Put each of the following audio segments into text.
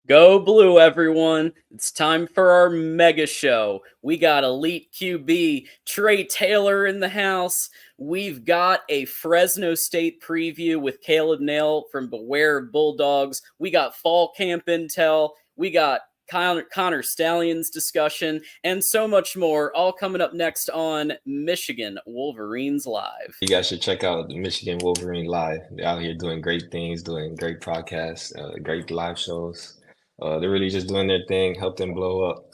Go Blue, everyone. It's time for our mega show. We got elite QB Trae Taylor in the house. We've got a Fresno State preview with Caleb Nale from Beware of Bulldogs. We got fall camp intel. We got Connor Stallion's discussion, and so much more, all coming up next on Michigan Wolverines Live. You guys should check out the Michigan Wolverine Live. They're out here doing great things, doing great podcasts, great live shows. They're really just doing their thing, help them blow up.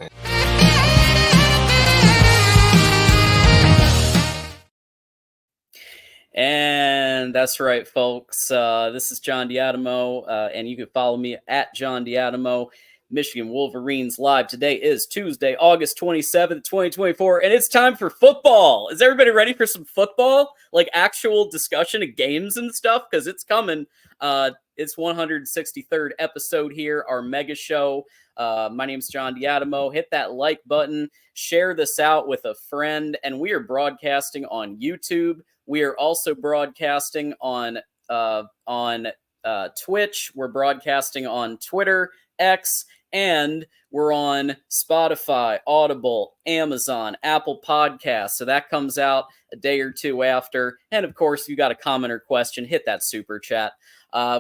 And that's right, folks. This is John Diadamo, and you can follow me at John Diadamo. Michigan Wolverines Live. Today is Tuesday, August 27th, 2024, and it's time for football. Is everybody ready for some football? Like actual discussion of games and stuff? Because it's coming. It's 163rd episode here, our mega show. My name's John Diadamo. Hit that like button. Share this out with a friend. And we are broadcasting on YouTube. We are also broadcasting on Twitch. We're broadcasting on Twitter, X, and we're on Spotify, Audible, Amazon, Apple Podcasts. So that comes out a day or two after. And of course, you got a comment or question, hit that super chat.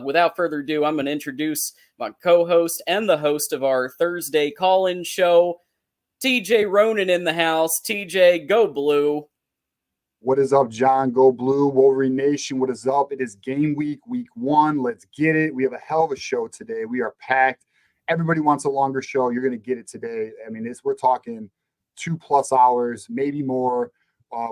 Without further ado, I'm going to introduce my co-host and the host of our Thursday call-in show, TJ Ronin in the house. TJ, go Blue. What is up, John? Go Blue, Wolverine Nation. What is up? It is game week 1. Let's get it. We have a hell of a show today. We are packed. Everybody wants a longer show. You're going to get it today. I mean, we're talking 2+ hours, maybe more.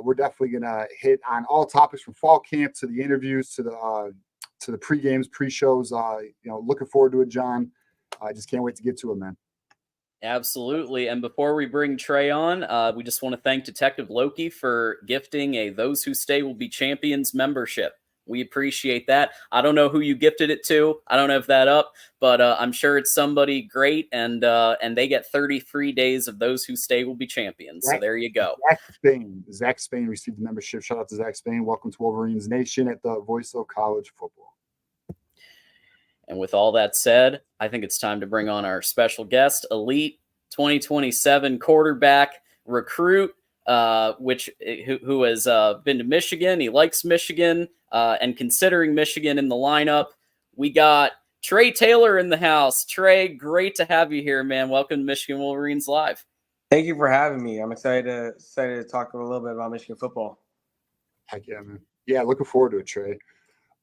We're definitely going to hit on all topics from fall camp to the interviews to the pre-games, pre-shows. Looking forward to it, John. I just can't wait to get to it, man. Absolutely. And before we bring Trae on, we just want to thank Detective Loki for gifting a Those Who Stay Will Be Champions membership. We appreciate that. I don't know who you gifted it to. I don't have that up, but I'm sure it's somebody great, and they get 33 days of Those Who Stay Will Be Champions. So there you go. Zach Spain received the membership. Shout out to Zach Spain. Welcome to Wolverines Nation at the Voice of College Football. And with all that said, I think it's time to bring on our special guest, elite 2027 quarterback recruit, who has been to Michigan. He likes Michigan, and considering Michigan in the lineup. We got Trae Taylor in the house. Trae, great to have you here, man. Welcome to Michigan Wolverines Live. Thank you for having me. I'm excited to talk a little bit about Michigan football. Heck yeah, man. Yeah, looking forward to it, Trae.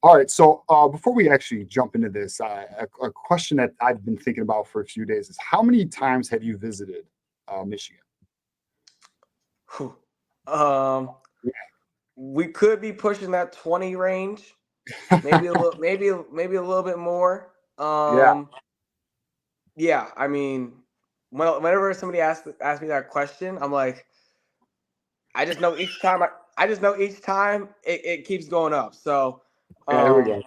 All right, so before we actually jump into this, a question that I've been thinking about for a few days is how many times have you visited Michigan? We could be pushing that 20 range, maybe a little, maybe a little bit more. Yeah. I mean, whenever somebody asks me that question, I'm like, I just know each time it keeps going up. So. There we go.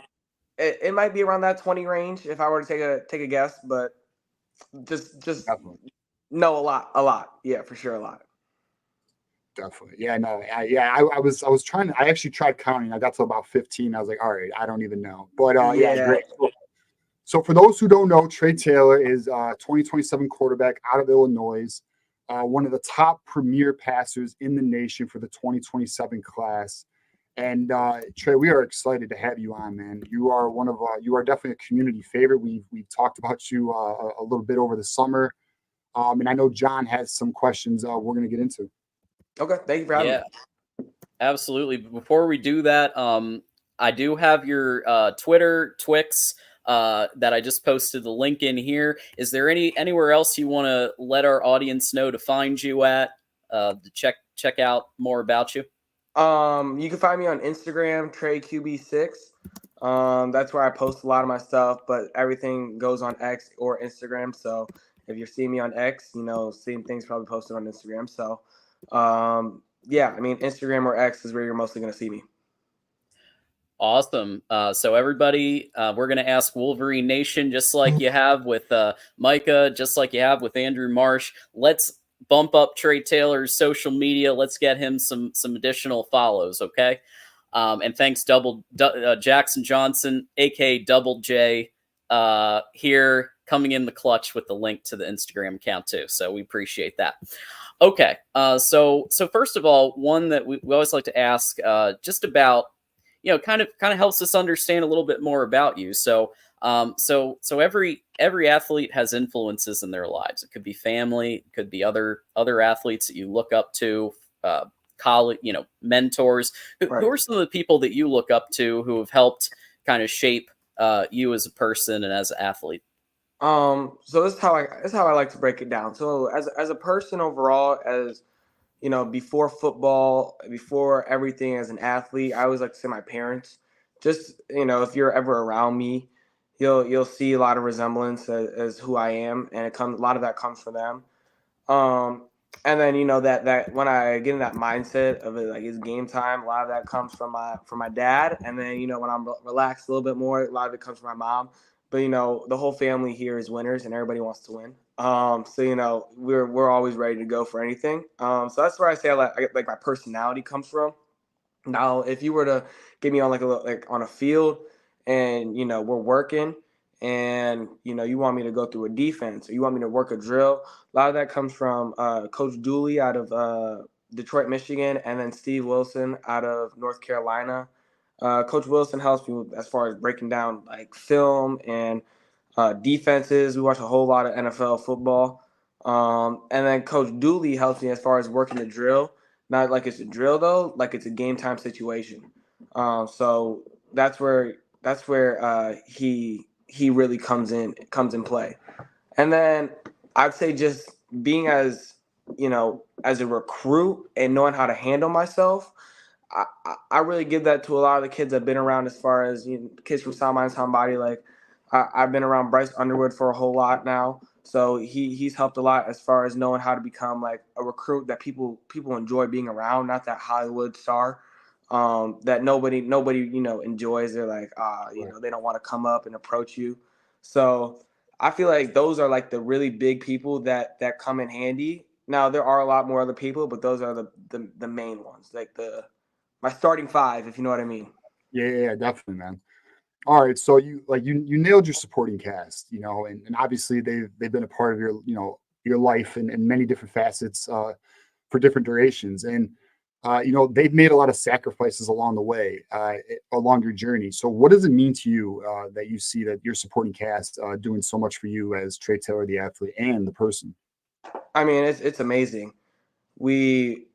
It might be around that 20 range if I were to take a guess, but just Definitely. No, a lot. Yeah, for sure, a lot. Definitely. Yeah, no. I was trying to. I actually tried counting. I got to about 15. I was like, all right, I don't even know. But yeah, great. So for those who don't know, Trae Taylor is 2027 quarterback out of Illinois, one of the top premier passers in the nation for the 2027 class. And Trae, we are excited to have you on, man. You are you are definitely a community favorite. We've talked about you a little bit over the summer, and I know John has some questions we're going to get into. Okay, thank you for having me. Absolutely. Before we do that, I do have your Twitter, Twix that I just posted the link in here. Is there anywhere else you want to let our audience know to find you at, to check out more about you? You can find me on Instagram, TraeQB6. That's where I post a lot of my stuff, but everything goes on X or Instagram. So if you're seeing me on X, same things probably posted on Instagram. So, yeah, I mean, Instagram or X is where you're mostly going to see me. Awesome. So everybody, we're going to ask Wolverine Nation, just like you have with Micah, just like you have with Andrew Marsh. Let's bump up Trae Taylor's social media. Let's get him some additional follows, okay? And thanks Jackson Johnson, aka Double J, here coming in the clutch with the link to the Instagram account too. So we appreciate that. Okay, so first of all, one that we always like to ask, just about, kind of helps us understand a little bit more about you. So so every athlete has influences in their lives. It could be family, it could be other athletes that you look up to, college, mentors. Who are some of the people that you look up to who have helped kind of shape you as a person and as an athlete? So this is how I like to break it down. So as a person overall, as before football, before everything, as an athlete, I always like to say my parents. Just if you're ever around me, you'll see a lot of resemblance as who I am, and a lot of that comes from them. And then that when I get in that mindset of it, like it's game time, a lot of that comes from my dad. And then when I'm relaxed a little bit more, a lot of it comes from my mom. But the whole family here is winners, and everybody wants to win. So we're always ready to go for anything. So that's where I say like my personality comes from. Now, if you were to get me on like on a field, and we're working, and you want me to go through a defense, or you want me to work a drill, a lot of that comes from Coach Dooley out of Detroit, Michigan, and then Steve Wilson out of North Carolina. Coach Wilson helps me as far as breaking down like film and defenses. We watch a whole lot of NFL football. And then Coach Dooley helps me as far as working the drill. Not like it's a drill though, like it's a game time situation. So that's where he really comes in play. And then I'd say just being as a recruit and knowing how to handle myself. I really give that to a lot of the kids I've been around, as far as kids from Sound Mind, Sound Body. Like I've been around Bryce Underwood for a whole lot now, so he's helped a lot as far as knowing how to become like a recruit that people enjoy being around, not that Hollywood star that nobody enjoys. They're like they don't want to come up and approach you. So I feel like those are like the really big people that come in handy. Now there are a lot more other people, but those are the main ones, like my starting five, if you know what I mean. Yeah, definitely, man. All right, so you nailed your supporting cast, and obviously they've been a part of your life in many different facets for different durations, and they've made a lot of sacrifices along the way, along your journey. So what does it mean to you that you see that your supporting cast doing so much for you as Trae Taylor, the athlete and the person? I mean, it's amazing. We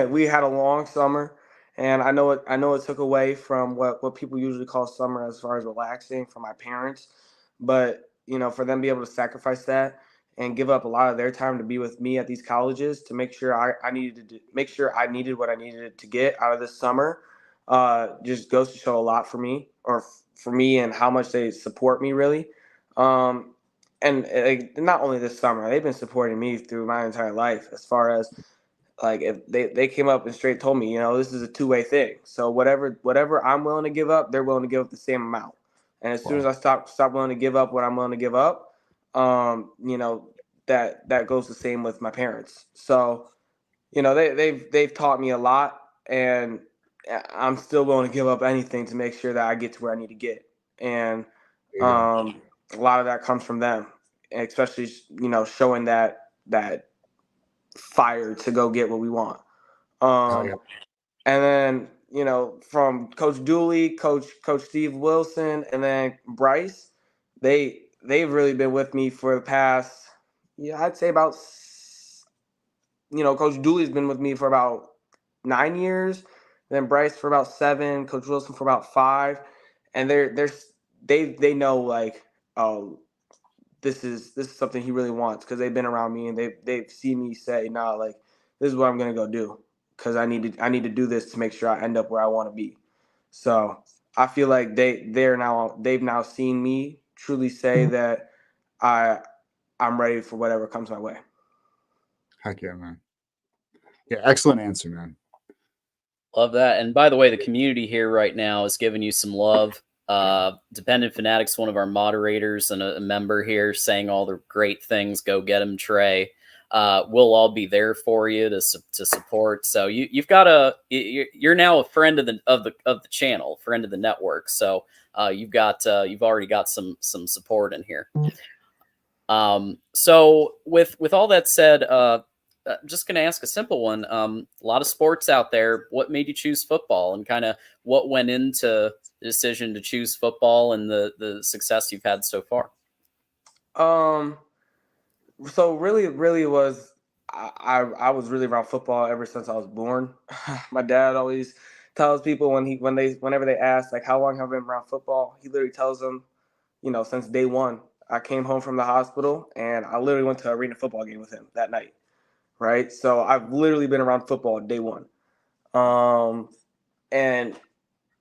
we had a long summer, and I know it took away from what people usually call summer as far as relaxing for my parents. But for them to be able to sacrifice that and give up a lot of their time to be with me at these colleges to make sure I needed what I needed to get out of this summer, just goes to show a lot for me, and how much they support me, really. And not only this summer, they've been supporting me through my entire life, as far as like if they came up and straight told me, this is a two-way thing. So whatever I'm willing to give up, they're willing to give up the same amount. And as soon as I stop willing to give up what I'm willing to give up, that goes the same with my parents. So, they've taught me a lot, and I'm still willing to give up anything to make sure that I get to where I need to get. And a lot of that comes from them, especially showing that fire to go get what we want. And then from Coach Dooley, Coach Steve Wilson, and then Bryce, they've really been with me for the past, I'd say about, Coach Dooley's been with me for about 9 years, then Bryce for about 7, Coach Wilson for about 5, and they know like, oh, this is something he really wants, because they've been around me and they've seen me say, nah, like this is what I'm gonna go do, because I need to do this to make sure I end up where I want to be. So I feel like they've now seen me truly say that I'm ready for whatever comes my way. Heck yeah, man. Yeah, excellent answer, man. Love that. And by the way, the community here right now is giving you some love. Dependent Fanatics, one of our moderators and a member here, saying all the great things. Go get him, Trae. we'll all be there for you to support. So you've got you're now a friend of the channel, friend of the network. So you've already got some support in here. So with all that said, I'm just going to ask a simple one. A lot of sports out there. What made you choose football, and kind of what went into the decision to choose football and the success you've had so far? So really was I was really around football ever since I was born. My dad always tells people whenever they ask like how long have I been around football, he literally tells them, since day one. I came home from the hospital and I literally went to an arena football game with him that night. Right. So I've literally been around football day one. And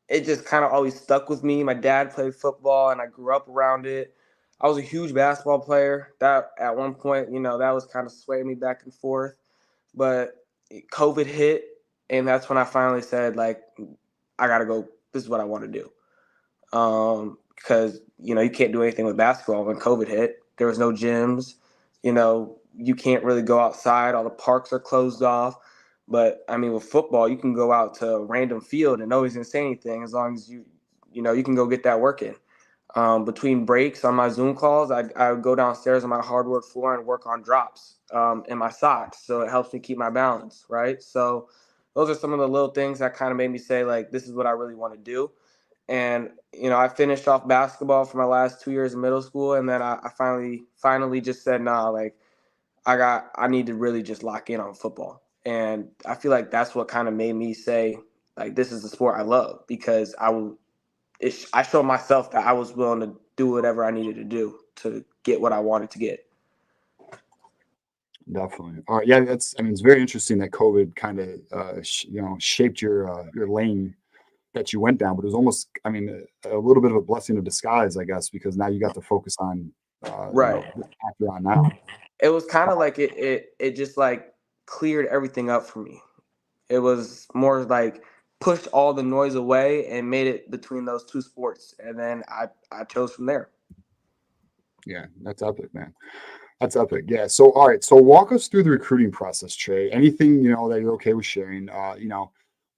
it just kind of always stuck with me. My dad played football and I grew up around it. I was a huge basketball player. That at one point, that was kind of swaying me back and forth. But COVID hit, and that's when I finally said, like, I got to go. This is what I want to do. Because, you can't do anything with basketball when COVID hit. There was no gyms. You can't really go outside. All the parks are closed off. But, I mean, with football, you can go out to a random field and nobody's going to say anything as long as you can go get that work in. Between breaks on my Zoom calls, I would go downstairs on my hardwood floor and work on drops in my socks. So it helps me keep my balance, right? So those are some of the little things that kind of made me say, like, this is what I really want to do. And, I finished off basketball for my last 2 years in middle school. And then I finally just said, nah, like, I need to really just lock in on football. And I feel like that's what kind of made me say, like, this is the sport I love, because I showed myself that I was willing to do whatever I needed to do to get what I wanted to get. Definitely. All right. Yeah, it's very interesting that COVID kind of, shaped your lane that you went down, but it was almost, a little bit of a blessing of disguise, I guess, because now you got to focus on, Right. after on now. It was kind of like it just like cleared everything up for me. It was more like pushed all the noise away and made it between those two sports. And then I chose from there. Yeah, that's epic, man. That's epic. Yeah. So, all right. So walk us through the recruiting process, Trae. Anything, that you're okay with sharing,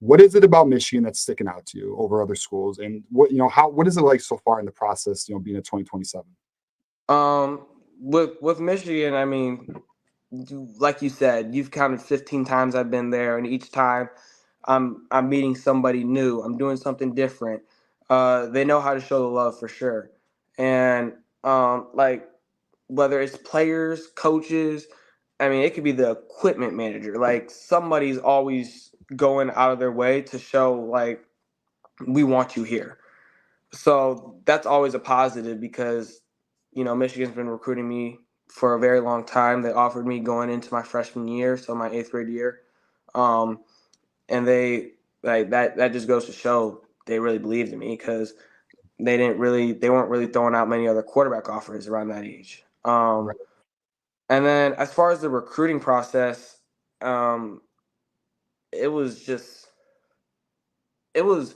what is it about Michigan that's sticking out to you over other schools? And what is it like so far in the process, being at 2027? With Michigan, I mean, like you said, you've counted 15 times I've been there, and each time I'm meeting somebody new. I'm doing something different. They know how to show the love for sure. And like whether it's players, coaches, I mean, it could be the equipment manager. Like somebody's always going out of their way to show like we want you here. So that's always a positive because, Michigan's been recruiting me for a very long time. They offered me going into my freshman year, so my 8th grade year. And they like that just goes to show they really believed in me because they weren't really throwing out many other quarterback offers around that age. Right. And then as far as the recruiting process, it was there was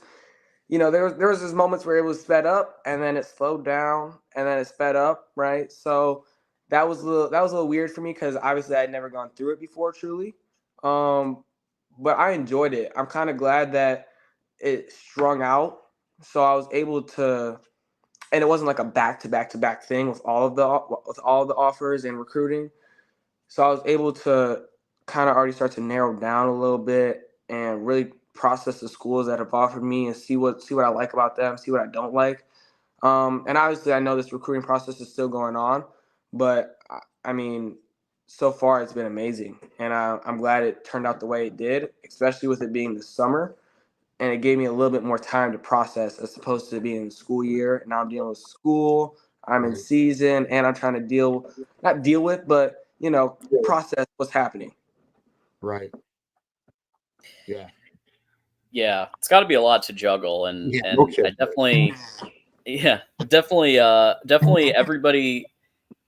these moments where it was sped up and then it slowed down and then it sped up, right? So that was a little weird for me because obviously I'd never gone through it before, truly. But I enjoyed it. I'm kind of glad that it strung out, so I was able to, and it wasn't like a back-to-back-to-back thing with all of the offers and recruiting. So I was able to kind of already start to narrow down a little bit and really process the schools that have offered me and see what I like about them, see what I don't like. And obviously I know this recruiting process is still going on, but I mean, so far it's been amazing. And I'm glad it turned out the way it did, especially with it being the summer. And it gave me a little bit more time to process as opposed to being in the school year. And now I'm dealing with school, I'm in season, and I'm trying to not deal with, but, process what's happening. Right. Yeah. Yeah, it's got to be a lot to juggle, and I definitely everybody,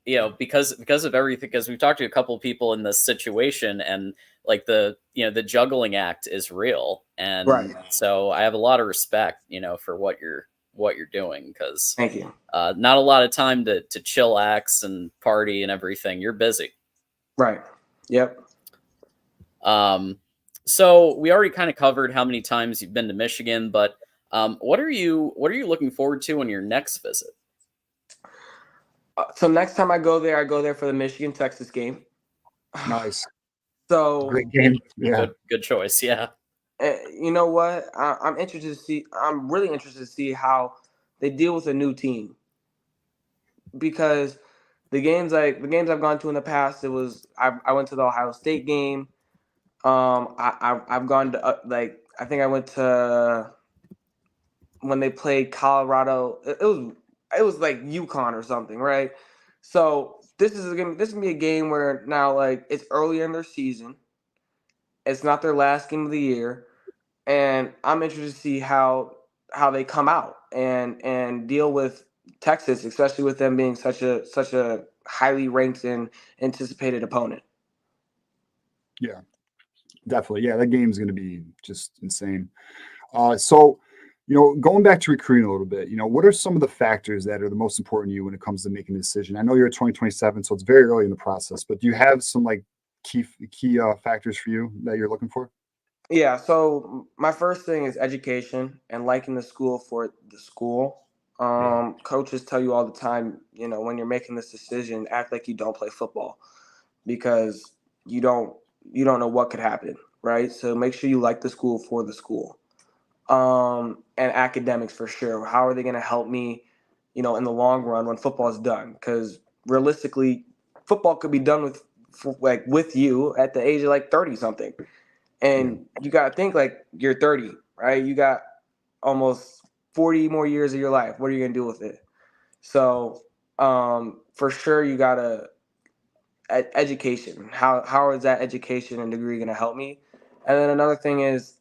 because of everything, because we've talked to a couple of people in this situation, and like the juggling act is real, and right. So I have a lot of respect, for what you're doing, because thank you. Not a lot of time to chillax and party and everything. You're busy. Right. Yep. So we already kind of covered how many times you've been to Michigan, but what are you looking forward to on your next visit? So next time I go there for the Michigan-Texas game. Nice. So great game. Yeah. Good choice. Yeah. You know what? I'm interested to see. I'm really interested to see how they deal with a new team, because the games I've gone to in the past, I went to the Ohio State game. I've gone to I think I went to when they played Colorado. It was like UConn or something, right? So this is gonna be a game where now like it's early in their season. It's not their last game of the year, and I'm interested to see how they come out and deal with Texas, especially with them being such a highly ranked and anticipated opponent. Yeah, definitely. Yeah, that game's going to be just insane. So, going back to recruiting a little bit, what are some of the factors that are the most important to you when it comes to making a decision? I know you're at 2027, so it's very early in the process, but do you have some like key factors for you that you're looking for? Yeah, so my first thing is education and liking the school for the school. Coaches tell you all the time, when you're making this decision, act like you don't play football, because you don't know what could happen, right? So make sure you like the school for the school. And academics for sure. How are they going to help me, in the long run when football is done? Because realistically, football could be done with you at the age of like 30 something. And you got to think like you're 30, right? You got almost 40 more years of your life. What are you going to do with it? So for sure, you got to education. How is that education and degree going to help me? And then another thing is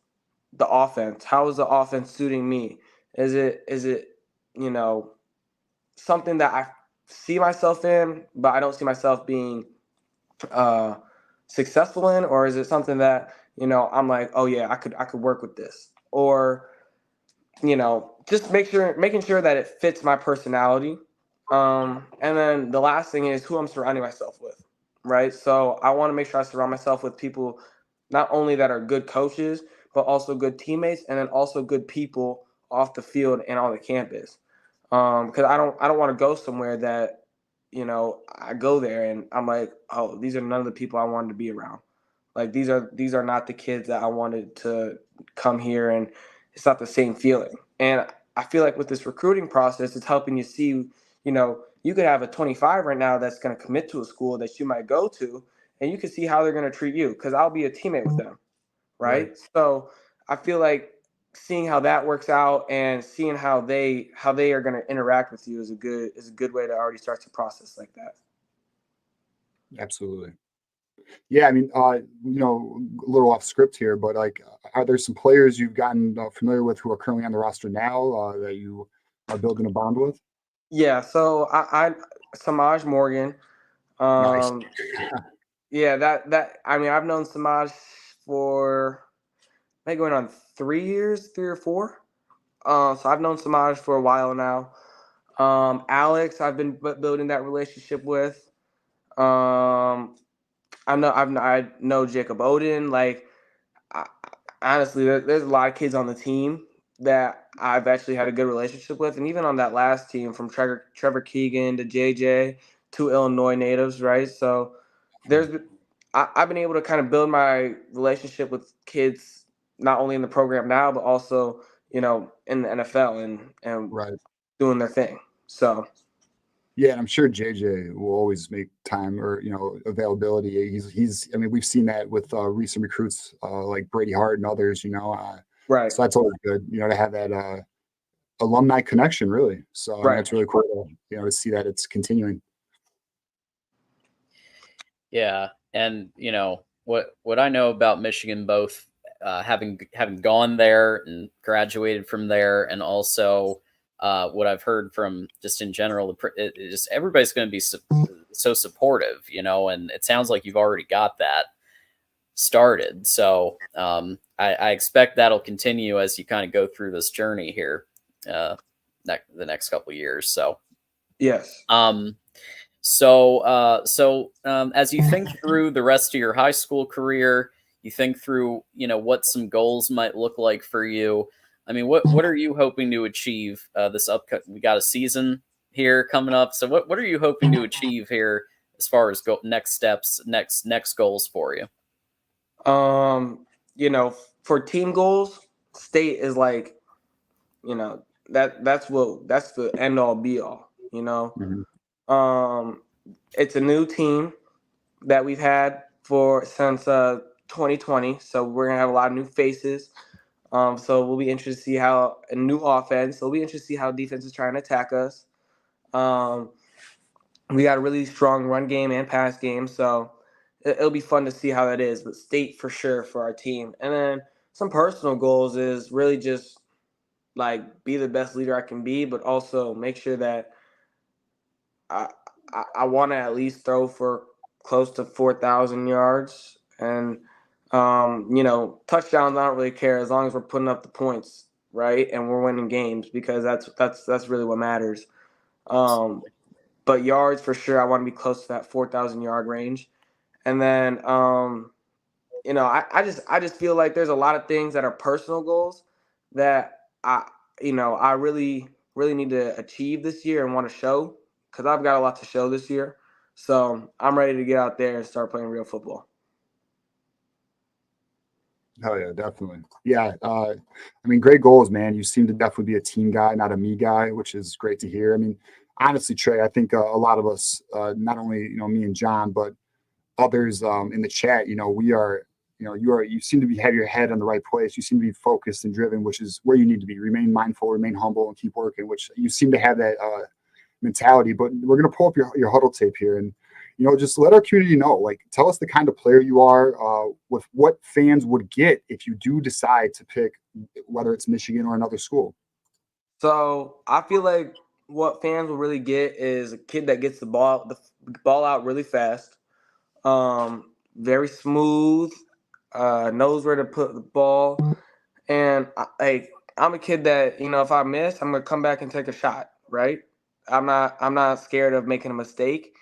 the offense. How is the offense suiting me? Is it something that I see myself in, but I don't see myself being successful in, or is it something that I'm like, oh yeah, I could work with this, or just making sure that it fits my personality. And then the last thing is who I'm surrounding myself with, right? So I want to make sure I surround myself with people not only that are good coaches, but also good teammates, and then also good people off the field and on the campus. Because I don't want to go somewhere that I go there and I'm like, oh, these are none of the people I wanted to be around. Like these are not the kids that I wanted to come here, and it's not the same feeling. And I feel like with this recruiting process, it's helping you see, you could have a 25 right now that's going to commit to a school that you might go to, and you can see how they're going to treat you, because I'll be a teammate with them, right? So I feel like seeing how that works out and seeing how they are going to interact with you is a good way to already start to process like that. Absolutely. Yeah, I mean, a little off script here, but like, are there some players you've gotten familiar with who are currently on the roster now that you are building a bond with? Yeah, so I Samaj Morgan. Nice. Yeah, that I mean, I've known Samaj for maybe going on 3 years, 3 or 4. So I've known Samaj for a while now. Alex, I've been building that relationship with. I know Jacob Oden. Like, honestly, there's a lot of kids on the team that I've actually had a good relationship with, and even on that last team, from Trevor Keegan to JJ, 2 Illinois natives, right? So I've been able to kind of build my relationship with kids not only in the program now, but also in the NFL and Right. doing their thing. So. Yeah, and I'm sure JJ will always make time or availability. He's. I mean, we've seen that with recent recruits like Brady Hart and others. Right. So that's always good. To have that alumni connection, really. So Right. that's really cool. To see that it's continuing. Yeah, and what I know about Michigan, both having gone there and graduated from there, and also what I've heard from just in general, just everybody's going to be so supportive, and it sounds like you've already got that started. So I expect that'll continue as you kind of go through this journey here, the next couple of years. So yes. So as you think through the rest of your high school career, you think through, what some goals might look like for you. I mean, what are you hoping to achieve this upcoming? We got a season here coming up. So what are you hoping to achieve here as far as next steps, next goals for you? For team goals, state is like, that's the end all be all, It's a new team that we've had since 2020. So we're gonna have a lot of new faces. So we'll be interested to see how a new offense. So we'll be interested to see how defense is trying to attack us. We got a really strong run game and pass game, so it'll be fun to see how that is. But state for sure for our team, and then some personal goals is really just like be the best leader I can be, but also make sure that I want to at least throw for close to 4,000 yards, and touchdowns I don't really care as long as we're putting up the points, right, and we're winning games, because that's really what matters. But yards for sure, I want to be close to that 4,000 yard range, and then I just feel like there's a lot of things that are personal goals that I really need to achieve this year and want to show, because I've got a lot to show this year. So I'm ready to get out there and start playing real football. Oh yeah, definitely. Yeah. I mean, great goals, man. You seem to definitely be a team guy, not a me guy, which is great to hear. I mean, honestly, Trae, I think a lot of us, not only, me and John, but others in the chat, we are, you seem to have your head on the right place. You seem to be focused and driven, which is where you need to be. Remain mindful, remain humble, and keep working, which you seem to have that mentality. But we're going to pull up your huddle tape here, and just let our community know, like, tell us the kind of player you are, with what fans would get if you do decide to pick, whether it's Michigan or another school. So I feel like what fans will really get is a kid that gets the ball out really fast, very smooth, knows where to put the ball, and I'm a kid that, if I miss, I'm gonna come back and take a shot, right? I'm not scared of making a mistake,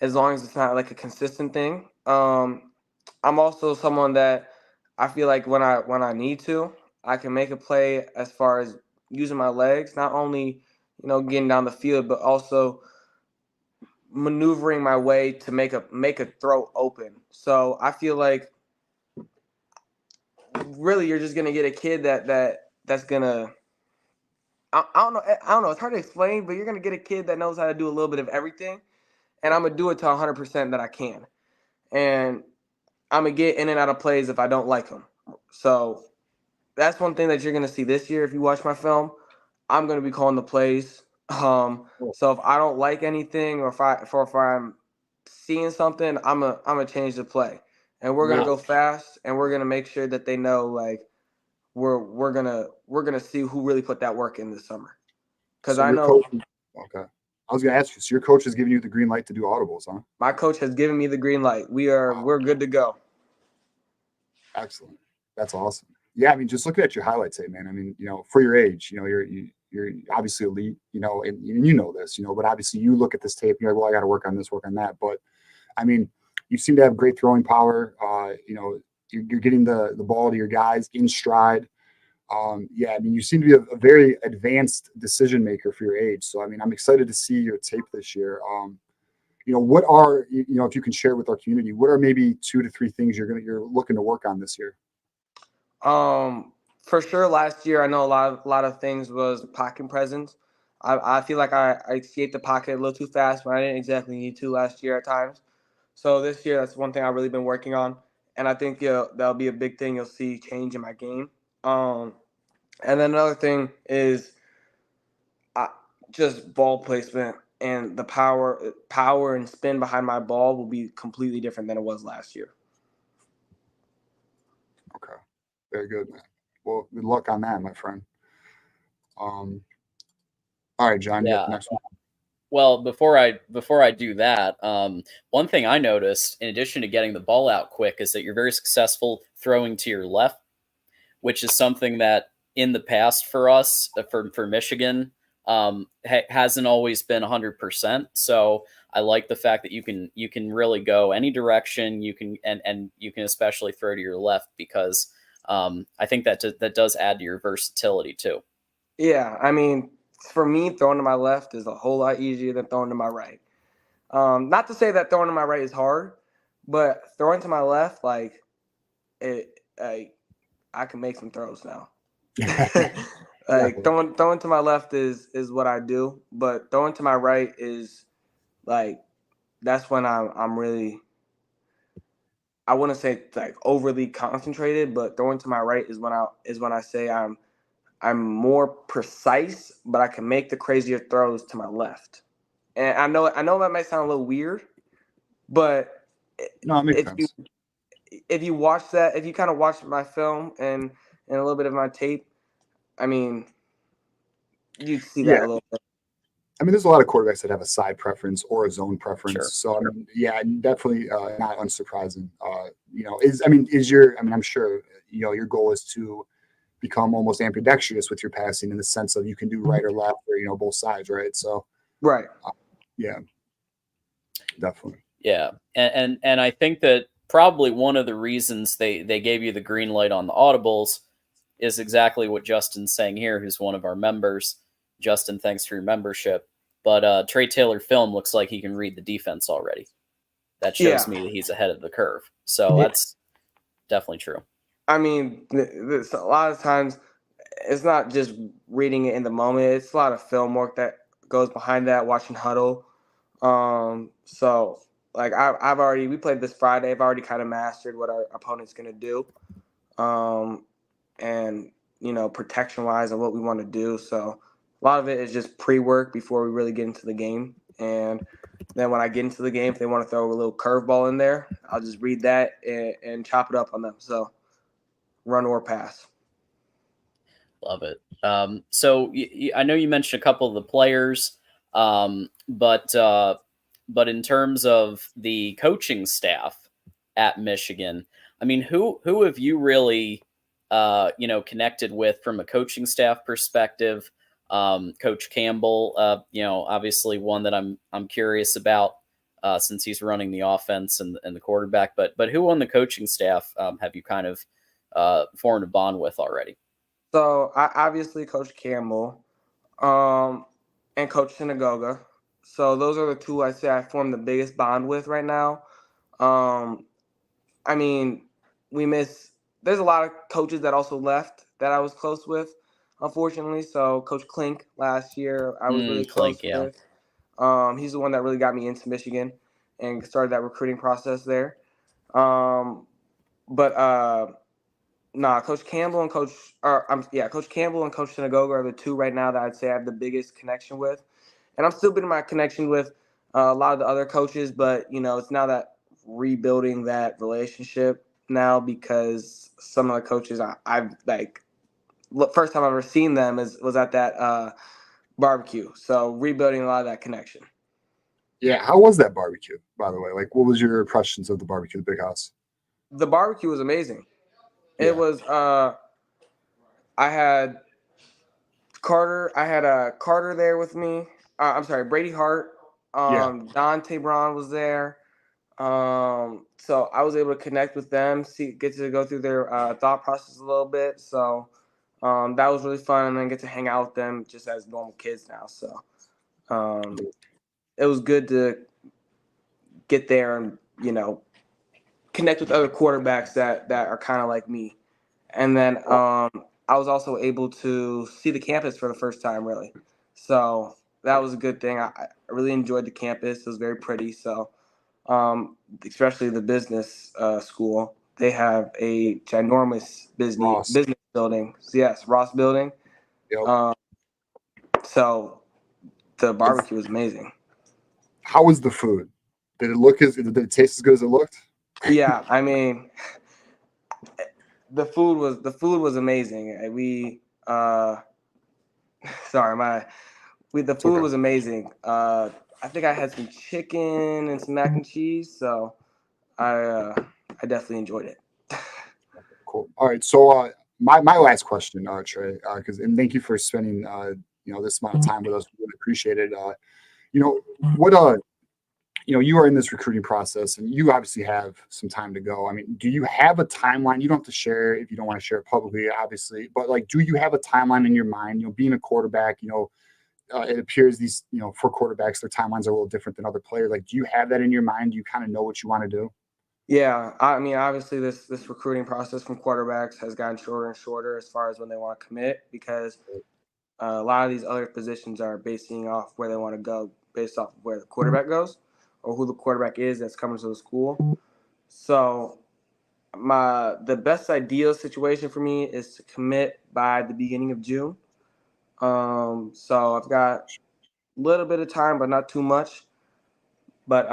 as long as it's not like a consistent thing. I'm also someone that I feel like when I need to, I can make a play as far as using my legs, not only getting down the field, but also maneuvering my way to make a throw open. So I feel like really you're just gonna get a kid that's gonna I don't know, it's hard to explain, but you're gonna get a kid that knows how to do a little bit of everything, and I'm gonna do it to 100% that I can, and I'm gonna get in and out of plays if I don't like them. So that's one thing that you're gonna see this year if you watch my film. I'm gonna be calling the plays. So if I don't like anything, or if I'm seeing something, I'm gonna change the play, and we're gonna go fast, and we're gonna make sure that they know, like, we're gonna see who really put that work in this summer. Because So I know okay. I was gonna ask you. So your coach is giving you the green light to do audibles, huh? my coach has given me the green light. We're good to go. Excellent. That's awesome. Yeah, I mean, just looking at your highlights tape, man. I mean, for your age, you're obviously elite, and you know this, but obviously you look at this tape and you're like, well, I got to work on this, work on that. But I mean, you seem to have great throwing power. You're getting the ball to your guys in stride. Yeah, I mean, you seem to be a very advanced decision maker for your age. So, I mean, I'm excited to see your tape this year. What are, if you can share with our community, what are maybe 2 to 3 things you're looking to work on this year? For sure, last year I know a lot of things was pocket presence. I feel like I escaped the pocket a little too fast when I didn't exactly need to last year at times. So this year, that's one thing I've really been working on, and I think that'll be a big thing you'll see change in my game. And then another thing is just ball placement, and the power and spin behind my ball will be completely different than it was last year. Okay, very good, man. Well, good luck on that, my friend. All right, John. Yeah. Next one. Well, before I do that, one thing I noticed, in addition to getting the ball out quick, is that you're very successful throwing to your left, which is something that in the past for us, for Michigan, hasn't always been 100%. So I like the fact that you can really go any direction. You can and you can especially throw to your left because I think that does add to your versatility too. Yeah, I mean, for me, throwing to my left is a whole lot easier than throwing to my right. Not to say that throwing to my right is hard, but throwing to my left, like I can make some throws now. Like throwing to my left is what I do, but throwing to my right is like that's when I'm really, I wouldn't say like overly concentrated, but throwing to my right is when I say I'm more precise, but I can make the crazier throws to my left. And I know that might sound a little weird, but No, it makes sense. If you watch that, if you kind of watch my film and a little bit of my tape, I mean, you'd see that a little bit. I mean, there's a lot of quarterbacks that have a side preference or a zone preference. Sure. So, I mean, yeah, definitely not unsurprising. I'm sure, your goal is to become almost ambidextrous with your passing in the sense of you can do right or left or, both sides, right? So, Right. Yeah, definitely. Yeah. And I think that probably one of the reasons they gave you the green light on the audibles is exactly what Justin's saying here, who's one of our members. Justin, thanks for your membership. But Trae Taylor film looks like he can read the defense already. That shows me that he's ahead of the curve. So that's definitely true. I mean, a lot of times it's not just reading it in the moment. It's a lot of film work that goes behind that, watching huddle. So like we played this Friday. I've already kind of mastered what our opponent's going to do. And, protection wise and what we want to do. So a lot of it is just pre-work before we really get into the game. And then when I get into the game, if they want to throw a little curveball in there, I'll just read that and chop it up on them. So run or pass. Love it. So I know you mentioned a couple of the players, but in terms of the coaching staff at Michigan, I mean, who have you really, connected with from a coaching staff perspective? Coach Campbell, obviously one that I'm curious about since he's running the offense and the quarterback. But who on the coaching staff have you kind of formed a bond with already? So I obviously Coach Campbell, and Coach Synagoga. So those are the two I say I form the biggest bond with right now. I mean, there's a lot of coaches that also left that I was close with, unfortunately. So Coach Klink last year, I was really close with. He's the one that really got me into Michigan and started that recruiting process there. Coach Campbell and Coach Campbell and Coach Synagoga are the two right now that I'd say I have the biggest connection with. And I'm still building my connection with a lot of the other coaches, but it's now that rebuilding that relationship now because some of the coaches I've first time I've ever seen them was at that barbecue. So rebuilding a lot of that connection. Yeah, how was that barbecue, by the way? Like, what was your impressions of the barbecue at the Big House? The barbecue was amazing. It was I had Carter there with me. I'm sorry, Brady Hart. Dante Braun was there. So I was able to connect with them, get to go through their thought process a little bit. So that was really fun, and then get to hang out with them just as normal kids now. So it was good to get there and connect with other quarterbacks that are kind of like me. And then I was also able to see the campus for the first time, really. So that was a good thing. I really enjoyed the campus. It was very pretty. So especially the business school, they have a ginormous business building. So yes, Ross building. Yep. So the barbecue was amazing. How was the food? Did it taste as good as it looked? Yeah, I mean, the food was amazing. The food was amazing. I think I had some chicken and some mac and cheese, so I definitely enjoyed it. Cool. All right, so my last question, Trae, and thank you for spending this amount of time with us. We really appreciate it. you are in this recruiting process, and you obviously have some time to go. I mean, do you have a timeline? You don't have to share if you don't want to share it publicly, obviously, but like, do you have a timeline in your mind? Being a quarterback, it appears these, for quarterbacks, their timelines are a little different than other players. Like, do you have that in your mind? Do you kind of know what you want to do? Yeah, I mean, obviously, this recruiting process from quarterbacks has gotten shorter and shorter as far as when they want to commit, because a lot of these other positions are basing off where they want to go based off where the quarterback goes or who the quarterback is that's coming to the school. So the best ideal situation for me is to commit by the beginning of June. So I've got a little bit of time, but not too much. But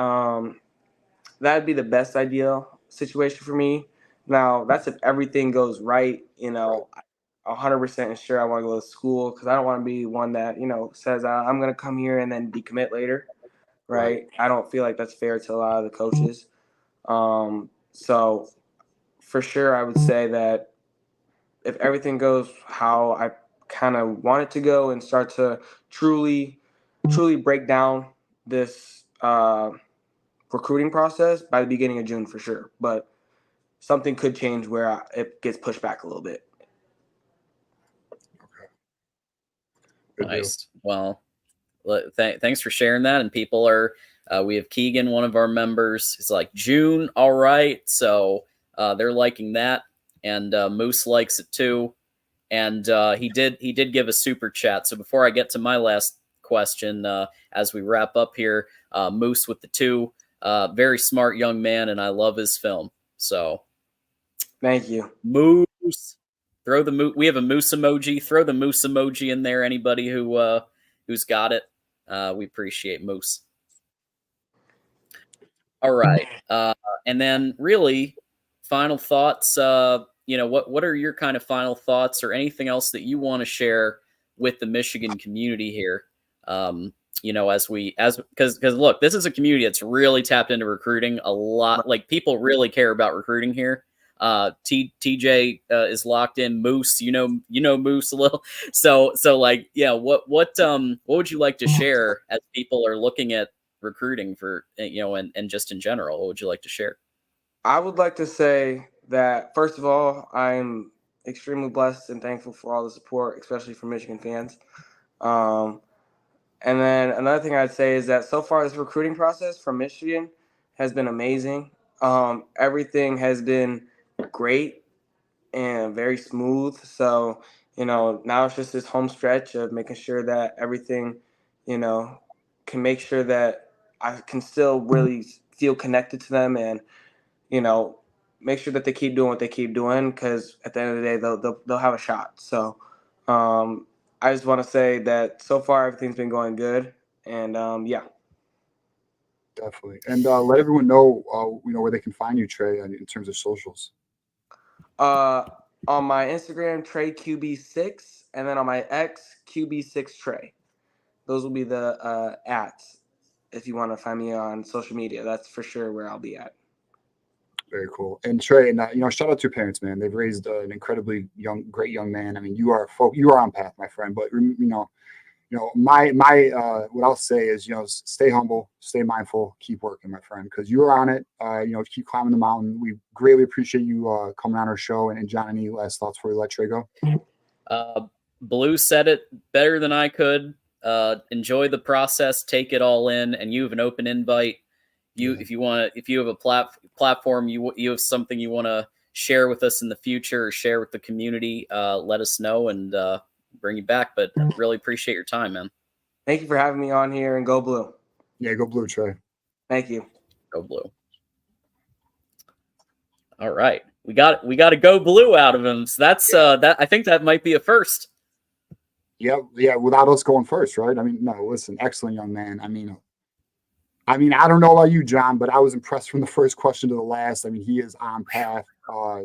that'd be the best ideal situation for me. Now, that's if everything goes right, 100% sure I want to go to school, because I don't want to be one that, says I'm going to come here and then decommit later, right? I don't feel like that's fair to a lot of the coaches. So for sure, I would say that if everything goes how I kind of want it to go and start to truly break down this recruiting process by the beginning of June for sure. But something could change where it gets pushed back a little bit. Nice. Well, thanks for sharing that. And people are, we have Keegan, one of our members. He's like, June, all right. So they're liking that. And Moose likes it too. And he did give a super chat. So before I get to my last question, as we wrap up here, Moose with the 2, very smart young man, and I love his film. So thank you, Moose. Throw the moose. We have a moose emoji. Throw the moose emoji in there. Anybody who's got it, we appreciate Moose. All right, and then really, final thoughts. What are your kind of final thoughts, or anything else that you want to share with the Michigan community here? Because look, this is a community that's really tapped into recruiting a lot. Like, people really care about recruiting here. TJ is locked in. Moose, you know Moose a little. So like, yeah, what would you like to share as people are looking at recruiting for, and just in general, what would you like to share? I would like to say that, first of all, I'm extremely blessed and thankful for all the support, especially from Michigan fans. And then another thing I'd say is that so far this recruiting process from Michigan has been amazing. Everything has been great and very smooth. So, now it's just this home stretch of making sure that everything, can make sure that I can still really feel connected to them and, make sure that they keep doing what they keep doing, because at the end of the day, they'll have a shot. So I just want to say that so far everything's been going good. And yeah. Definitely. And let everyone know, where they can find you, Trae, in terms of socials. On my Instagram, Trae QB6, and then on my X, QB6 Trae. Those will be the @, if you want to find me on social media. That's for sure where I'll be at. Very cool. And Trae, and shout out to your parents, man. They've raised an incredibly great young man. I mean, you are on path, my friend. But my what I'll say is, stay humble, stay mindful, keep working, my friend, because you're on it. Keep climbing the mountain. We greatly appreciate you coming on our show. And John, any last thoughts before we let Trae go? Blue said it better than I could. Enjoy the process, take it all in, and you have an open invite. If you have a platform, you have something you want to share with us in the future or share with the community, let us know and bring you back. But I really appreciate your time, man. Thank you for having me on here, and go Blue. Yeah, go Blue, Trae. Thank you. Go Blue. All right. We got to go Blue out of him. So that's that. I think that might be a first. Yeah, without us going first, right? I mean, no, listen, excellent young man. I mean, I don't know about you, John, but I was impressed from the first question to the last. I mean, he is on path.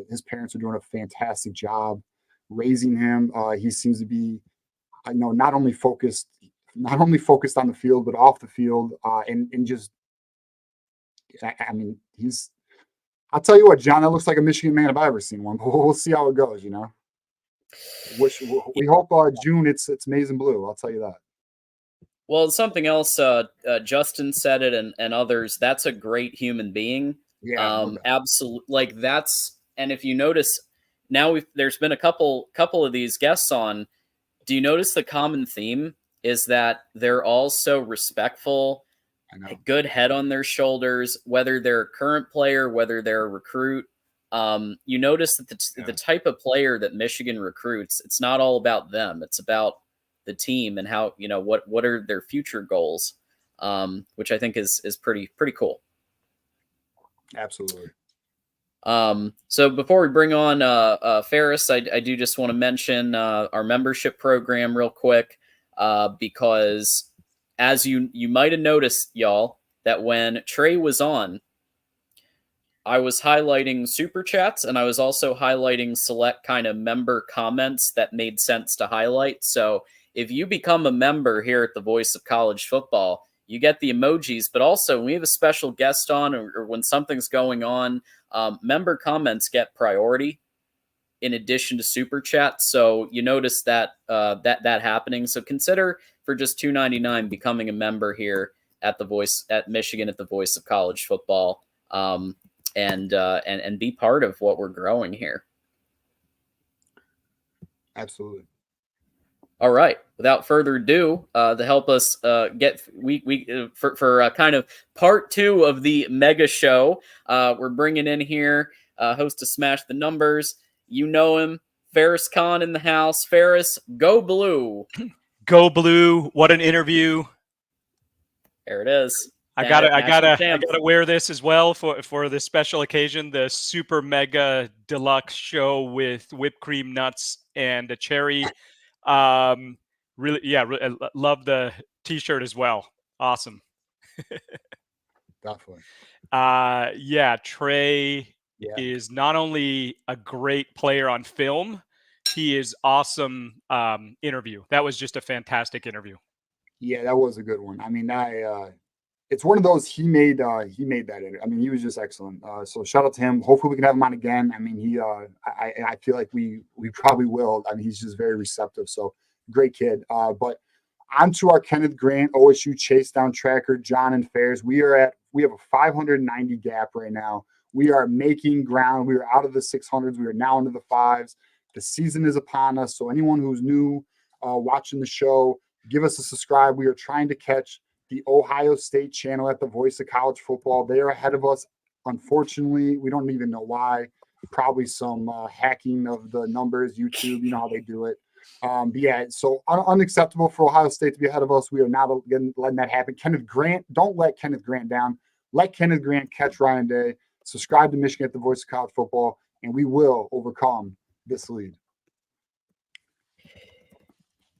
His parents are doing a fantastic job raising him. He seems to be, not only focused on the field, but off the field. And just, I mean, I'll tell you what, John, that looks like a Michigan man if I've ever seen one. But we'll see how it goes, We hope June it's maize and blue. I'll tell you that. Well, something else, Justin said it, and others. That's a great human being. Yeah, no doubt. Absolutely. Like that's, and if you notice, now there's been a couple of these guests on. Do you notice the common theme is that they're all so respectful, I know. a good head on their shoulders, whether they're a current player, whether they're a recruit. You notice that the type of player that Michigan recruits, it's not all about them. It's about the team and how, what are their future goals, which I think is pretty cool. Absolutely. So before we bring on Ferris, I do just want to mention our membership program real quick, because as you might have noticed, y'all, that when Trae was on, I was highlighting super chats and I was also highlighting select kind of member comments that made sense to highlight. So if you become a member here at the Voice of College Football, you get the emojis, but also when we have a special guest on or when something's going on, member comments get priority in addition to super chat. So you notice that that happening. So consider for just $2.99 becoming a member here at Michigan at the Voice of College Football. And be part of what we're growing here. Absolutely. All right. Without further ado, to help us get for kind of part 2 of the mega show, we're bringing in here host of Smash the Numbers. You know him, Ferris Khan in the house. Ferris, go blue. Go blue! What an interview! There it is. I gotta wear this as well for this special occasion, the super mega deluxe show with whipped cream, nuts, and a cherry. Really, yeah, love the T-shirt as well. Awesome. Definitely. Yeah, Trae is not only a great player on film, he is awesome. Interview. That was just a fantastic interview. Yeah, that was a good one. I mean, it's one of those he made that. I mean, he was just excellent. So shout out to him. Hopefully we can have him on again. I mean, I feel like we probably will. I mean, he's just very receptive. So great kid. But on to our Kenneth Grant OSU chase down tracker, John and Ferris. We have a 590 gap right now. We are making ground. We are out of the 600s. We are now into the 5s. The season is upon us. So anyone who's new watching the show, give us a subscribe. We are trying to catch the Ohio State channel at the Voice of College Football. They are ahead of us. Unfortunately, we don't even know why. Probably some hacking of the numbers, YouTube, you know how they do it. But yeah, so unacceptable for Ohio State to be ahead of us. We are not letting that happen. Kenneth Grant, don't let Kenneth Grant down. Let Kenneth Grant catch Ryan Day. Subscribe to Michigan at the Voice of College Football, and we will overcome this lead.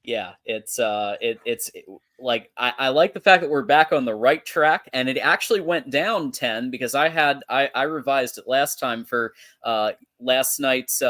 Yeah, it's like I like the fact that we're back on the right track, and it actually went down 10 because I revised it last time for last night's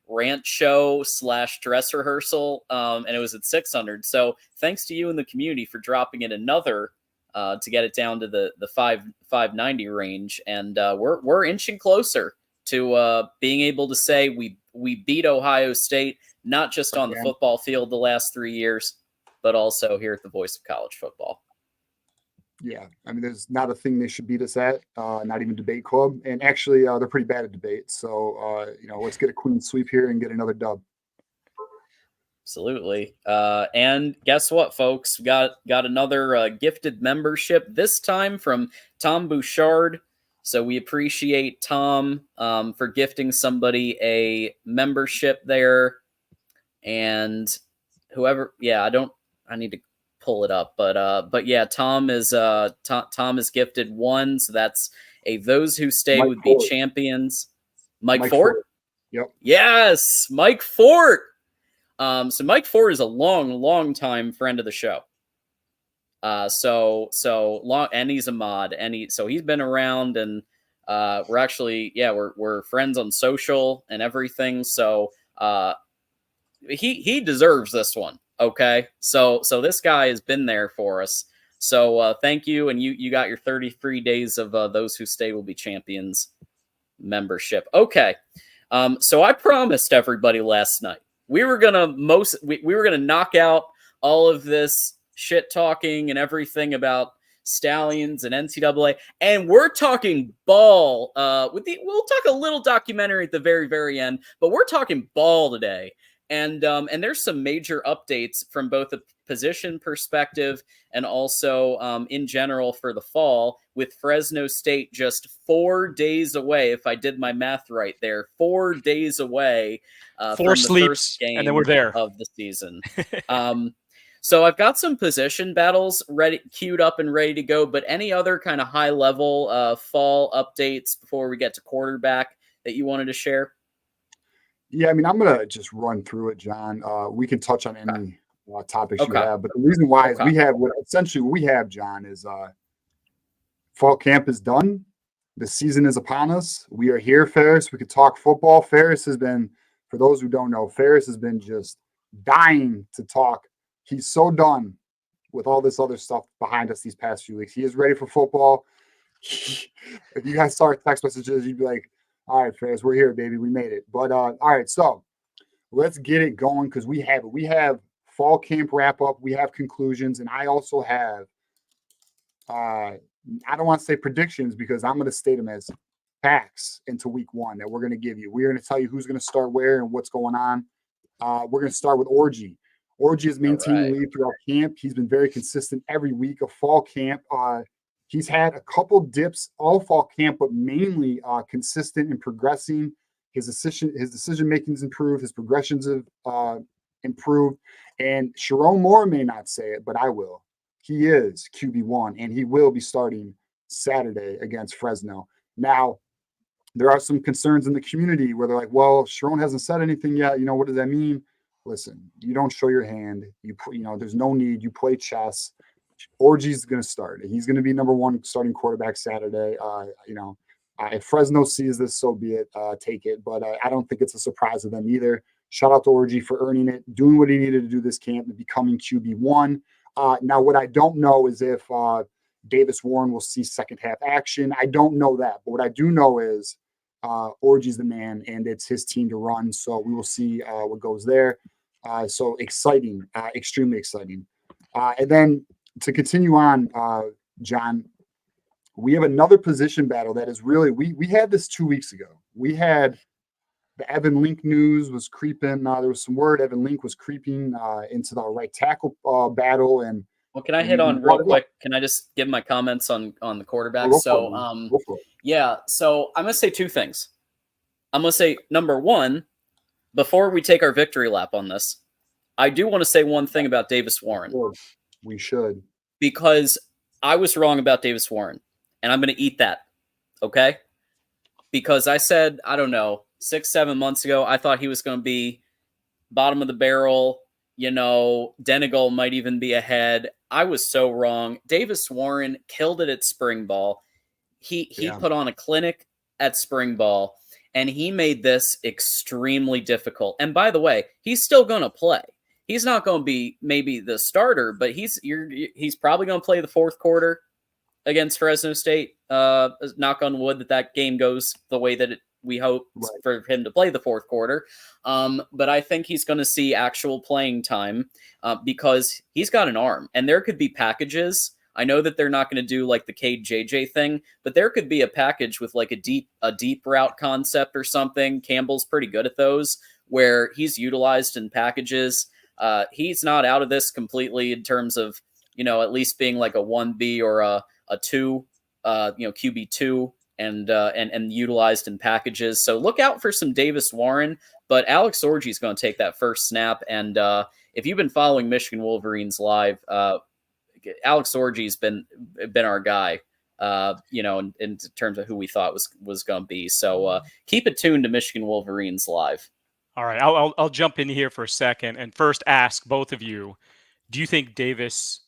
rant show / dress rehearsal, and it was at 600. So thanks to you and the community for dropping it another to get it down to the 590 range, and we're inching closer to being able to say we beat Ohio State. Not just on the football field the last 3 years, but also here at the Voice of College Football. Yeah, I mean, there's not a thing they should beat us at, not even debate club. And actually, they're pretty bad at debate. So, let's get a clean sweep here and get another dub. Absolutely. And guess what, folks? Got another gifted membership, this time from Tom Bouchard. So we appreciate Tom for gifting somebody a membership there. And whoever, I need to pull it up, but yeah, Tom is gifted one, so that's a those who stay Mike would Fort. be champions. Mike Fort? Yep. Yes, Mike Fort. So Mike Fort is a long time friend of the show. So long, and he's a mod, and he's been around, and we're actually we're friends on social and everything. So he deserves this one. Okay. So this guy has been there for us. So thank you. And you got your 33 days of those who stay will be champions membership. Okay. So I promised everybody last night we were gonna knock out all of this shit talking and everything about Stallions and NCAA, and we're talking ball. We'll talk a little documentary at the very, very end, but we're talking ball today. And there's some major updates from both a position perspective and also in general for the fall, with Fresno State just 4 days away. If I did my math right there, 4 days away Four from sleeps, the first game and then we're there of the season. So I've got some position battles queued up and ready to go, but any other kind of high level fall updates before we get to quarterback that you wanted to share? Yeah, I mean, I'm going to just run through it, John. We can touch on any topics you have, but the reason why is we have essentially what we have, John, is fall camp is done. The season is upon us. We are here, Ferris. We could talk football. Ferris has been, for those who don't know, Ferris has been just dying to talk. He's so done with all this other stuff behind us these past few weeks. He is ready for football. If you guys saw our text messages, you'd be like, all right, Ferris, we're here, baby. We made it. But all right, so let's get it going because we have it. We have fall camp wrap up. We have conclusions, and I also have I don't want to say predictions because I'm going to state them as facts into week one that we're going to give you. We're going to tell you who's going to start where and what's going on. We're going to start with Orji. Orji has maintained the lead throughout camp. He's been very consistent every week of fall camp. He's had a couple dips all fall camp, but mainly consistent and progressing. His decision making's improved. His progressions have improved. And Sharon Moore may not say it, but I will. He is QB1, and he will be starting Saturday against Fresno. Now, there are some concerns in the community where they're like, well, Sharon hasn't said anything yet. You know, what does that mean? Listen, you don't show your hand. You know, there's no need. You play chess. Orji's going to start. He's going to be number one starting quarterback Saturday. If Fresno sees this, so be it. Take it. But I don't think it's a surprise to them either. Shout out to Orji for earning it, doing what he needed to do this camp, and becoming QB1. Now, what I don't know is if Davis Warren will see second half action. I don't know that. But what I do know is Orji's the man, and it's his team to run. So we will see what goes there. So exciting, extremely exciting. And then to continue on, John, we have another position battle that is really, we had this 2 weeks ago. We had the Evan Link news was creeping. There was some word Evan Link was creeping into the right tackle battle. And well, can I hit on real quick? Can I just give my comments on the quarterback? So I'm going to say two things. I'm going to say, number one, before we take our victory lap on this, I do want to say one thing about Davis Warren. We should. Because I was wrong about Davis Warren, and I'm going to eat that, okay? Because I said, I don't know, 6-7 months ago, I thought he was going to be bottom of the barrel. You know, Denegal might even be ahead. I was so wrong. Davis Warren killed it at spring ball. He put on a clinic at spring ball, and he made this extremely difficult. And by the way, he's still going to play. He's not going to be maybe the starter, but he's probably going to play the fourth quarter against Fresno State. Knock on wood that game goes the way that we hope for him to play the fourth quarter. But I think he's going to see actual playing time because he's got an arm, and there could be packages. I know that they're not going to do like the Cade JJ thing, but there could be a package with like a deep route concept or something. Campbell's pretty good at those, where he's utilized in packages. He's not out of this completely in terms of, at least being like a 1B or a 2, QB2 and utilized in packages. So look out for some Davis Warren, but Alex Orji is going to take that first snap. And if you've been following Michigan Wolverines live, Alex Orji's been our guy, in terms of who we thought was going to be. So keep it tuned to Michigan Wolverines live. All right, I'll jump in here for a second and first ask both of you: do you think Davis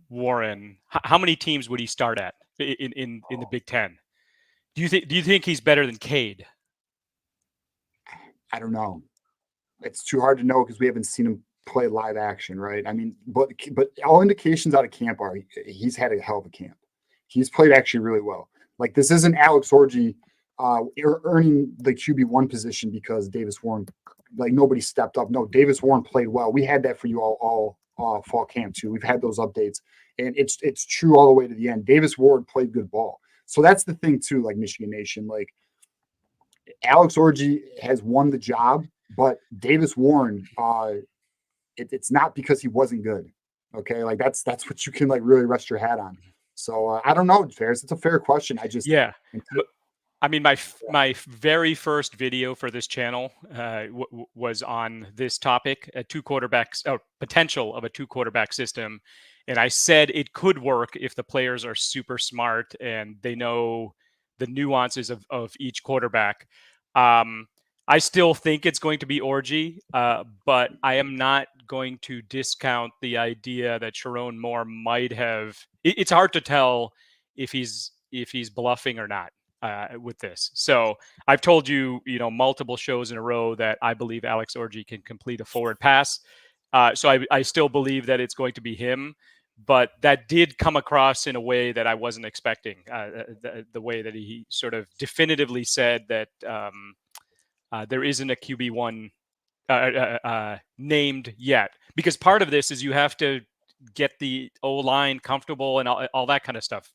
Warren? How many teams would he start at in the Big Ten? Do you think he's better than Cade? I don't know. It's too hard to know because we haven't seen him play live action, right? I mean, but all indications out of camp are he's had a hell of a camp. He's played actually really well. Like, this isn't Alex Orji earning the QB1 position because Davis Warren, like, nobody stepped up. No, Davis Warren played well. We had that for you all fall camp too. We've had those updates, and it's true all the way to the end. Davis Ward played good ball. So that's the thing too, like Michigan Nation, like Alex Orji has won the job, but Davis Warren, it's not because he wasn't good. Okay, like that's what you can like really rest your hat on. So I don't know, Ferris. It's a fair question. I mean, my very first video for this channel was on this topic: potential of a 2-quarterback system, and I said it could work if the players are super smart and they know the nuances of each quarterback. I still think it's going to be Orji, but I am not going to discount the idea that Sharon Moore might have. It's hard to tell if he's bluffing or not. With this. So I've told you, multiple shows in a row that I believe Alex Orji can complete a forward pass. So I still believe that it's going to be him, but that did come across in a way that I wasn't expecting. The way that he sort of definitively said that there isn't a QB1 named yet, because part of this is you have to get the O-line comfortable and all that kind of stuff.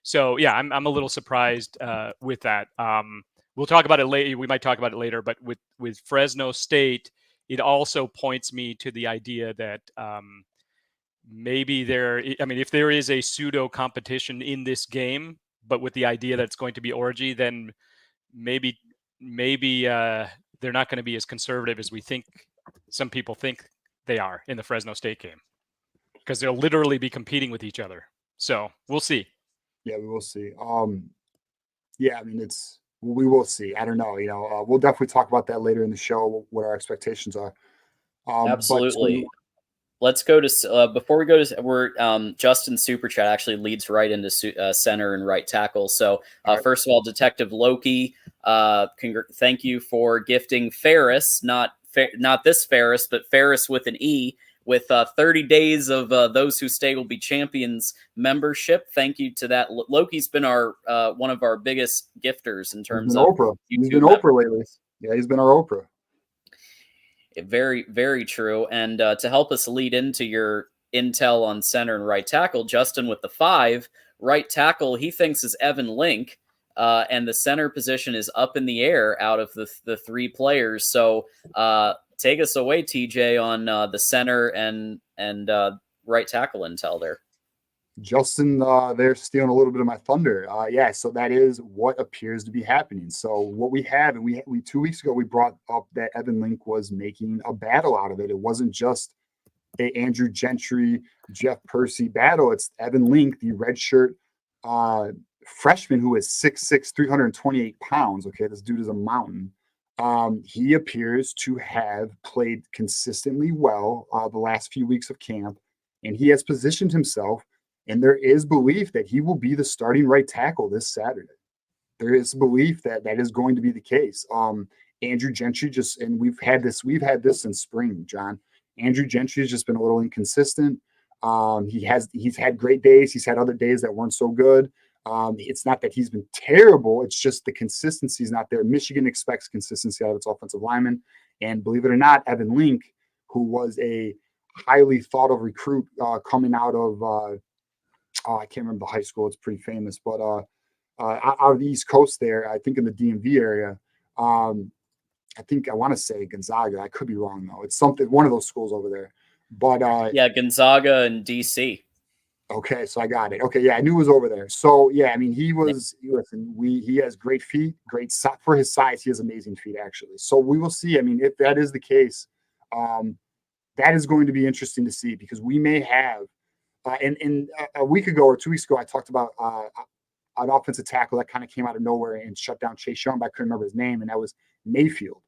So yeah, I'm a little surprised with that. We'll talk about it later. We might talk about it later, but with Fresno State, it also points me to the idea that maybe if there is a pseudo competition in this game, but with the idea that it's going to be Orji, then maybe they're not going to be as conservative as we think. Some people think they are in the Fresno State game, because they'll literally be competing with each other. So we'll see. Yeah, we will see. Yeah, I mean, we will see. I don't know. We'll definitely talk about that later in the show, what our expectations are. Absolutely. Let's go to before we go to Justin's super chat actually leads right into center and right tackle. So first of all, Detective Loki, thank you for gifting Ferris, not this Ferris, but Ferris with an E, with 30 days of Those Who Stay Will Be Champions membership. Thank you to that. Loki's been our one of our biggest gifters in terms of Oprah. He's been Oprah lately. Yeah, he's been our Oprah. Very, very true. And to help us lead into your intel on center and right tackle, Justin with the 5. Right tackle, he thinks is Evan Link, and the center position is up in the air out of the 3 players. So take us away, TJ, on the center and right tackle intel there. Justin, they're stealing a little bit of my thunder. Yeah, so that is what appears to be happening. So what we have, and we 2 weeks ago, we brought up that Evan Link was making a battle out of it. It wasn't just a Andrew Gentry, Jeff Percy battle. It's Evan Link, the redshirt freshman who is 6'6", 328 pounds. Okay, this dude is a mountain. He appears to have played consistently well the last few weeks of camp, and he has positioned himself. And there is belief that he will be the starting right tackle this Saturday. There is belief that is going to be the case. Andrew Gentry and we've had this in spring, John. Andrew Gentry has just been a little inconsistent. He's had great days. He's had other days that weren't so good. It's not that he's been terrible. It's just the consistency is not there. Michigan expects consistency out of its offensive lineman. And believe it or not, Evan Link, who was a highly thought of recruit coming out of I can't remember the high school. It's pretty famous, but out of the East Coast there, I think in the DMV area, I want to say Gonzaga. I could be wrong though. It's one of those schools over there. But yeah, Gonzaga and DC. Okay, so I got it. Okay, yeah, I knew it was over there. So yeah, I mean, he has great feet, for his size. He has amazing feet actually. So we will see. I mean, if that is the case, that is going to be interesting to see, because we may have. And a week ago or 2 weeks ago, I talked about an offensive tackle that kind of came out of nowhere and shut down Chase Young, but I couldn't remember his name, and that was Mayfield.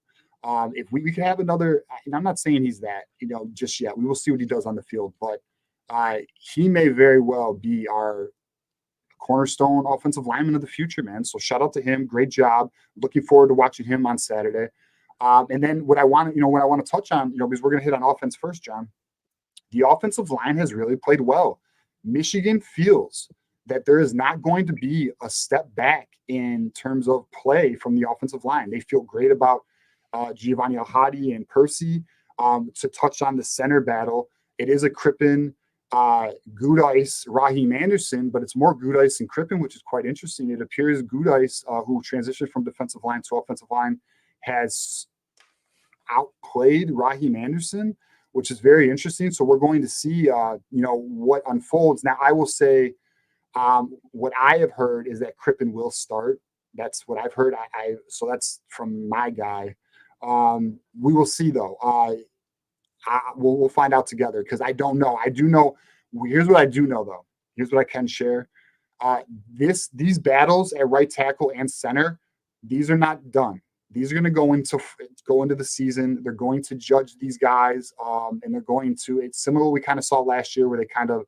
If we could have another, and I'm not saying he's that, just yet. We will see what he does on the field, but he may very well be our cornerstone offensive lineman of the future, man. So shout out to him. Great job. Looking forward to watching him on Saturday. And then what I want to touch on, because we're going to hit on offense first, John. The offensive line has really played well. Michigan feels that there is not going to be a step back in terms of play from the offensive line. They feel great about Giovanni Alhadi and Percy. To touch on the center battle, It is a Crippen, Gudice, Raheem Anderson, but it's more Gudice and Crippen, which is quite interesting. It appears Gudice, who transitioned from defensive line to offensive line, has outplayed Raheem Anderson, which is very interesting. So we're going to see, what unfolds. Now, I will say, what I have heard is that Crippen will start. That's what I've heard. So that's from my guy. We will see, though. We'll find out together because I don't know. I do know. Here's what I do know, though. Here's what I can share. These battles at right tackle and center, these are not done. These are going to go into the season. They're going to judge these guys, and they're going to. It's similar to what we kind of saw last year, where they kind of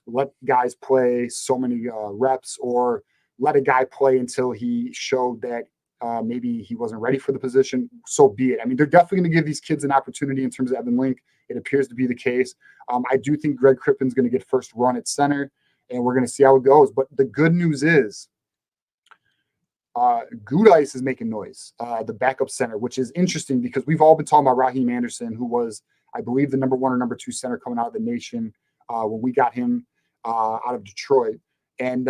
let guys play so many reps, or let a guy play until he showed that maybe he wasn't ready for the position. So be it. I mean, they're definitely going to give these kids an opportunity in terms of Evan Link. It appears to be the case. I do think Greg Crippen's going to get first run at center, and we're going to see how it goes. But the good news is, Gudice is making noise, the backup center, which is interesting because we've all been talking about Raheem Anderson, who was, I believe, the number 1 or number 2 center coming out of the nation when we got him out of Detroit. And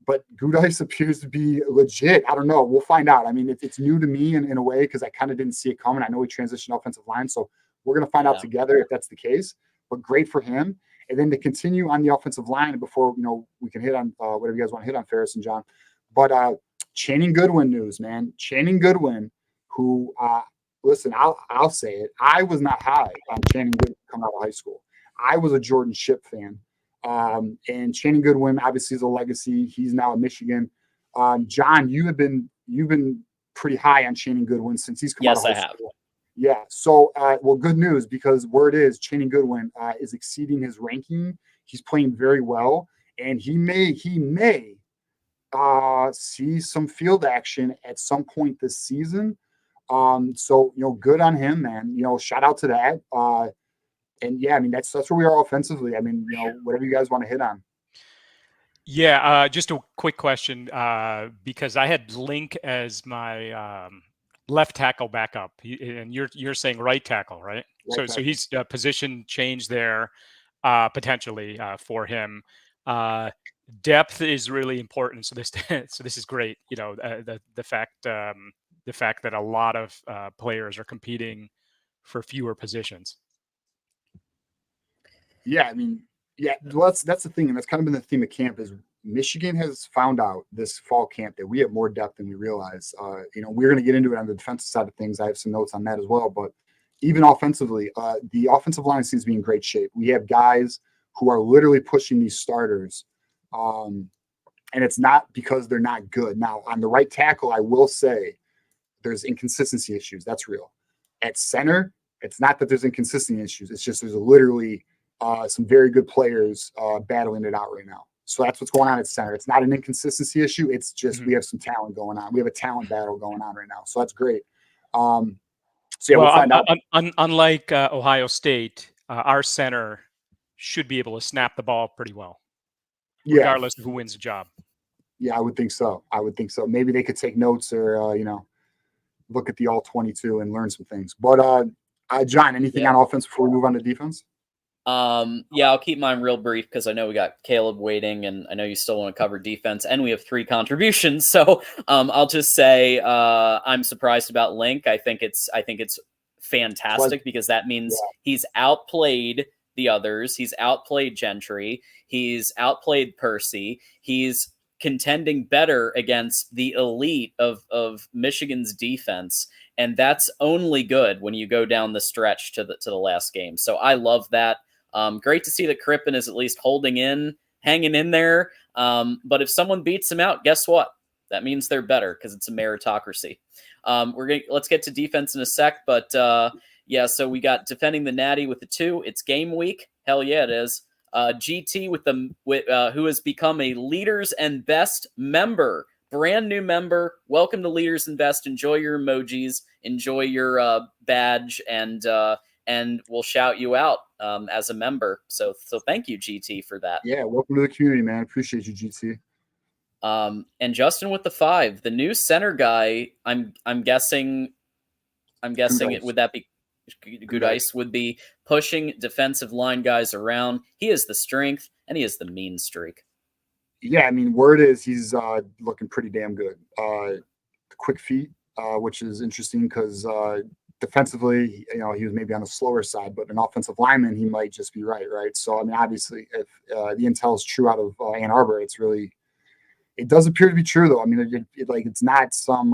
but Gudice appears to be legit. I don't know. We'll find out. I mean, it's new to me in a way because I kind of didn't see it coming. I know he transitioned offensive line, so we're going to find out together if that's the case. But great for him. And then to continue on the offensive line before we can hit on whatever you guys want to hit on, Ferris and John. But Channing Goodwin news, man. Channing Goodwin, who listen, I'll say it. I was not high on Channing Goodwin coming out of high school. I was a Jordan Shipp fan. And Channing Goodwin obviously is a legacy. He's now at Michigan. John, you've been pretty high on Channing Goodwin since he's come out of high school. Have. Yeah. So, well, good news, because word is Channing Goodwin is exceeding his ranking. He's playing very well, and he may see some field action at some point this season. So good on him, man. Shout out to that. And yeah, I mean, that's where we are offensively. I mean, whatever you guys want to hit on. Yeah, just a quick question, because I had Link as my left tackle backup, and you're saying right tackle, right? So he's position change there, potentially for him. Depth is really important. So this is great. The fact that a lot of players are competing for fewer positions. Yeah, I mean, well, that's the thing, and that's kind of been the theme of camp. Is Michigan has found out this fall camp that we have more depth than we realize. We're going to get into it on the defensive side of things. I have some notes on that as well. But even offensively, the offensive line seems to be in great shape. We have guys who are literally pushing these starters, and it's not because they're not good. Now, on the right tackle, I will say there's inconsistency issues. That's real. At center, it's not that there's inconsistency issues. It's just there's literally some very good players battling it out right now. So that's what's going on at center. It's not an inconsistency issue. It's just we have some talent going on. We have a talent battle going on right now. So that's great. So yeah, we'll find out. Unlike Ohio State, our center should be able to snap the ball pretty well, regardless of who wins the job. Yeah, I would think so. Maybe they could take notes or look at the all 22 and learn some things. But John, anything on offense before we move on to defense? I'll keep mine real brief because I know we got Caleb waiting, and I know you still want to cover defense, and we have 3 contributions. So I'll just say I'm surprised about Link. I think it's fantastic because that means he's outplayed the others. He's outplayed Gentry. He's outplayed Percy. He's contending better against the elite of Michigan's defense. And that's only good when you go down the stretch to the last game. So I love that. Great to see that Crippen is at least hanging in there. But if someone beats him out, guess what? That means they're better because it's a meritocracy. Let's get to defense in a sec. But so we got defending the Natty with the 2. It's game week. Hell yeah, it is. GT who has become a Leaders and Best member, brand new member. Welcome to Leaders and Best. Enjoy your emojis, enjoy your badge, and we'll shout you out as a member. So thank you, GT, for that. Yeah, welcome to the community, man. Appreciate you, GT. And Justin with the 5, the new center guy. I'm guessing it. Would that be Gudice would be pushing defensive line guys around. He has the strength and he has the mean streak. Yeah, I mean, word is he's looking pretty damn good. Quick feet, which is interesting because defensively, he was maybe on the slower side, but an offensive lineman, he might just be right? So, I mean, obviously, if the intel is true out of Ann Arbor, it does appear to be true, though. I mean, it's not some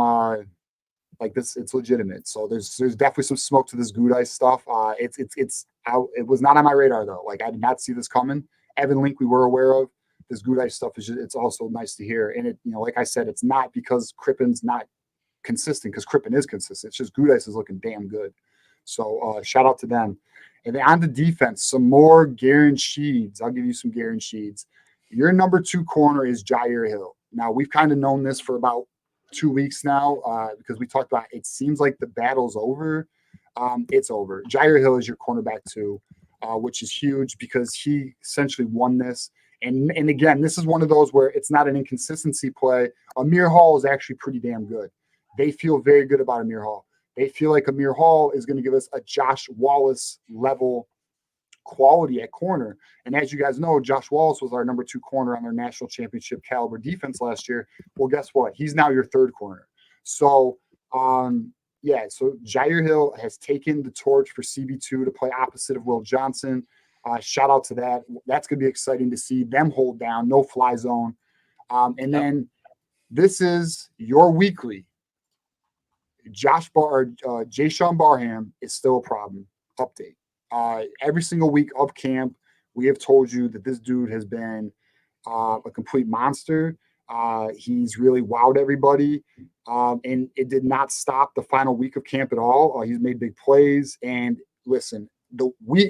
like this. It's legitimate. So there's definitely some smoke to this Gudice stuff. It's out. It was not on my radar though. Like I did not see this coming. Evan Link, we were aware of. This Gudice stuff it's also nice to hear. And like I said, it's not because Crippen's not consistent, because Crippen is consistent. It's just Gudice is looking damn good. So shout out to them. And then on the defense, some more guarantees. I'll give you some guarantees. Your number 2 corner is Jair Hill. Now, we've kind of known this for about 2 weeks now because we talked about it seems like the battle's over. It's over. Jair Hill is your cornerback 2, which is huge because he essentially won this. And again, this is one of those where it's not an inconsistency play. Amir Hall is actually pretty damn good. They feel very good about Amir Hall. They feel like Amir Hall is going to give us a Josh Wallace level quality at corner. And as you guys know, Josh Wallace was our number 2 corner on their national championship caliber defense last year. Well, guess what? He's now your 3rd corner. So, so Jair Hill has taken the torch for CB2 to play opposite of Will Johnson. Shout out to that. That's going to be exciting to see them hold down, no fly zone. Then this is your weekly. Jayshawn Barham is still a problem. Update. Every single week of camp, we have told you that this dude has been a complete monster. He's really wowed everybody. And it did not stop the final week of camp at all. He's made big plays. And listen, we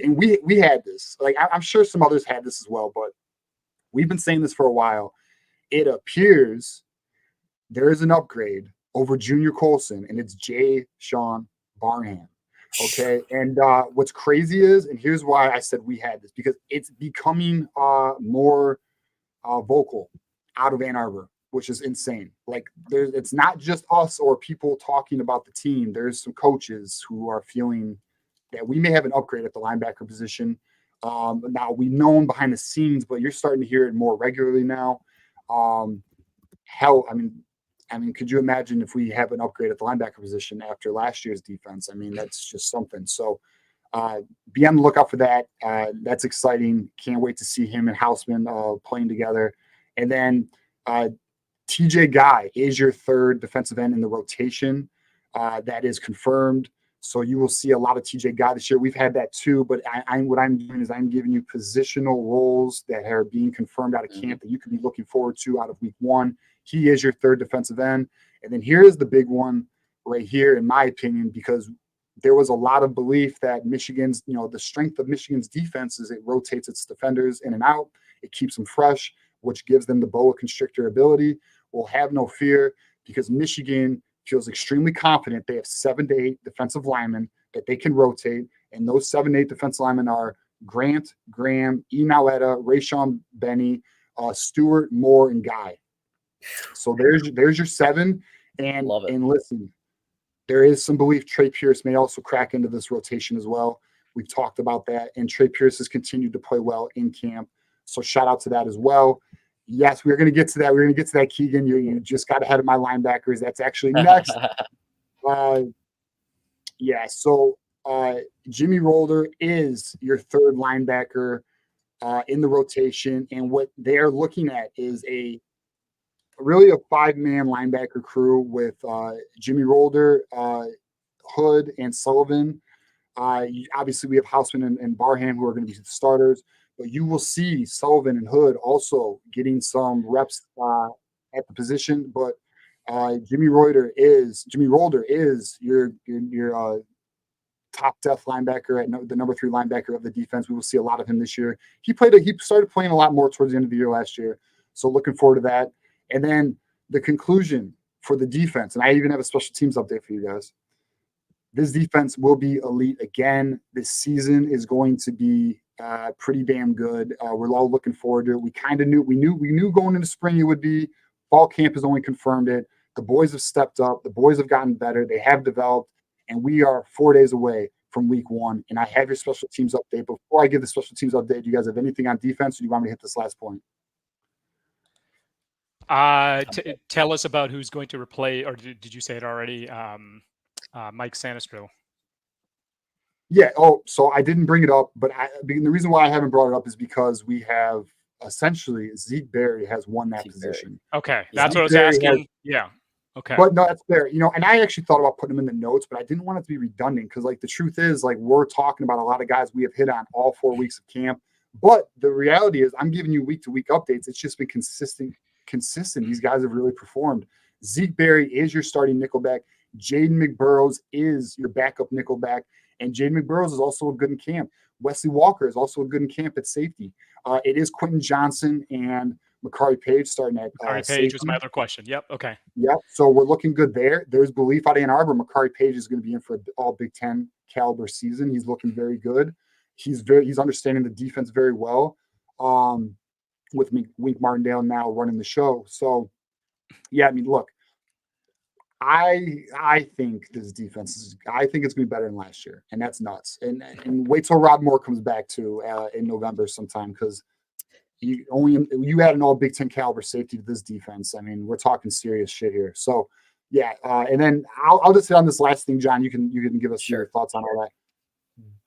had this. Like I'm sure some others had this as well, but we've been saying this for a while. It appears there is an upgrade over Junior Colson, and it's Jayshawn Barham. Okay. And what's crazy is, and here's why I said we had this, because it's becoming more vocal out of Ann Arbor, which is insane. Like it's not just us or people talking about the team. There's some coaches who are feeling that we may have an upgrade at the linebacker position. Now we've known behind the scenes, but you're starting to hear it more regularly now. I mean, could you imagine if we have an upgrade at the linebacker position after last year's defense? I mean, that's just something. So be on the lookout for that. That's exciting. Can't wait to see him and Houseman playing together. And then TJ Guy is your 3rd defensive end in the rotation. That is confirmed. So you will see a lot of TJ Guy this year. We've had that too, but what I'm doing is I'm giving you positional roles that are being confirmed out of camp that you could be looking forward to out of week 1. He is your 3rd defensive end. And then here is the big one right here, in my opinion, because there was a lot of belief that Michigan's, the strength of Michigan's defense is it rotates its defenders in and out. It keeps them fresh, which gives them the boa constrictor ability. We'll have no fear because Michigan feels extremely confident. They have 7 to 8 defensive linemen that they can rotate. And those 7 to 8 defensive linemen are Grant, Graham, Inaletta, Rayshon Benny, Stewart, Moore, and Guy. So there's your 7. And listen, there is some belief Trae Pierce may also crack into this rotation as well. We've talked about that. And Trae Pierce has continued to play well in camp. So shout out to that as well. Yes, we're going to get to that. We're going to get to that, Keegan. You just got ahead of my linebackers. That's actually next. So Jimmy Rolder is your 3rd linebacker in the rotation. And what they're looking at is really a 5-man linebacker crew with Jimmy Rolder, Hood, and Sullivan. Obviously, we have Houseman and Barham who are going to be the starters. But you will see Sullivan and Hood also getting some reps at the position. But Jimmy Rolder is your top depth linebacker at the number 3 linebacker of the defense. We will see a lot of him this year. He started playing a lot more towards the end of the year last year. So looking forward to that. And then the conclusion for the defense, and I even have a special teams update for you guys. This defense will be elite again. This season is going to be pretty damn good. We're all looking forward to it. We knew going into spring it would be. Fall camp has only confirmed it. The boys have stepped up. The boys have gotten better. They have developed, and we are 4 days away from week 1. And I have your special teams update. Before I give the special teams update, do you guys have anything on defense, or do you want me to hit this last point? Tell us about who's going to replace, or did you say it already? Mike Sanistro. Yeah. Oh, so I didn't bring it up, but the reason why I haven't brought it up is because we have essentially Zeke Berry has won that position. Okay, that's Zeke what I was Berry asking. Yeah. Okay. But no, that's fair. And I actually thought about putting him in the notes, but I didn't want it to be redundant because, like, the truth is, like, we're talking about a lot of guys we have hit on all 4 weeks of camp. But the reality is, I'm giving you week-to-week updates. It's just been consistent. These guys have really performed. Zeke Berry is your starting nickelback. Jaden McBurrows is your backup nickelback. And Jaden McBurrows is also a good in camp. Wesley Walker is also a good in camp at safety. It is Quentin Johnson and Makari Page starting at Makari safety. Page was my other question. Yep. Okay. Yep. So we're looking good there. There's belief out of Ann Arbor. Makari Page is going to be in for an all Big Ten caliber season. He's looking very good. He's understanding the defense very well. With Wink Martindale now running the show. So yeah, I mean, look, I think this defense I think it's gonna be better than last year, and that's nuts. And wait till Rob Moore comes back too in November sometime, because you add an all Big Ten caliber safety to this defense. I mean, we're talking serious shit here. So yeah, and then I'll just hit on this last thing, John. You can give us your thoughts on all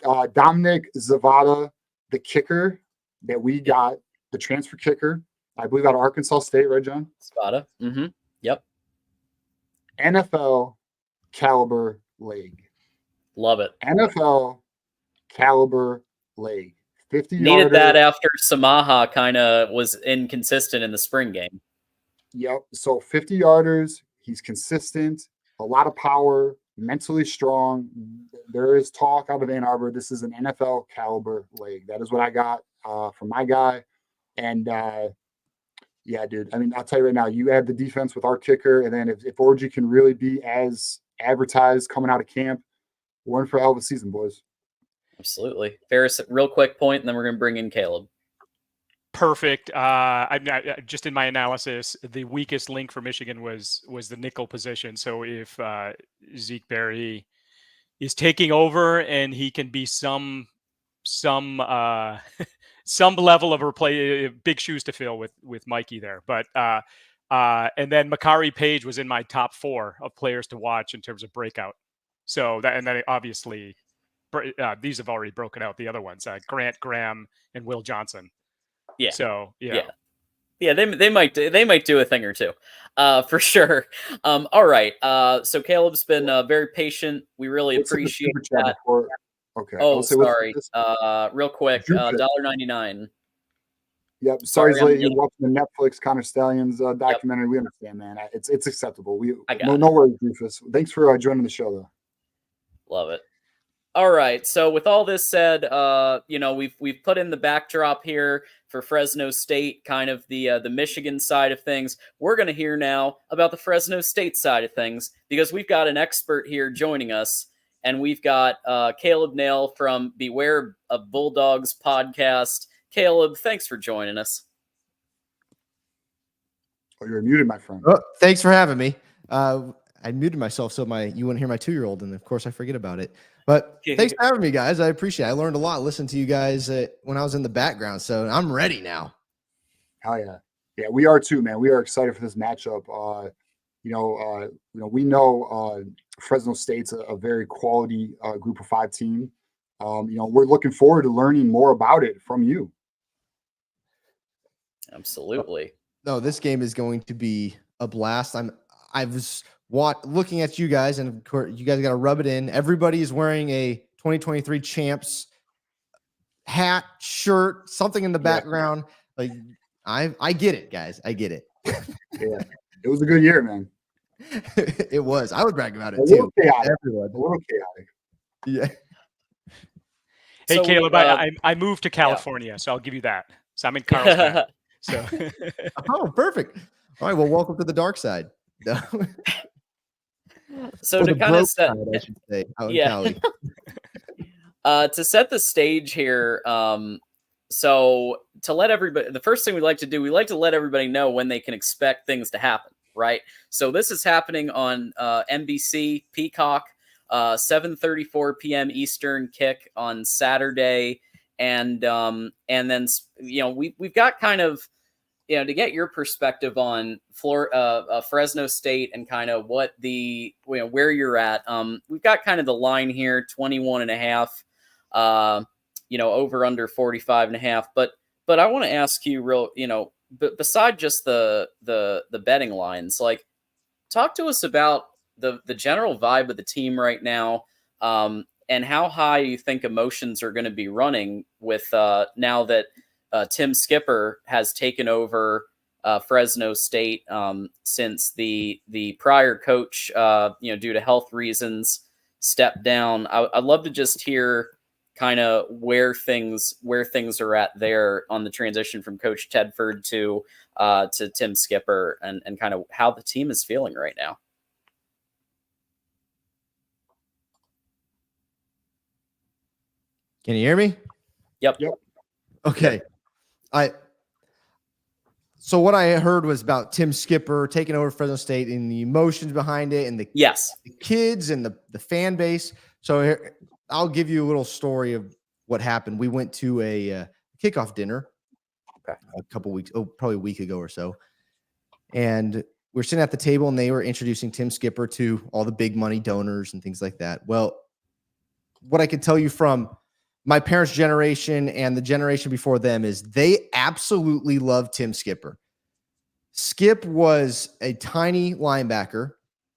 that. Dominic Zavada, the kicker that we got, the transfer kicker, I believe out of Arkansas State, right, John? Zavada. Mm-hmm. Yep. NFL caliber leg. Love it. NFL caliber leg. 50 Needed that after Samaha kind of was inconsistent in the spring game. Yep. So 50 yarders. He's consistent. A lot of power. Mentally strong. There is talk out of Ann Arbor. This is an NFL caliber leg. That is what I got from my guy. And yeah, dude. I mean, I'll tell you right now, you add the defense with our kicker, and then if Orji can really be as advertised coming out of camp, we're in for a hell of a season, boys. Absolutely. Ferris, real quick point, and then we're going to bring in Caleb. Perfect. I'm just in my analysis, the weakest link for Michigan was the nickel position. So if Zeke Berry is taking over and he can be some level of big shoes to fill with Mikey there. But and then Makari Page was in my top 4 of players to watch in terms of breakout. So that, and then obviously these have already broken out, the other ones, Grant Graham and Will Johnson. Yeah. So yeah. They might do a thing or two, for sure. All right. So Caleb's been very patient. We really appreciate that. Okay. Oh, sorry. Real quick, $1.99. Yep. Sorry, you're watching the Netflix Connor Stallions documentary. Yep. We understand, man. It's acceptable. No worries, Rufus. Thanks for joining the show, though. Love it. All right. So with all this said, we've put in the backdrop here for Fresno State, kind of the Michigan side of things. We're going to hear now about the Fresno State side of things, because we've got an expert here joining us, and we've got Caleb Nale from Beware of Bulldogs podcast. Caleb, thanks for joining us. Oh, you're muted, my friend. Oh, thanks for having me. I muted myself so you wouldn't hear my 2-year-old, and of course I forget about it. But thanks for having me, guys. I appreciate it. I learned a lot listening to you guys when I was in the background, so I'm ready now. Hell yeah. Yeah, we are too, man. We are excited for this matchup. We know Fresno State's a very quality group of 5 team. We're looking forward to learning more about it from you. Absolutely. No, this game is going to be a blast. I was looking at you guys, and of course, you guys got to rub it in. Everybody is wearing a 2023 champs hat, shirt, something in the background. Like I get it, guys. I get it. Yeah, it was a good year, man. It was. I would brag about it too. A little chaotic. Yeah. Hey, so Caleb, I moved to California, so I'll give you that. So I'm in Carlsbad. So. Oh, perfect. All right. Well, welcome to the dark side. So to kind of set, side, I should say, out in Cali. To set the stage here, so to let everybody, the first thing we like to let everybody know when they can expect things to happen, right? So this is happening on NBC, Peacock, 7:34 p.m. Eastern kick on Saturday, and then we've got kind of, to get your perspective on Fresno State and kind of what where you're at. We've got kind of the line here, 21.5, over under 45.5. But I want to ask you but beside just the betting lines, like, talk to us about the general vibe of the team right now, and how high you think emotions are going to be running with now that Tim Skipper has taken over Fresno State since the prior coach, due to health reasons, stepped down. I'd love to just hear kind of where things are at there on the transition from Coach Tedford to Tim Skipper, and kind of how the team is feeling right now. Can you hear me? Yep. Okay. So what I heard was about Tim Skipper taking over Fresno State and the emotions behind it, and the kids and the fan base. So here, I'll give you a little story of what happened. We went to a kickoff dinner a couple weeks, probably a week ago or so. And we're sitting at the table and they were introducing Tim Skipper to all the big money donors and things like that. Well, what I can tell you from my parents' generation and the generation before them is they absolutely love Tim Skipper. Skip was a tiny linebacker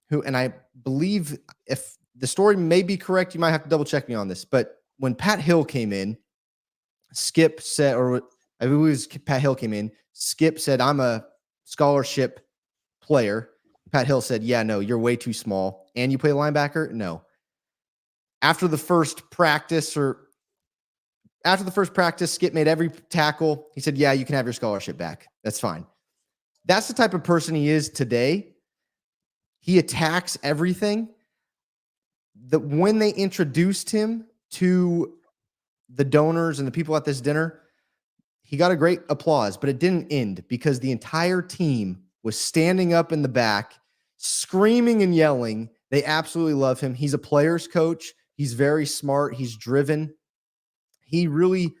who, and I believe if the story may be correct, you might have to double check me on this, but when Pat Hill came in, Skip said, or I believe it was Pat Hill came in, Skip said, "I'm a scholarship player." Pat Hill said, "Yeah, no, you're way too small. And you play linebacker?" No. After the first practice, Skip made every tackle. He said, "Yeah, you can have your scholarship back. That's fine." That's the type of person he is today. He attacks everything. When they introduced him to the donors and the people at this dinner, he got a great applause, but it didn't end because the entire team was standing up in the back, screaming and yelling. They absolutely love him. He's a player's coach. He's very smart. He's driven. He really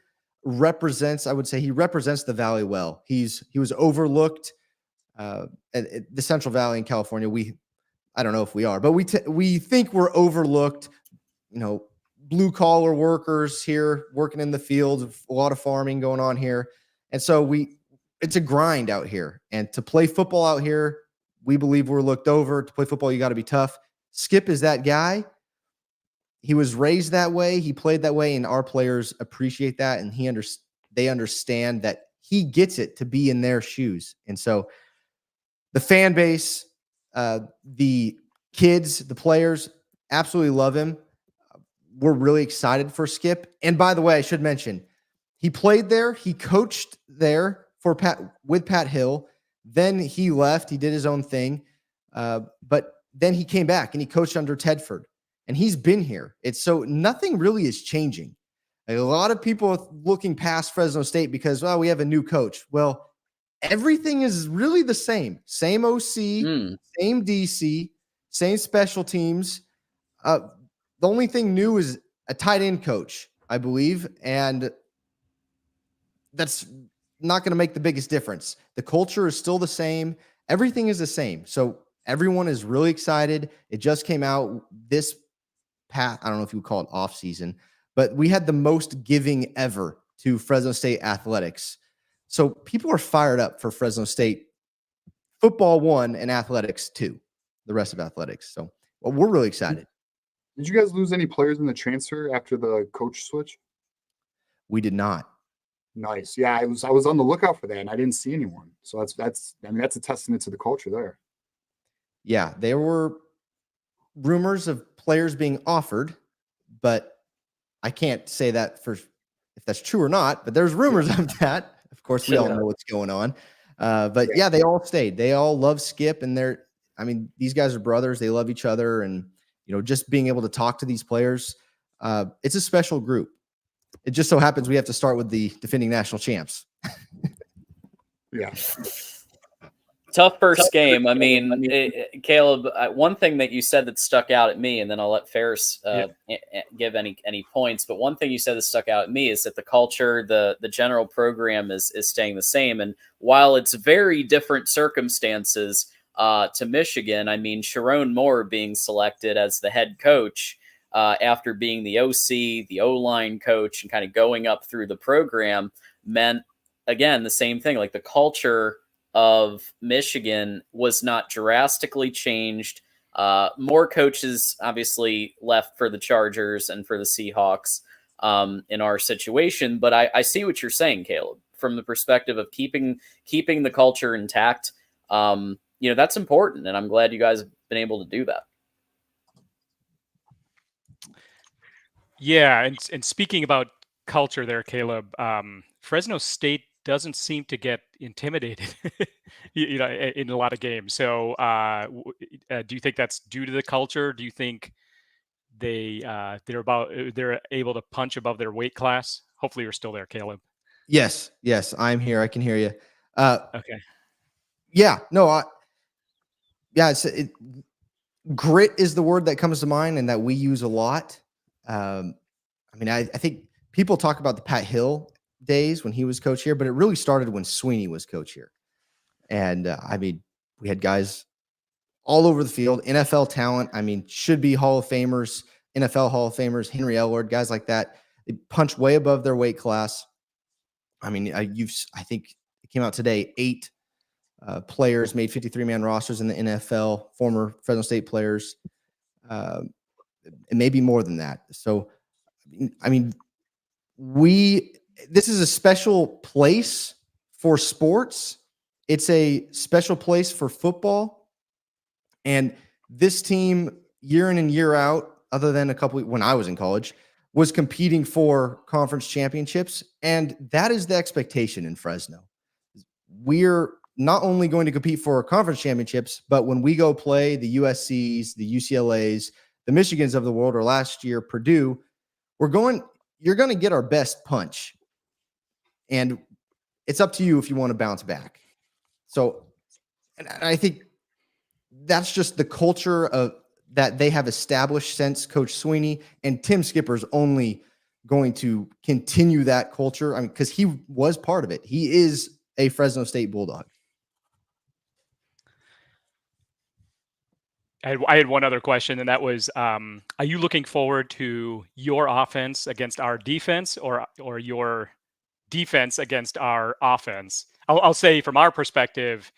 represents, I would say, he represents the Valley well. He was overlooked at the Central Valley in California. I don't know if we are, but we think we're overlooked. Blue collar workers here working in the fields, a lot of farming going on here, and so it's a grind out here. And to play football out here, we believe we're looked over. To play football, you got to be tough. Skip is that guy. He was raised that way. He played that way, and our players appreciate that, and they understand that he gets it to be in their shoes. And so the fan base, the kids, the players absolutely love him. We're really excited for Skip. And by the way, I should mention, he played there. He coached there with Pat Hill. Then he left. He did his own thing. But then he came back and he coached under Tedford. And he's been here. So nothing really is changing. A lot of people are looking past Fresno State because, we have a new coach. Well, everything is really the same. Same OC, same DC, same special teams. The only thing new is a tight end coach, I believe. And that's not going to make the biggest difference. The culture is still the same. Everything is the same. So everyone is really excited. It just came out this I don't know if you would call it off season, but we had the most giving ever to Fresno State athletics. So people are fired up for Fresno State football 1 and athletics 2, the rest of athletics. So we're really excited. Did you guys lose any players in the transfer after the coach switch? We did not. Nice. Yeah, I was on the lookout for that, and I didn't see anyone. So that's a testament to the culture there. Yeah, there were rumors of players being offered, but I can't say that if that's true or not, but there's rumors of that. Of course, we all know what's going on. But yeah, they all stayed. They all love Skip, and these guys are brothers. They love each other, and just being able to talk to these players, it's a special group. It just so happens we have to start with the defending national champs. Yeah. Tough first game. I mean, Caleb, one thing that you said that stuck out at me, and then I'll let Ferris give any points. But one thing you said that stuck out at me is that the culture, the general program is staying the same. And while it's very different circumstances to Michigan, I mean, Sharon Moore being selected as the head coach after being the OC, the O-line coach, and kind of going up through the program meant, again, the same thing. Like the culture of Michigan was not drastically changed. More coaches obviously left for the Chargers and for the Seahawks in our situation, but I see what you're saying, Caleb, from the perspective of keeping the culture intact. That's important, and I'm glad you guys have been able to do that. Yeah, and speaking about culture there, Caleb, Fresno State doesn't seem to get intimidated, in a lot of games. So, do you think that's due to the culture? Do you think they're able to punch above their weight class? Hopefully, you're still there, Caleb. Yes, I'm here. I can hear you. Okay. Yeah, no, grit is the word that comes to mind and that we use a lot. I think people talk about the Pat Hill days when he was coach here, but it really started when Sweeney was coach here. And we had guys all over the field, NFL talent. Should be Hall of Famers, NFL Hall of Famers, Henry Ellard, guys like that. They punch way above their weight class. I think it came out today, 8 players made 53-man rosters in the NFL, former Fresno State players, and maybe more than that. So, this is a special place for sports. It's a special place for football. And this team, year in and year out, other than when I was in college, was competing for conference championships. And that is the expectation in Fresno. We're not only going to compete for conference championships, but when we go play the USCs, the UCLAs, the Michigans of the world, or last year, Purdue, you're going to get our best punch. And it's up to you if you want to bounce back. So, and I think that's just the culture that they have established since Coach Sweeney, and Tim Skipper's only going to continue that culture. Because he was part of it. He is a Fresno State Bulldog. I had one other question, and that was, are you looking forward to your offense against our defense, or your defense against our offense? I'll say from our perspective,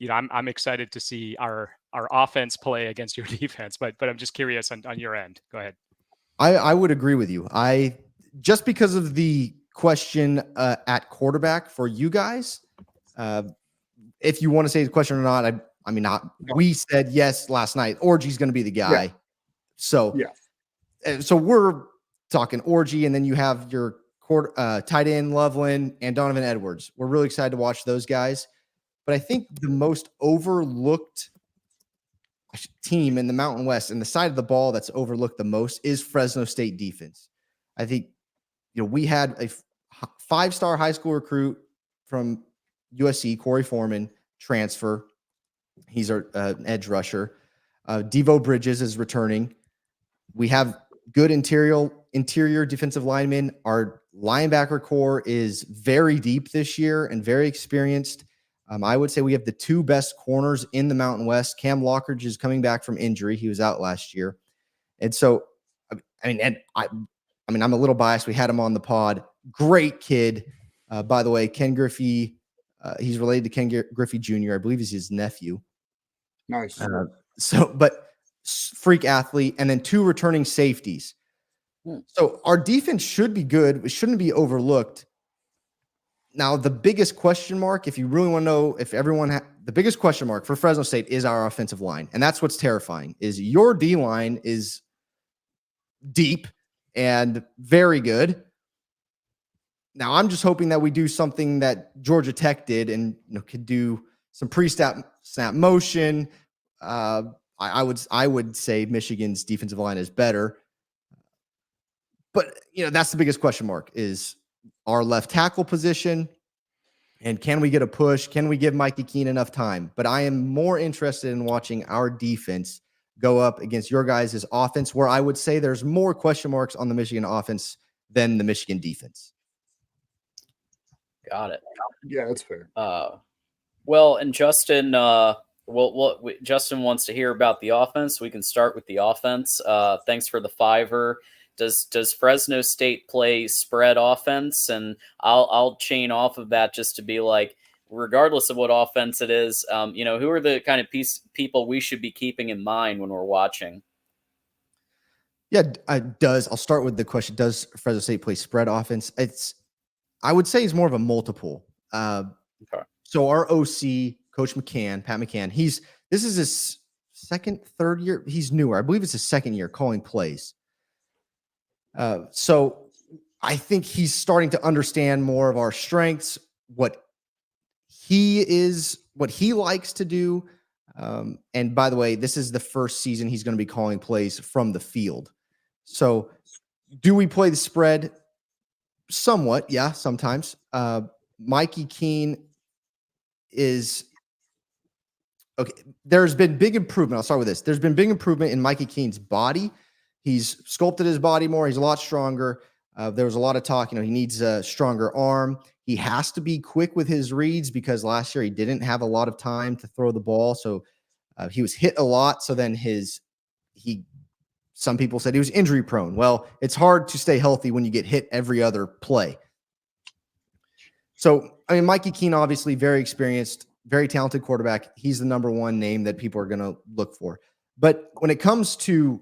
I'm excited to see our offense play against your defense, but I'm just curious on your end. Go ahead. I would agree with you. Just because of the question at quarterback for you guys, if you want to say the question or not, we said yes last night. Orji's going to be the guy. Yeah. So, so we're talking Orji, and then you have your tight end Loveland and Donovan Edwards. We're really excited to watch those guys. But I think the most overlooked team in the Mountain West, and the side of the ball that's overlooked the most, is Fresno State defense. I think we had a 5-star high school recruit from USC, Corey Foreman, transfer. He's our edge rusher. Devo Bridges is returning. We have good interior defensive linemen. Our linebacker core is very deep this year and very experienced. I would say we have the 2 best corners in the Mountain West. Cam Lockridge is coming back from injury. He was out last year. And so, I'm a little biased. We had him on the pod. Great kid. By the way, Ken Griffey, he's related to Ken Griffey Jr. I believe he's his nephew. Nice. But freak athlete, and then 2 returning safeties. So our defense should be good. It shouldn't be overlooked. Now, the biggest question mark, if you really want to know if the biggest question mark for Fresno State is our offensive line. And that's what's terrifying, is your D-line is deep and very good. Now, I'm just hoping that we do something that Georgia Tech did and could do some pre-snap motion. I would say Michigan's defensive line is better. But, that's the biggest question mark, is our left tackle position. And can we get a push? Can we give Mikey Keene enough time? But I am more interested in watching our defense go up against your guys' offense, where I would say there's more question marks on the Michigan offense than the Michigan defense. Got it. Yeah, that's fair. Well, and Justin, Justin wants to hear about the offense. We can start with the offense. Thanks for the $5. Does Fresno State play spread offense? And I'll chain off of that just to be like, regardless of what offense it is, who are the kind of people we should be keeping in mind when we're watching? Yeah, I'll start with the question: does Fresno State play spread offense? I would say it's more of a multiple. Okay. So our OC, Coach McCann, Pat McCann, this is his third year. He's newer. I believe it's his second year calling plays. So I think he's starting to understand more of our strengths, what he likes to do. And by the way, this is the first season he's going to be calling plays from the field. So do we play the spread? Somewhat. Yeah, sometimes. Mikey Keene is okay. There's been big improvement. I'll start with this. There's been big improvement in Mikey Keene's body. He's sculpted his body more. He's a lot stronger. There was a lot of talk. He needs a stronger arm. He has to be quick with his reads because last year he didn't have a lot of time to throw the ball. So he was hit a lot. So then some people said he was injury prone. Well, it's hard to stay healthy when you get hit every other play. So, Mikey Keene, obviously very experienced, very talented quarterback. He's the number one name that people are going to look for. But when it comes to,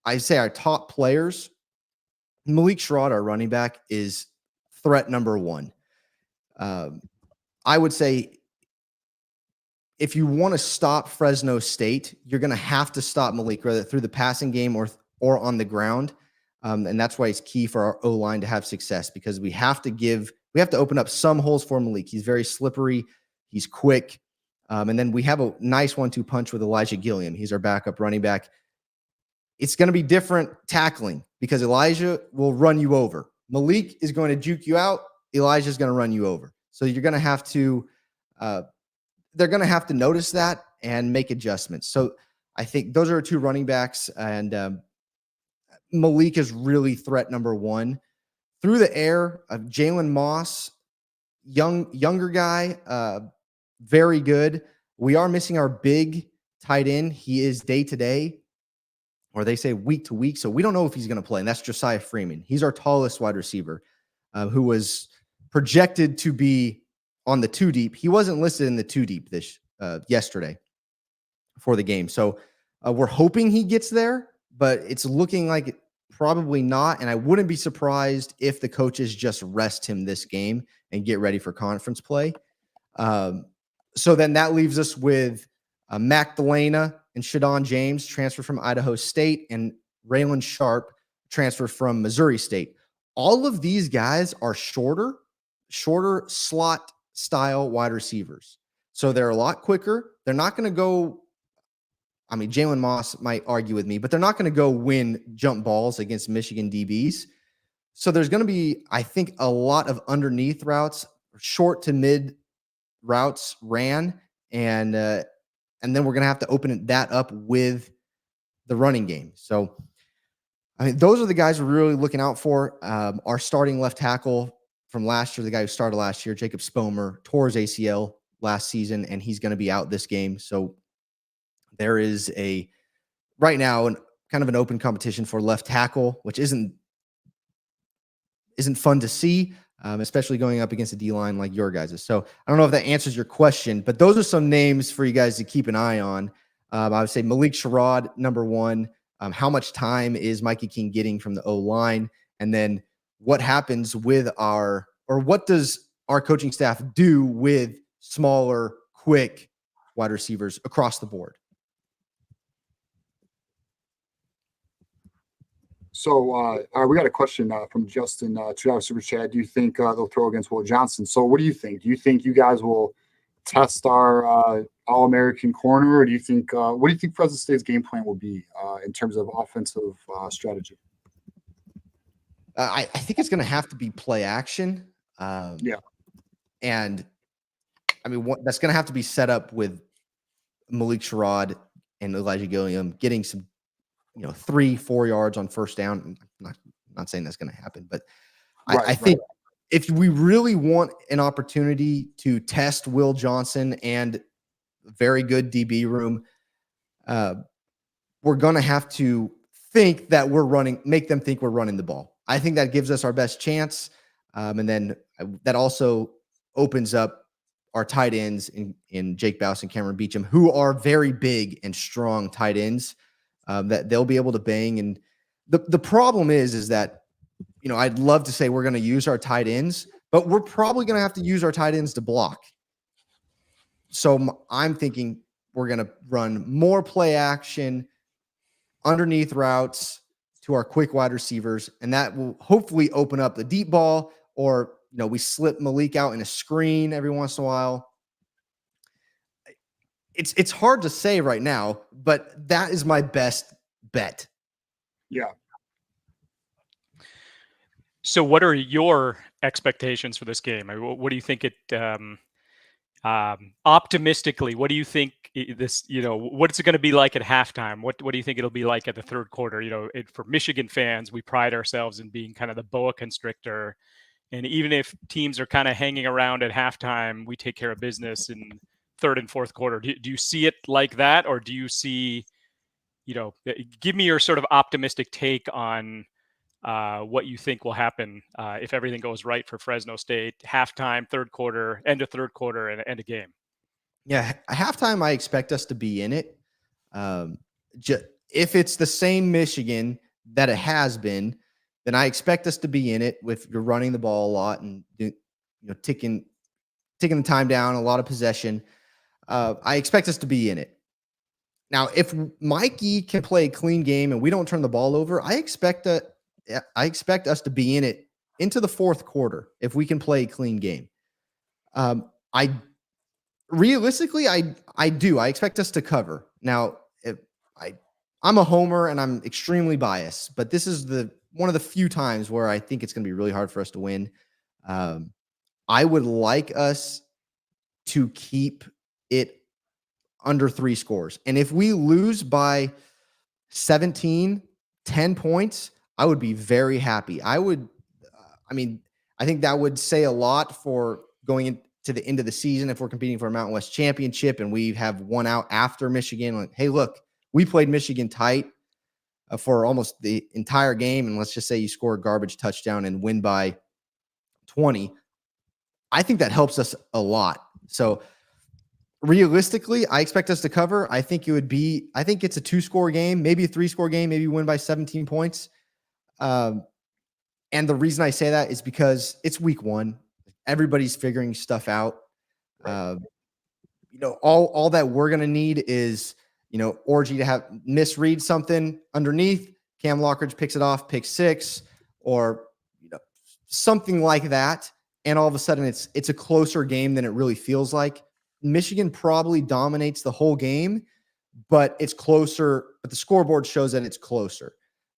I say, our top players, Malik Sherrod, our running back, is threat number one. I would say if you want to stop Fresno State, you're going to have to stop Malik, whether through the passing game or on the ground. And that's why it's key for our O-line to have success, because we have to open up some holes for Malik. He's very slippery. He's quick. And then we have a nice 1-2 punch with Elijah Gilliam. He's our backup running back. It's going to be different tackling because Elijah will run you over. Malik is going to juke you out. Elijah is going to run you over. So you're going to have to, they're going to have to notice that and make adjustments. So I think those are our two running backs, and Malik is really threat number one. Through the air, Jalen Moss, younger guy, very good. We are missing our big tight end. He is day to day, or they say week to week. So we don't know if he's going to play, and that's Josiah Freeman. He's our tallest wide receiver, who was projected to be on the 2 deep. He wasn't listed in the 2 deep yesterday for the game. So we're hoping he gets there, but it's looking like probably not. And I wouldn't be surprised if the coaches just rest him this game and get ready for conference play. So then that leaves us with Mac Delana and Shadon James, transfer from Idaho State, and Raylan Sharp, transfer from Missouri State. All of these guys are shorter slot style wide receivers. So they're a lot quicker. They're not going to go, Jalen Moss might argue with me, but they're not going to go win jump balls against Michigan DBs. So there's going to be, I think, a lot of underneath routes, short to mid routes ran, and then we're going to have to open that up with the running game. So, those are the guys we're really looking out for. Our starting left tackle from last year, the guy who started last year, Jacob Spomer, tore his ACL last season, and he's going to be out this game. So there is right now kind of an open competition for left tackle, which isn't fun to see, especially going up against a D-line like your guys'. So I don't know if that answers your question, but those are some names for you guys to keep an eye on. I would say Malik Sherrod, number one. How much time is Mikey Keene getting from the O-line? And then what happens with what does our coaching staff do with smaller, quick wide receivers across the board? So we got a question from Justin, $2 super chat. Do you think they'll throw against Will Johnson? So what do you think? Do you think you guys will test our All-American corner, or do you think what do you think Fresno State's game plan will be in terms of offensive strategy? I think it's going to have to be play action. Yeah. And I mean, that's going to have to be set up with Malik Sherrod and Elijah Gilliam getting some, 3-4 yards on first down. I'm not saying that's going to happen, but I think if we really want an opportunity to test Will Johnson and very good DB room, we're going to have to think that make them think we're running the ball. I think that gives us our best chance. And then that also opens up our tight ends in Jake Bouse and Cameron Beecham, who are very big and strong tight ends that they'll be able to bang. And the problem is that, I'd love to say we're going to use our tight ends, but we're probably going to have to use our tight ends to block. So I'm thinking we're going to run more play action underneath routes to our quick wide receivers, and that will hopefully open up the deep ball, or we slip Malik out in a screen every once in a while. It's hard to say right now, but that is my best bet. Yeah. So what are your expectations for this game? I mean, what do you think optimistically, what do you think this, what's it going to be like at halftime? What do you think it'll be like at the third quarter? For Michigan fans, we pride ourselves in being kind of the boa constrictor. And even if teams are kind of hanging around at halftime, we take care of business in third and fourth quarter. Do you see it like that? Or do you see, give me your sort of optimistic take on what you think will happen if everything goes right for Fresno State, halftime, third quarter, end of third quarter, and end of game. Yeah, halftime, I expect us to be in it. If it's the same Michigan that it has been, then I expect us to be in it with you're running the ball a lot and taking the time down, a lot of possession. I expect us to be in it. Now, if Mikey can play a clean game and we don't turn the ball over, I expect us to be in it into the fourth quarter if we can play a clean game. Realistically, I do. I expect us to cover. Now, I'm a homer and I'm extremely biased, but this is one of the few times where I think it's going to be really hard for us to win. I would like us to keep it under 3 scores. And if we lose by 17, 10 points, I would be very happy. I think that would say a lot for going into the end of the season if we're competing for a Mountain West championship and we have one out after Michigan. Like, hey, look, we played Michigan tight for almost the entire game, and let's just say you score a garbage touchdown and win by 20. I think that helps us a lot. So realistically, I expect us to cover. I think it's a 2-score game, maybe a 3-score game, maybe win by 17 points. And the reason I say that is because it's week 1. Everybody's figuring stuff out. All that we're going to need is, Orji to have misread something underneath. Cam Lockridge picks it off, pick 6, or, something like that. And all of a sudden it's a closer game than it really feels like. Michigan probably dominates the whole game, but it's closer, but the scoreboard shows that it's closer.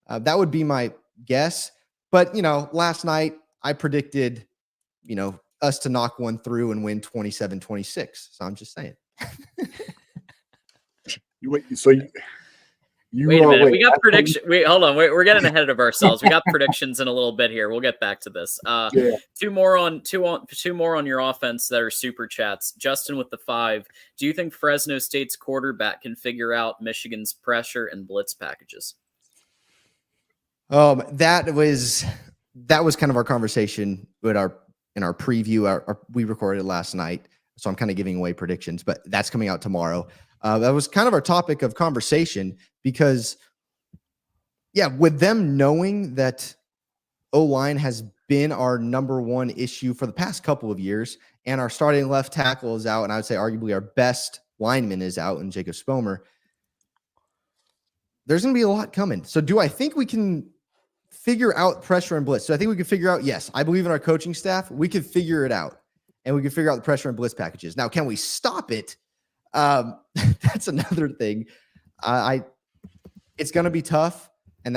That would be my guess. But, last night I predicted, us to knock one through and win 27-26. So I'm just saying. Wait a minute. We got prediction. Wait, hold on. We're getting ahead of ourselves. We got predictions in a little bit here. We'll get back to this. Two more on your offense that are super chats. Justin with the 5. Do you think Fresno State's quarterback can figure out Michigan's pressure and blitz packages? That was kind of our conversation in our preview. We recorded last night, so I'm kind of giving away predictions, but that's coming out tomorrow. That was kind of our topic of conversation because, with them knowing that O-line has been our number 1 issue for the past couple of years, and our starting left tackle is out, and I would say arguably our best lineman is out in Jacob Spomer, there's going to be a lot coming. So do I think we can figure out pressure and blitz? So I think we can figure out, yes, I believe in our coaching staff. We can figure it out, and we can figure out the pressure and blitz packages. Now, can we stop it? That's another thing. It's going to be tough, and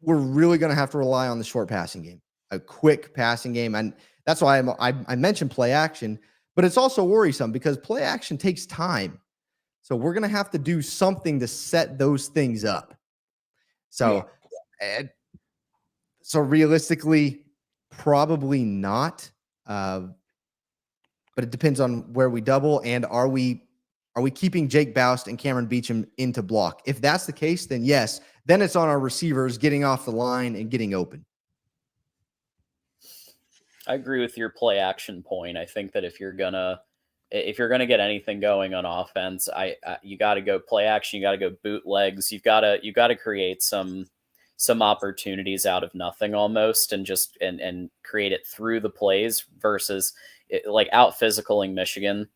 we're really going to have to rely on the short passing game, a quick passing game. And That's why I mentioned play action, but it's also worrisome because play action takes time. So we're going to have to do something to set those things up. So, so realistically, probably not. But it depends on where we double, and are we keeping Jake Boust and Cameron Beecham into block? If that's the case, then yes. Then it's on our receivers getting off the line and getting open. I agree with your play action point. I think that if you're gonna get anything going on offense, you got to go play action. You got to go bootlegs. You got to create some opportunities out of nothing almost, and just and create it through the plays versus like out physicaling Michigan.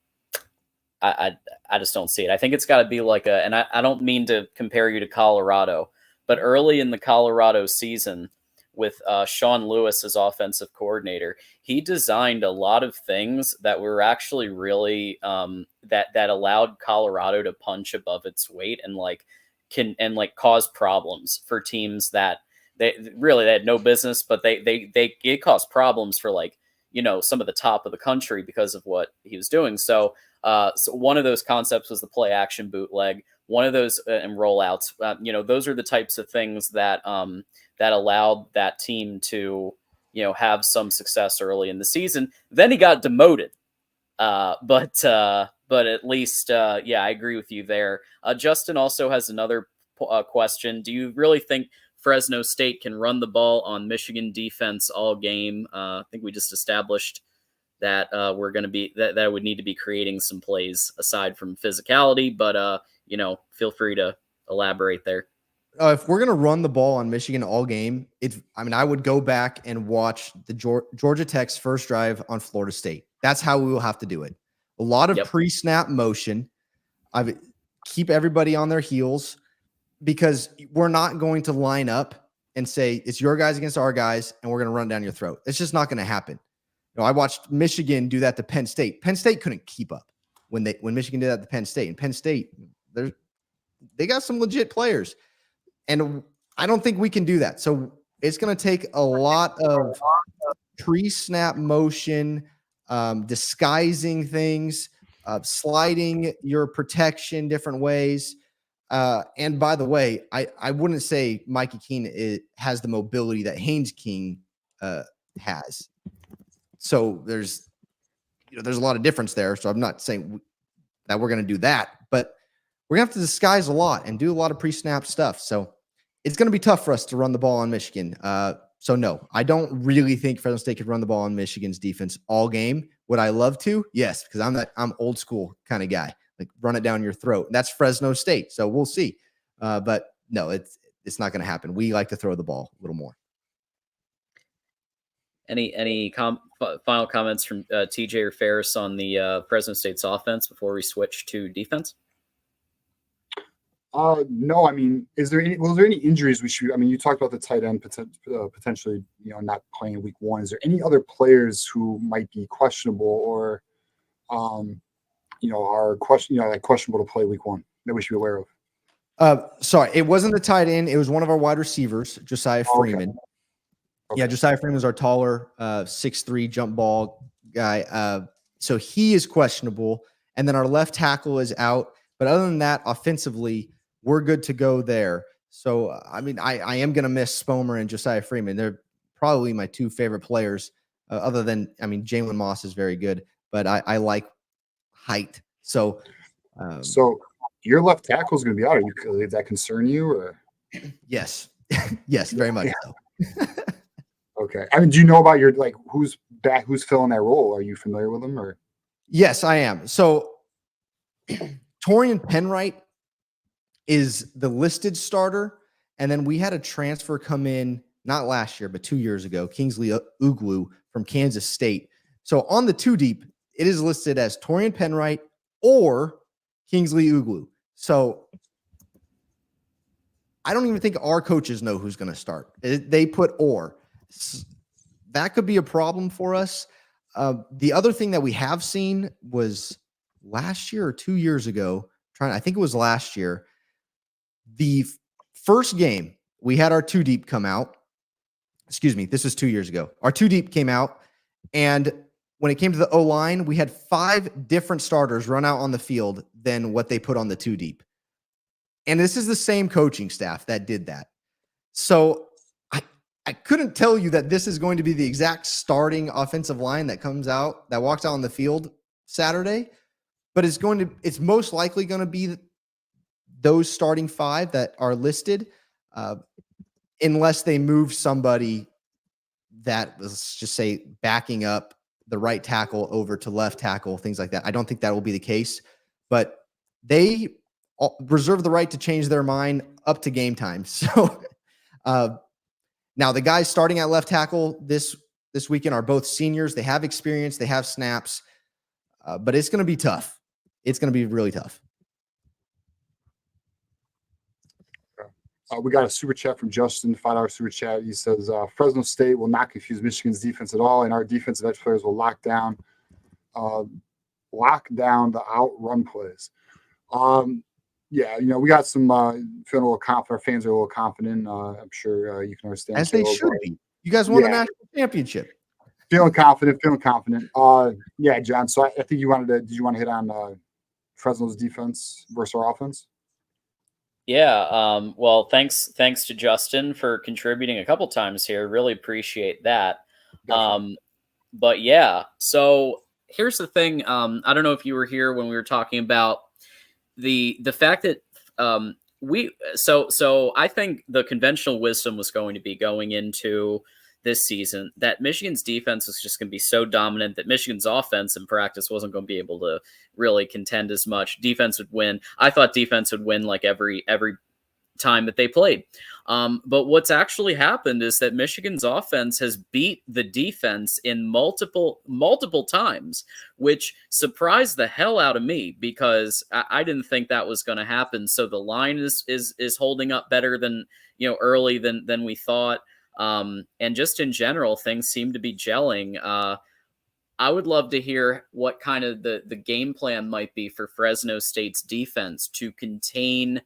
I just don't see it. I think it's got to be like and I don't mean to compare you to Colorado, but early in the Colorado season, with Sean Lewis as offensive coordinator, he designed a lot of things that were actually really that allowed Colorado to punch above its weight and cause problems for teams that they had no business, but it caused problems for some of the top of the country because of what he was doing. So one of those concepts was the play action bootleg. One of those and rollouts. Those are the types of things that that allowed that team to, have some success early in the season. Then he got demoted. But at least, I agree with you there. Justin also has another question. Do you really think Fresno State can run the ball on Michigan defense all game? I think we just established that we're going to be that would need to be creating some plays aside from physicality, but feel free to elaborate there. If we're going to run the ball on Michigan all game, I would go back and watch the Georgia Tech's first drive on Florida State. That's how we will have to do it. A lot of pre-snap motion. Keep everybody on their heels, because we're not going to line up and say it's your guys against our guys and we're going to run down your throat. It's just not going to happen. I watched Michigan do that to Penn State. Penn State couldn't keep up when Michigan did that to Penn State. And Penn State, they got some legit players. And I don't think we can do that. So it's going to take a lot of pre-snap motion, disguising things, sliding your protection different ways. And by the way, I wouldn't say Mikey Keene has the mobility that Haynes King has. So there's a lot of difference there. So I'm not saying that we're going to do that, but we're going to have to disguise a lot and do a lot of pre-snap stuff. So it's going to be tough for us to run the ball on Michigan. So no, I don't really think Fresno State could run the ball on Michigan's defense all game. Would I love to? Yes, because I'm old school kind of guy. Like, run it down your throat. That's Fresno State. So we'll see. But no, it's not going to happen. We like to throw the ball a little more. Any final comments from TJ or Ferris on the Fresno State's offense before we switch to defense? No, was there any injuries we should? You talked about the tight end potentially, not playing week 1. Is there any other players who might be questionable or, are questionable to play week 1 that we should be aware of? Sorry, it wasn't the tight end. It was one of our wide receivers, Josiah Freeman. Okay. Yeah, Josiah Freeman is our taller, 6'3" jump ball guy. So he is questionable. And then our left tackle is out. But other than that, offensively, we're good to go there. So, I am going to miss Spomer and Josiah Freeman. They're probably my 2 favorite players, other than, Jalen Moss is very good, but I like height. So, so your left tackle is going to be out. Does that concern you? Or? Yes. Yes, very much so. Okay. Do you know about who's filling that role? Are you familiar with them? Or? Yes, I am. So Torian Penwright is the listed starter. And then we had a transfer come in, not last year, but 2 years ago, Kingsley Ugwu from Kansas State. So on the 2 deep, it is listed as Torian Penwright or Kingsley Ugwu. So I don't even think our coaches know who's going to start. They put or. That could be a problem for us. The other thing that we have seen was last year or 2 years ago, I think it was last year, the first game we had our 2 deep come out. Excuse me, this was 2 years ago. Our 2 deep came out And when it came to the O-line, we had 5 different starters run out on the field than what they put on the 2 deep. And this is the same coaching staff that did that. So I couldn't tell you that this is going to be the exact starting offensive line that walks out on the field Saturday, but it's most likely going to be those starting 5 that are listed, unless they move somebody that, let's just say, backing up the right tackle over to left tackle, things like that. I don't think that will be the case, but they reserve the right to change their mind up to game time. So now the guys starting at left tackle this weekend are both seniors. They have experience, they have snaps, but it's going to be tough. It's going to be really tough. We got a super chat from Justin, $5 super chat. He says, Fresno State will not confuse Michigan's defense at all, and our defensive edge players will lock down the outrun plays. Yeah, we got some feeling a little confident. Our fans are a little confident. I'm sure you can understand. As they should be. You guys won the national championship. Feeling confident. Yeah, John. So I think did you want to hit on Fresno's defense versus our offense? Yeah. Well, thanks to Justin for contributing a couple times here. Really appreciate that. But yeah, so here's the thing. I don't know if you were here when we were talking about the fact that so I think the conventional wisdom was going to be going into this season that Michigan's defense was just going to be so dominant that Michigan's offense in practice wasn't going to be able to really contend as much. Defense would win. I thought defense would win like every time that they played. But what's actually happened is that Michigan's offense has beat the defense in multiple times, which surprised the hell out of me because I didn't think that was going to happen. So the line is holding up better than early than we thought. And just in general, things seem to be gelling. I would love to hear what kind of the game plan might be for Fresno State's defense to contain,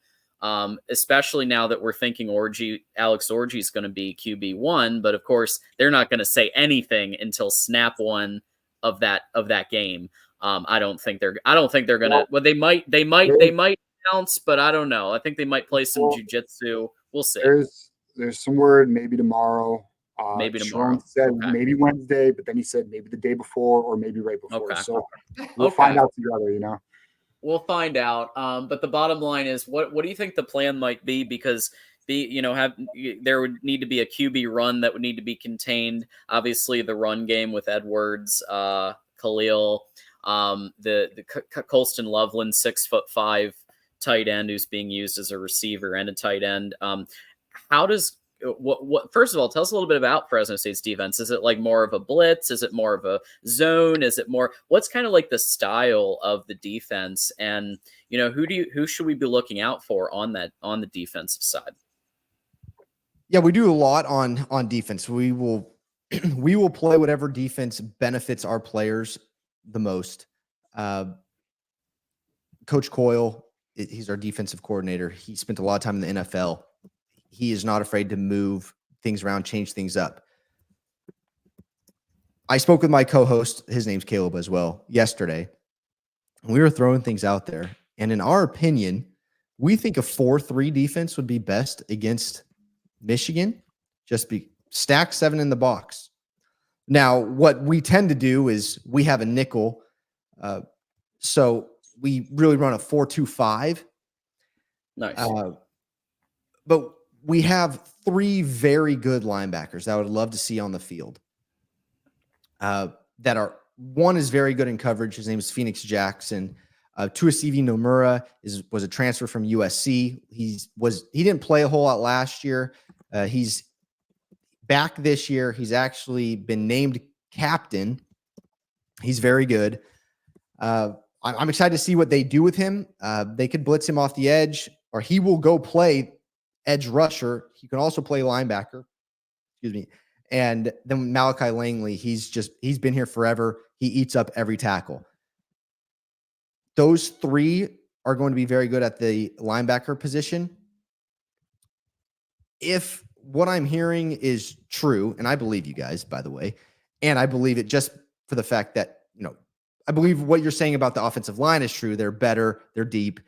especially now that we're thinking Alex Orji is going to be QB1, but of course they're not going to say anything until snap 1 of that game. I don't think they're going to. Well, they might bounce, but I don't know. I think they might play some jiu-jitsu. We'll see. There's some word, maybe tomorrow. Maybe tomorrow. Sean said maybe Wednesday, but then he said maybe the day before or maybe right before. Okay. So we'll find out together, We'll find out. But the bottom line is, what do you think the plan might be? Because there would need to be a QB run that would need to be contained. Obviously, the run game with Edwards, Khalil, the Colston Loveland, 6'5" tight end who's being used as a receiver and a tight end. How does first of all, tell us a little bit about Fresno State's defense. Is it like more of a blitz? Is it more of a zone? Is it what's kind of like the style of the defense? And who should we be looking out for on the defensive side? Yeah, we do a lot on defense. We will play whatever defense benefits our players the most. Coach Coyle, he's our defensive coordinator. He spent a lot of time in the NFL. He is not afraid to move things around, change things up. I spoke with my co-host, his name's Caleb as well, yesterday. We were throwing things out there. And in our opinion, we think a 4-3 defense would be best against Michigan. Just be stack 7 in the box. Now, what we tend to do is we have a nickel. So we really run a 4-2-5. Nice. But we have 3 very good linebackers that I would love to see on the field. One is very good in coverage. His name is Phoenix Jackson. Tuasivi Nomura was a transfer from USC. He didn't play a whole lot last year. He's back this year. He's actually been named captain. He's very good. I'm excited to see what they do with him. They could blitz him off the edge, or he will go play edge rusher. He can also play linebacker. Excuse me. And then Malachi Langley, he's been here forever. He eats up every tackle. Those 3 are going to be very good at the linebacker position. If what I'm hearing is true, and I believe you guys, by the way, And I believe it just for the fact that, I believe what you're saying about the offensive line is true. They're better. They're deep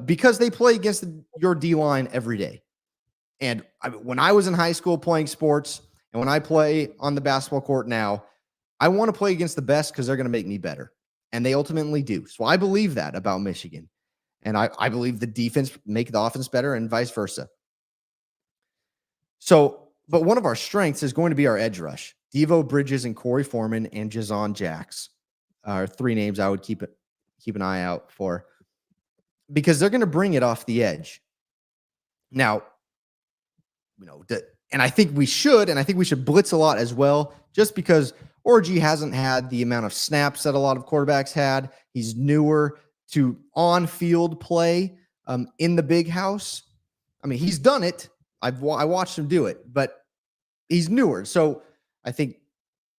because they play against your D line every day. And when I was in high school playing sports and when I play on the basketball court now, I want to play against the best because they're going to make me better. And they ultimately do. So I believe that about Michigan. And I believe the defense make the offense better and vice versa. So, but one of our strengths is going to be our edge rush. Devo Bridges and Corey Foreman and Jazon Jacks are three names I would keep an eye out for because they're going to bring it off the edge. Now, and I think we should blitz a lot as well, just because Orji hasn't had the amount of snaps that a lot of quarterbacks had. He's newer to on-field play in the big house. I mean, he's done it. I watched him do it, but he's newer. So I think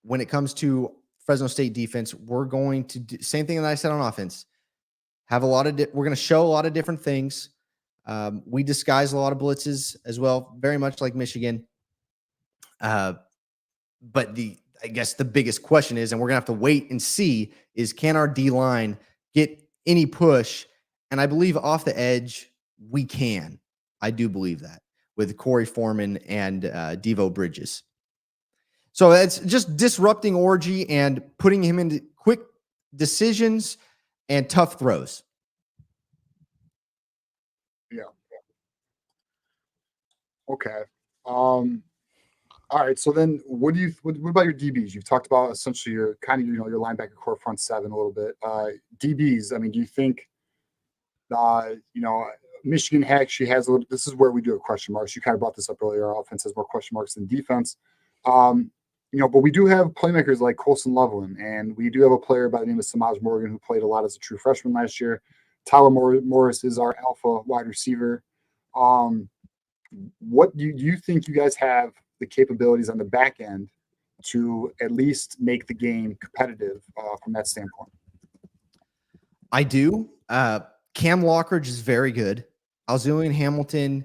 when it comes to Fresno State defense, we're going to do same thing that I said on offense. Have a lot of we're going to show a lot of different things. We disguise a lot of blitzes as well, very much like Michigan. But I guess the biggest question is, and we're going to have to wait and see, is can our D-line get any push? And I believe off the edge, we can. I do believe that with Corey Foreman and Devo Bridges. So it's just disrupting Orji and putting him into quick decisions and tough throws. Yeah. Okay. All right. So then what about your DBs? You've talked about essentially your kind of, your linebacker core front seven a little bit. DBs, I mean, do you think, Michigan actually has this is where we do a question marks. You kind of brought this up earlier. Our offense has more question marks than defense. But we do have playmakers like Colson Loveland, and we do have a player by the name of Samaj Morgan who played a lot as a true freshman last year. Tyler Morris is our alpha wide receiver. What do you think you guys have the capabilities on the back end to at least make the game competitive from that standpoint? I do. Cam Lockridge is very good. Alzillian Hamilton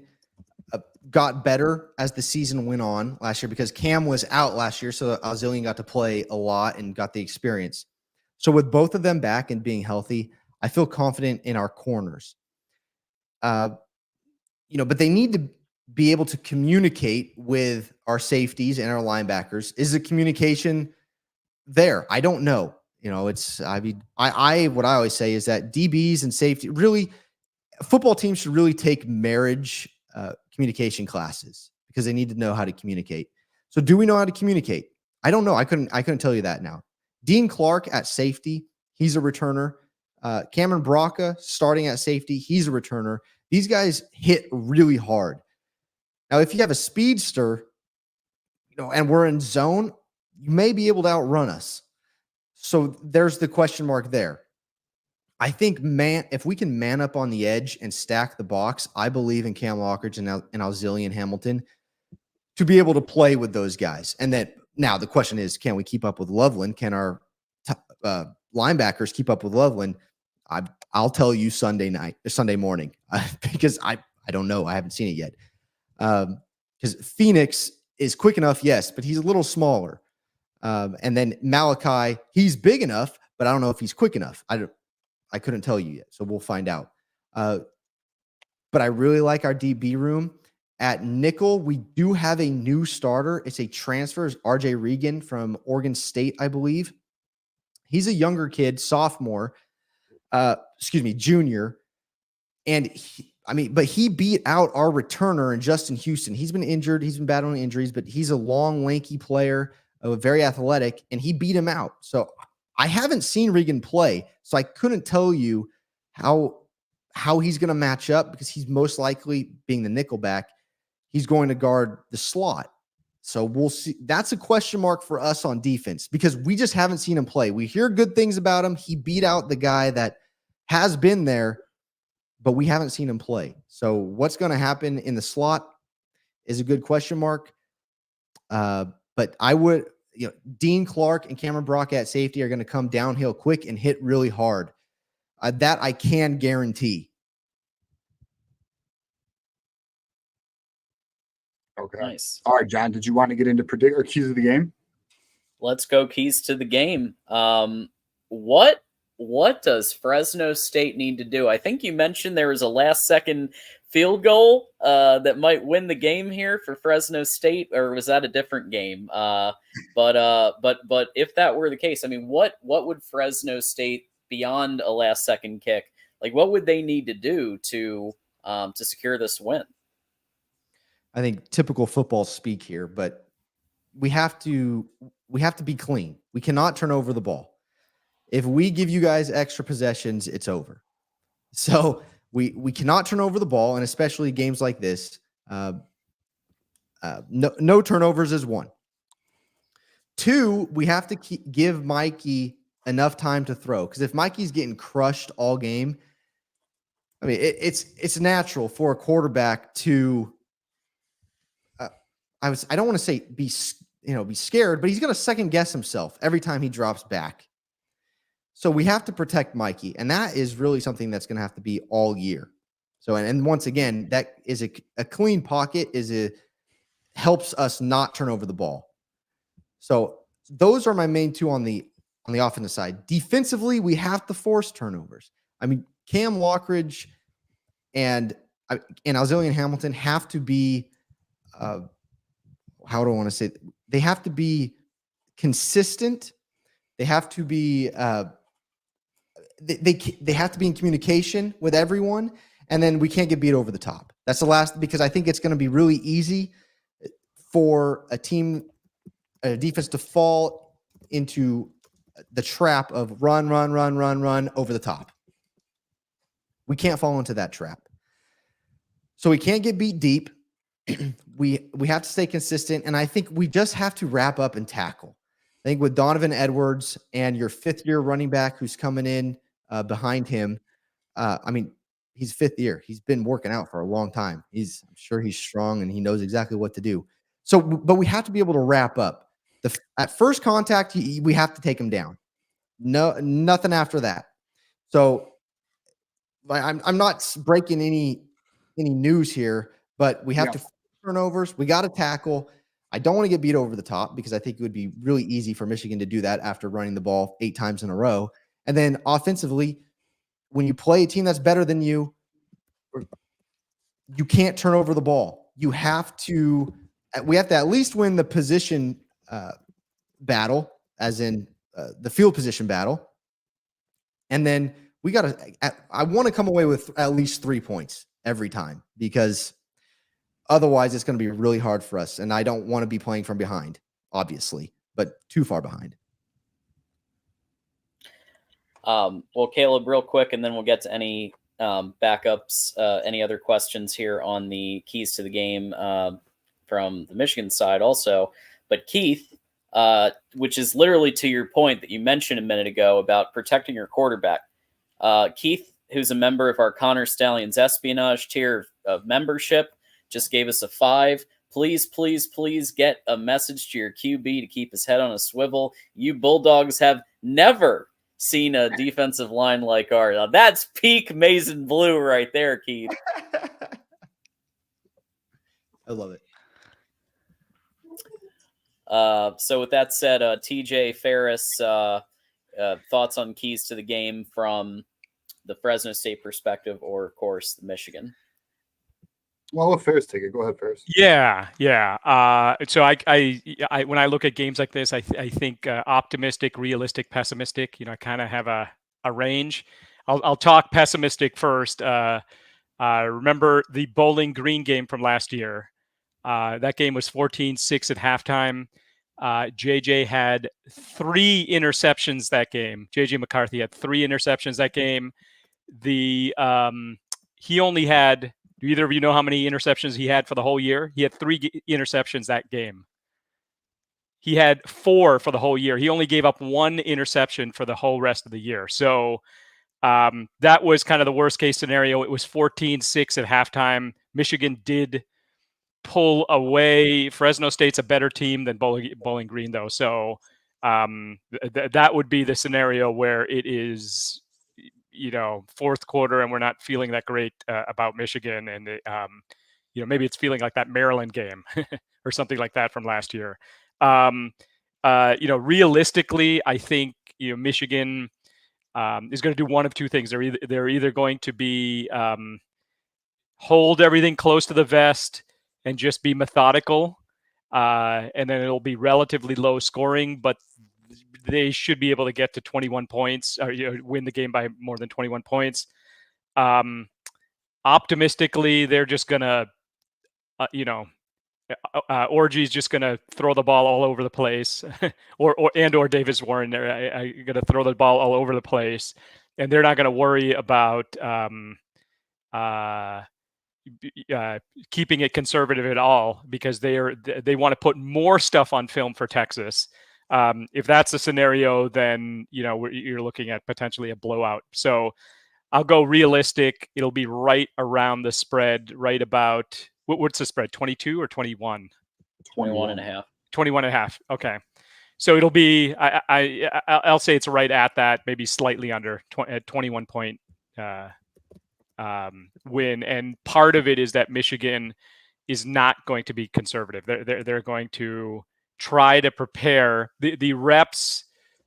got better as the season went on last year because Cam was out last year, so Alzillian got to play a lot and got the experience. So with both of them back and being healthy, I feel confident in our corners. But they need to be able to communicate with our safeties and our linebackers. Is the communication there? I don't know. What I always say is that DBs and safety really, football teams should really take marriage communication classes because they need to know how to communicate. So do we know how to communicate? I don't know. I couldn't tell you that now. Dean Clark at safety, he's a returner. Cameron Braca starting at safety, he's a returner. These guys hit really hard. Now, if you have a speedster, and we're in zone, you may be able to outrun us. So there's the question mark there. I think, if we can man up on the edge and stack the box, I believe in Cam Lockridge and Alzillian Hamilton to be able to play with those guys. And then now the question is, can we keep up with Loveland? Can our linebackers keep up with Loveland? I'll tell you Sunday morning because I don't know. I haven't seen it yet. Because Phoenix is quick enough, yes, but he's a little smaller. And then Malachi, he's big enough, but I don't know if he's quick enough. I couldn't tell you yet, so we'll find out. But I really like our DB room. At nickel, we do have a new starter. It's a transfer. It's RJ Regan from Oregon State, I believe. He's a younger kid, junior. And he beat out our returner and Justin Houston. He's been injured. He's been battling injuries, but he's a long, lanky player, very athletic, and he beat him out. So I haven't seen Regan play, so I couldn't tell you how he's going to match up because he's most likely, being the nickelback, he's going to guard the slot. So we'll see. That's a question mark for us on defense because we just haven't seen him play. We hear good things about him. He beat out the guy that has been there, but we haven't seen him play. So what's going to happen in the slot is a good question mark. But I would, Dean Clark and Cameron Braca at safety are going to come downhill quick and hit really hard. That I can guarantee. Okay. Nice. All right, John, did you want to get into predict or keys of the game? let's go keys to the game. What does Fresno State need to do? I think you mentioned there was a last-second field goal that might win the game here for Fresno State, or was that a different game? But if that were the case, I mean, what would Fresno State, beyond a last-second kick, like what would they need to do to secure this win? I think typical football speak here, but we have to be clean. We cannot turn over the ball. If we give you guys extra possessions, it's over. So we cannot turn over the ball, and especially games like this, no turnovers is one. Two, we have to give Mikey enough time to throw, because if Mikey's getting crushed all game, I mean it's natural for a quarterback to. I don't want to say be scared, but he's going to second guess himself every time he drops back. So we have to protect Mikey, and that is really something that's going to have to be all year. So, and once again, that is a clean pocket helps us not turn over the ball. So those are my main two on the offensive side. Defensively, we have to force turnovers. I mean, Cam Lockridge and Alzillian Hamilton have to be, how do I want to say it? They have to be consistent. They have to be, they have to be in communication with everyone, and then we can't get beat over the top. That's the last, because I think it's going to be really easy for a defense to fall into the trap of run over the top. We can't fall into that trap. So we can't get beat deep. We have to stay consistent, and I think we just have to wrap up and tackle. I think with Donovan Edwards and your fifth-year running back who's coming in behind him, I mean, he's fifth year. He's been working out for a long time. I'm sure he's strong and he knows exactly what to do. So, but we have to be able to wrap up. At first contact, we have to take him down. No, nothing after that. So, I'm not breaking any news here, but we have to turnovers. We got to tackle. I don't want to get beat over the top, because I think it would be really easy for Michigan to do that after running the ball 8 times in a row. And then offensively, when you play a team that's better than you, you can't turn over the ball. We have to at least win the position battle, as in the field position battle. And then I want to come away with at least 3 points every time, because otherwise it's going to be really hard for us. And I don't want to be playing from behind, obviously, but too far behind. Well, Caleb, real quick, and then we'll get to any backups, any other questions here on the keys to the game from the Michigan side also. But Keith, which is literally to your point that you mentioned a minute ago about protecting your quarterback. Keith, who's a member of our Connor Stallions espionage tier of membership, just gave us a 5. Please, please, please get a message to your QB to keep his head on a swivel. You Bulldogs have never seen a defensive line like ours. Now, that's peak Mason Blue right there, Keith. I love it. So with that said, TJ Ferris, thoughts on keys to the game from the Fresno State perspective, or of course the Michigan? Well, let Ferris take it. Go ahead, Ferris. Yeah. So I when I look at games like this, I think optimistic, realistic, pessimistic. I kind of have a range. I'll talk pessimistic first. Remember the Bowling Green game from last year? That game was 14-6 at halftime. JJ had 3 interceptions that game. JJ McCarthy had 3 interceptions that game. He only had. Do either of you know how many interceptions he had for the whole year? He had 3 interceptions that game. He had 4 for the whole year. He only gave up 1 interception for the whole rest of the year. So that was kind of the worst case scenario. It was 14-6 at halftime. Michigan did pull away. Fresno State's a better team than Bowling Green, though. So that would be the scenario where it is, fourth quarter and we're not feeling that great about Michigan. And, maybe it's feeling like that Maryland game or something like that from last year. realistically, I think Michigan is going to do one of two things. They're either going to be hold everything close to the vest and just be methodical, and then it'll be relatively low scoring, but they should be able to get to 21 points or win the game by more than 21 points. Optimistically, they're just gonna, Orji's just gonna throw the ball all over the place, or Davis Warren. They're gonna throw the ball all over the place, and they're not gonna worry about keeping it conservative at all, because they want to put more stuff on film for Texas. If that's the scenario, then you're looking at potentially a blowout. So I'll go realistic. It'll be right around the spread, right about what's the spread? 22 or 21? 21 and a half. 21 and a half. Okay. So it'll be, I'll say it's right at that, maybe slightly under at 21 point win. And part of it is that Michigan is not going to be conservative. They're going to try to prepare. The reps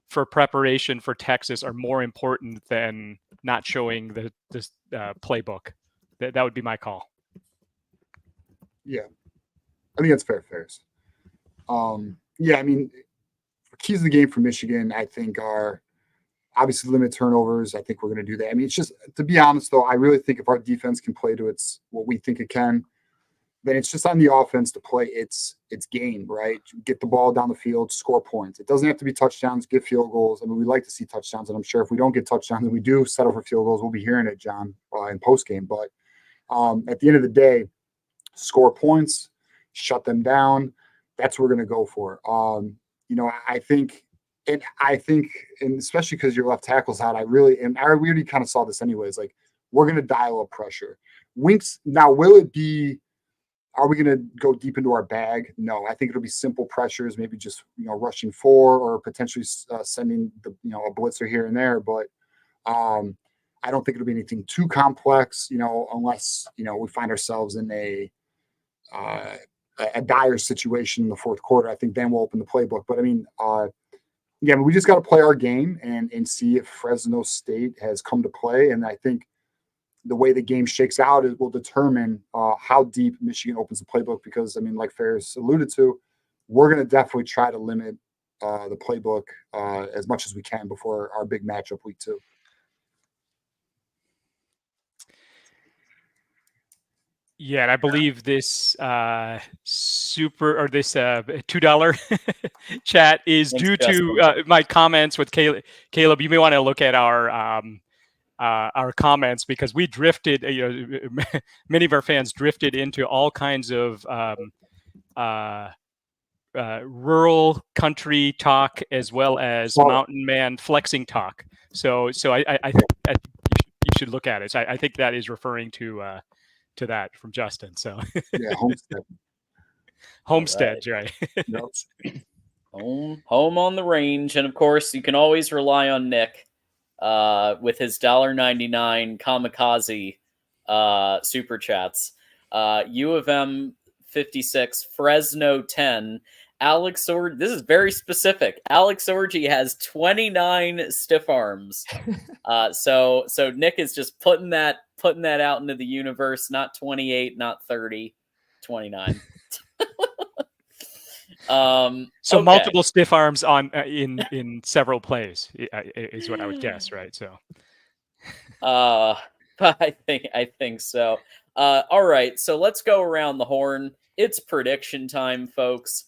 for preparation for Texas are more important than not showing the playbook. That would be my call. Yeah, I think that's fair. Yeah, I mean, keys of the game for Michigan, I think, are obviously limit turnovers. I think we're going to do that. I mean, it's just, to be honest, though, I really think if our defense can play to what we think it can, then it's just on the offense to play its game, right? Get the ball down the field, score points. It doesn't have to be touchdowns, get field goals. I mean, we like to see touchdowns, and I'm sure if we don't get touchdowns and we do settle for field goals, we'll be hearing it, John, in postgame. But at the end of the day, score points, shut them down. That's what we're going to go for. I think, and especially because your left tackle's out, we already kind of saw this anyways. Like, we're going to dial up pressure. Winks. Now, are we going to go deep into our bag? No, I think it'll be simple pressures, maybe just, rushing 4 or potentially sending a blitzer here and there. But I don't think it'll be anything too complex, unless, we find ourselves in a dire situation in the fourth quarter. I think then we'll open the playbook. But I mean, we just got to play our game and see if Fresno State has come to play. And I think the way the game shakes out, it will determine how deep Michigan opens the playbook. Because, I mean, like Ferris alluded to, we're going to definitely try to limit the playbook as much as we can before our big matchup week 2. Yeah, and I believe this $2 chat is due to my comments with Caleb. You may want to look at our comments, because we drifted. Many of our fans drifted into all kinds of rural country talk, as well as mountain man flexing talk. So I think you should look at it. So I think that is referring to that from Justin. So yeah, Homestead, right? Yep. Home on the range, and of course you can always rely on Nick with his $1.99 kamikaze super chats. U of M 56, Fresno 10. Alex Orji, this is very specific. Alex Orji has 29 stiff arms. So Nick is just putting that out into the universe. Not 28, not 30, 29. So okay. Multiple stiff arms on in several plays is what I would guess, right? So I think so. All right, so let's go around the horn. It's prediction time, folks.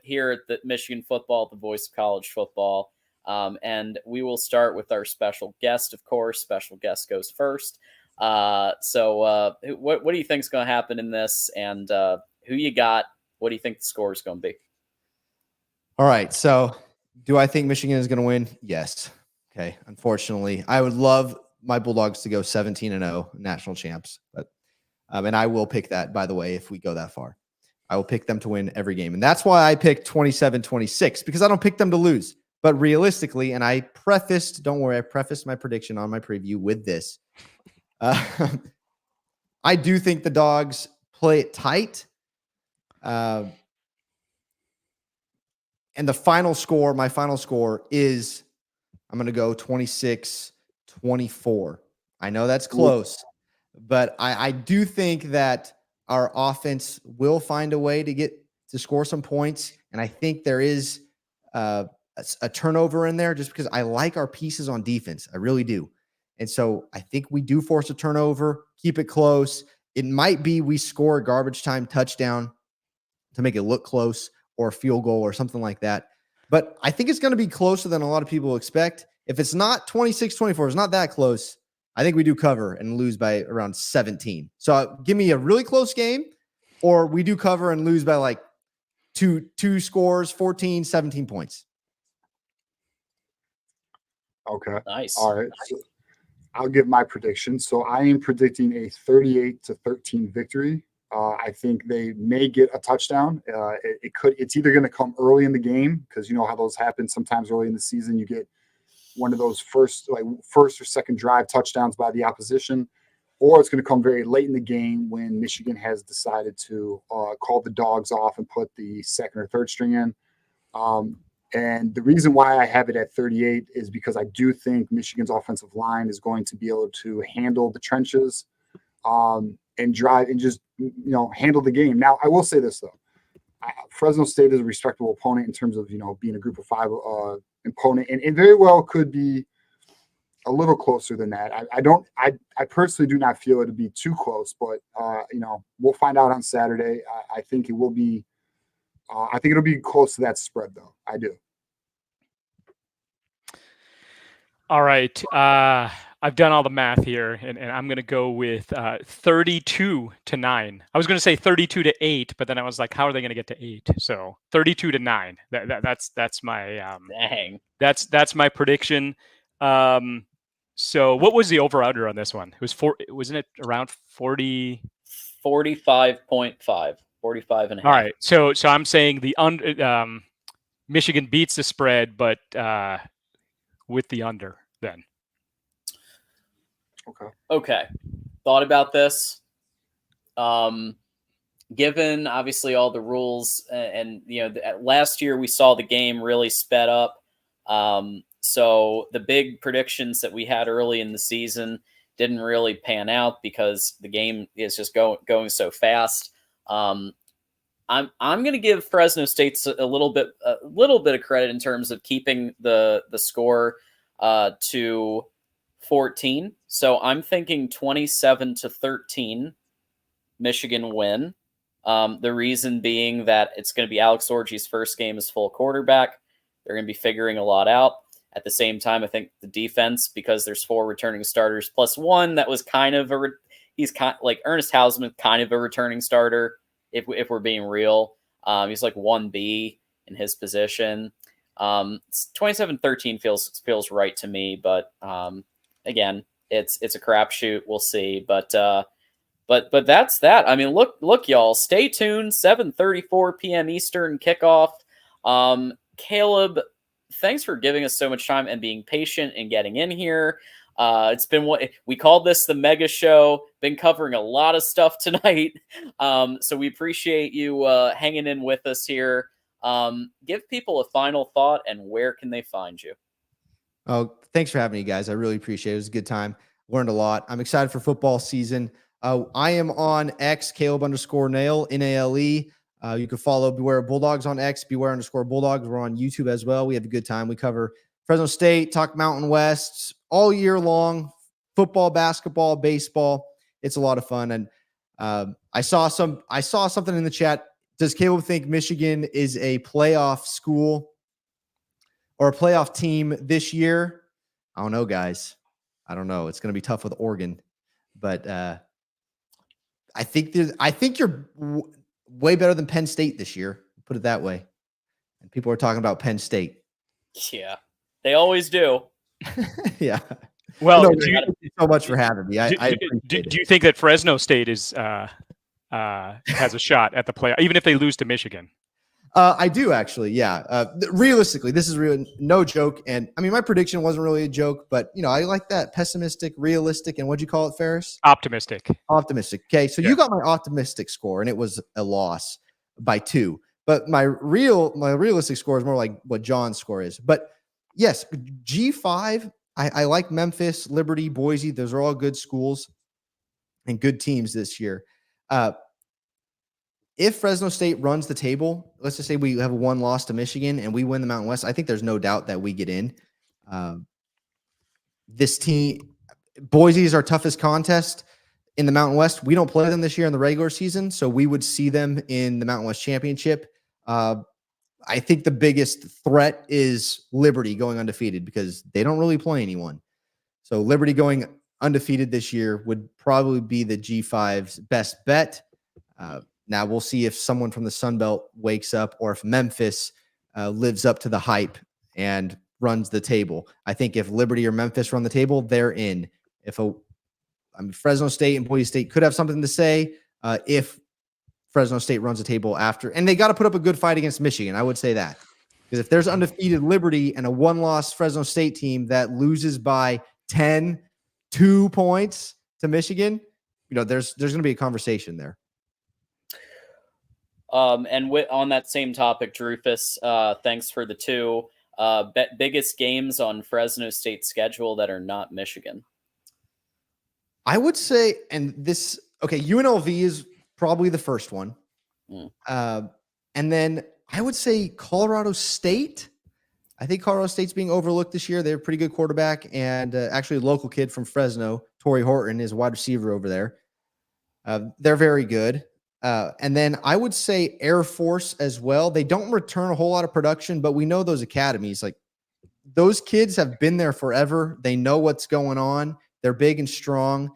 Here at the Michigan Football, the voice of college football. And we will start with our special guest, of course. Special guest goes first. So what do you think is going to happen in this? And who you got? What do you think the score is going to be? All right. So do I think Michigan is going to win? Yes. Okay. Unfortunately, I would love my Bulldogs to go 17-0 national champs, but and I will pick that, by the way, if we go that far. I will pick them to win every game. And that's why I picked 27-26, because I don't pick them to lose. But realistically, and I prefaced my prediction on my preview with this. I do think the Dogs play it tight. And the final score, my final score is, I'm going to go 26-24. I know that's close, but I do think that our offense will find a way to score some points. And I think there is a turnover in there just because I like our pieces on defense. I really do. And so I think we do force a turnover, keep it close. It might be we score a garbage time touchdown to make it look close, or a field goal or something like that. But I think it's going to be closer than a lot of people expect. If it's not 26-24, it's not that close, I think we do cover and lose by around 17. So give me a really close game, or we do cover and lose by like two scores, 14, 17 points. Okay. Nice. All right. So I'll give my prediction. So I am predicting a 38-13 victory. I think they may get a touchdown. It's either going to come early in the game, because you know how those happen sometimes early in the season. You get one of those first or second drive touchdowns by the opposition, or it's going to come very late in the game when Michigan has decided to call the dogs off and put the second or third string in. And the reason why I have it at 38 is because I do think Michigan's offensive line is going to be able to handle the trenches and drive and just, handle the game. Now, I will say this, though. Fresno State is a respectable opponent in terms of, being a group of five opponent, and very well could be a little closer than that. I personally do not feel it to be too close, but, we'll find out on Saturday. I think it will be. I think it'll be close to that spread, though. I do. All right. I've done all the math here, and I'm going to go with 32-9. I was going to say 32-8, but then I was like, how are they going to get to 8? So 32-9. That's my Dang. That's my prediction. So what was the over/under on this one? It was wasn't it around 40? 45.5. 45 and a half. All right. So I'm saying the Michigan beats the spread, but with the under then. Okay. Thought about this. Given obviously all the rules and last year we saw the game really sped up. So the big predictions that we had early in the season didn't really pan out because the game is just going so fast. I'm going to give Fresno State a little bit of credit in terms of keeping the score to 14. So I'm thinking 27-13 Michigan win. The reason being that it's going to be Alex Orji's first game as full quarterback. They're going to be figuring a lot out. At the same time, I think the defense, because there's 4 returning starters plus 1 that was kind of he's kind like Ernest Hausman, kind of a returning starter. If we're being real, he's like 1B in his position. 27-13 feels right to me, but again, it's a crapshoot. We'll see, but that's that. I mean, look, y'all, stay tuned. 7:34 p.m. Eastern kickoff. Caleb, thanks for giving us so much time and being patient and getting in here. It's been what we called this the mega show. Been covering a lot of stuff tonight. So we appreciate you hanging in with us here. Give people a final thought and where can they find you? Oh, thanks for having me, guys. I really appreciate it. It was a good time. Learned a lot. I'm excited for football season. I am on X, Caleb_Nale, Nale. You can follow Beware Bulldogs on X, Beware_Bulldogs. We're on YouTube as well. We have a good time. We cover Fresno State, talk Mountain West all year long, football, basketball, baseball. It's a lot of fun. And I saw something in the chat. Does Caleb think Michigan is a playoff school or a playoff team this year? I don't know, guys. I don't know. It's going to be tough with Oregon, but I think you're way better than Penn State this year. Put it that way. And people are talking about Penn State. Yeah, they always do. Yeah. Well, thank you so much for having me. Do you think that Fresno State is has a shot at the play, even if they lose to Michigan? I do actually. Yeah. Realistically, this is real, no joke. And I mean, my prediction wasn't really a joke, but I like that pessimistic, realistic, and what'd you call it, Ferris? Optimistic. Optimistic. Okay. So you got my optimistic score, and it was a loss by 2. But my realistic score is more like what John's score is. But yes, G5, I like Memphis, Liberty, Boise. Those are all good schools and good teams this year. If Fresno State runs the table, let's just say we have one loss to Michigan and we win the Mountain West, I think there's no doubt that we get in. This team, Boise is our toughest contest in the Mountain West. We don't play them this year in the regular season, so we would see them in the Mountain West Championship. I think the biggest threat is Liberty going undefeated because they don't really play anyone. So Liberty going undefeated this year would probably be the G5's best bet. Now we'll see if someone from the Sun Belt wakes up or if Memphis lives up to the hype and runs the table. I think if Liberty or Memphis run the table, they're in. Fresno State and Boise State could have something to say if Fresno State runs the table after, and they got to put up a good fight against Michigan. I would say that because if there's undefeated Liberty and a one-loss Fresno State team that loses by 2 points to Michigan, there's going to be a conversation there. And on that same topic, Drufus, thanks for the 2 biggest games on Fresno State's schedule that are not Michigan. I would say, UNLV is probably the first one. And then I would say Colorado State. I think Colorado State's being overlooked this year. They're a pretty good quarterback, and actually a local kid from Fresno, Torrey Horton, is a wide receiver over there. They're very good. And then I would say Air Force as well. They don't return a whole lot of production, but we know those academies, like those kids have been there forever. They know what's going on. They're big and strong.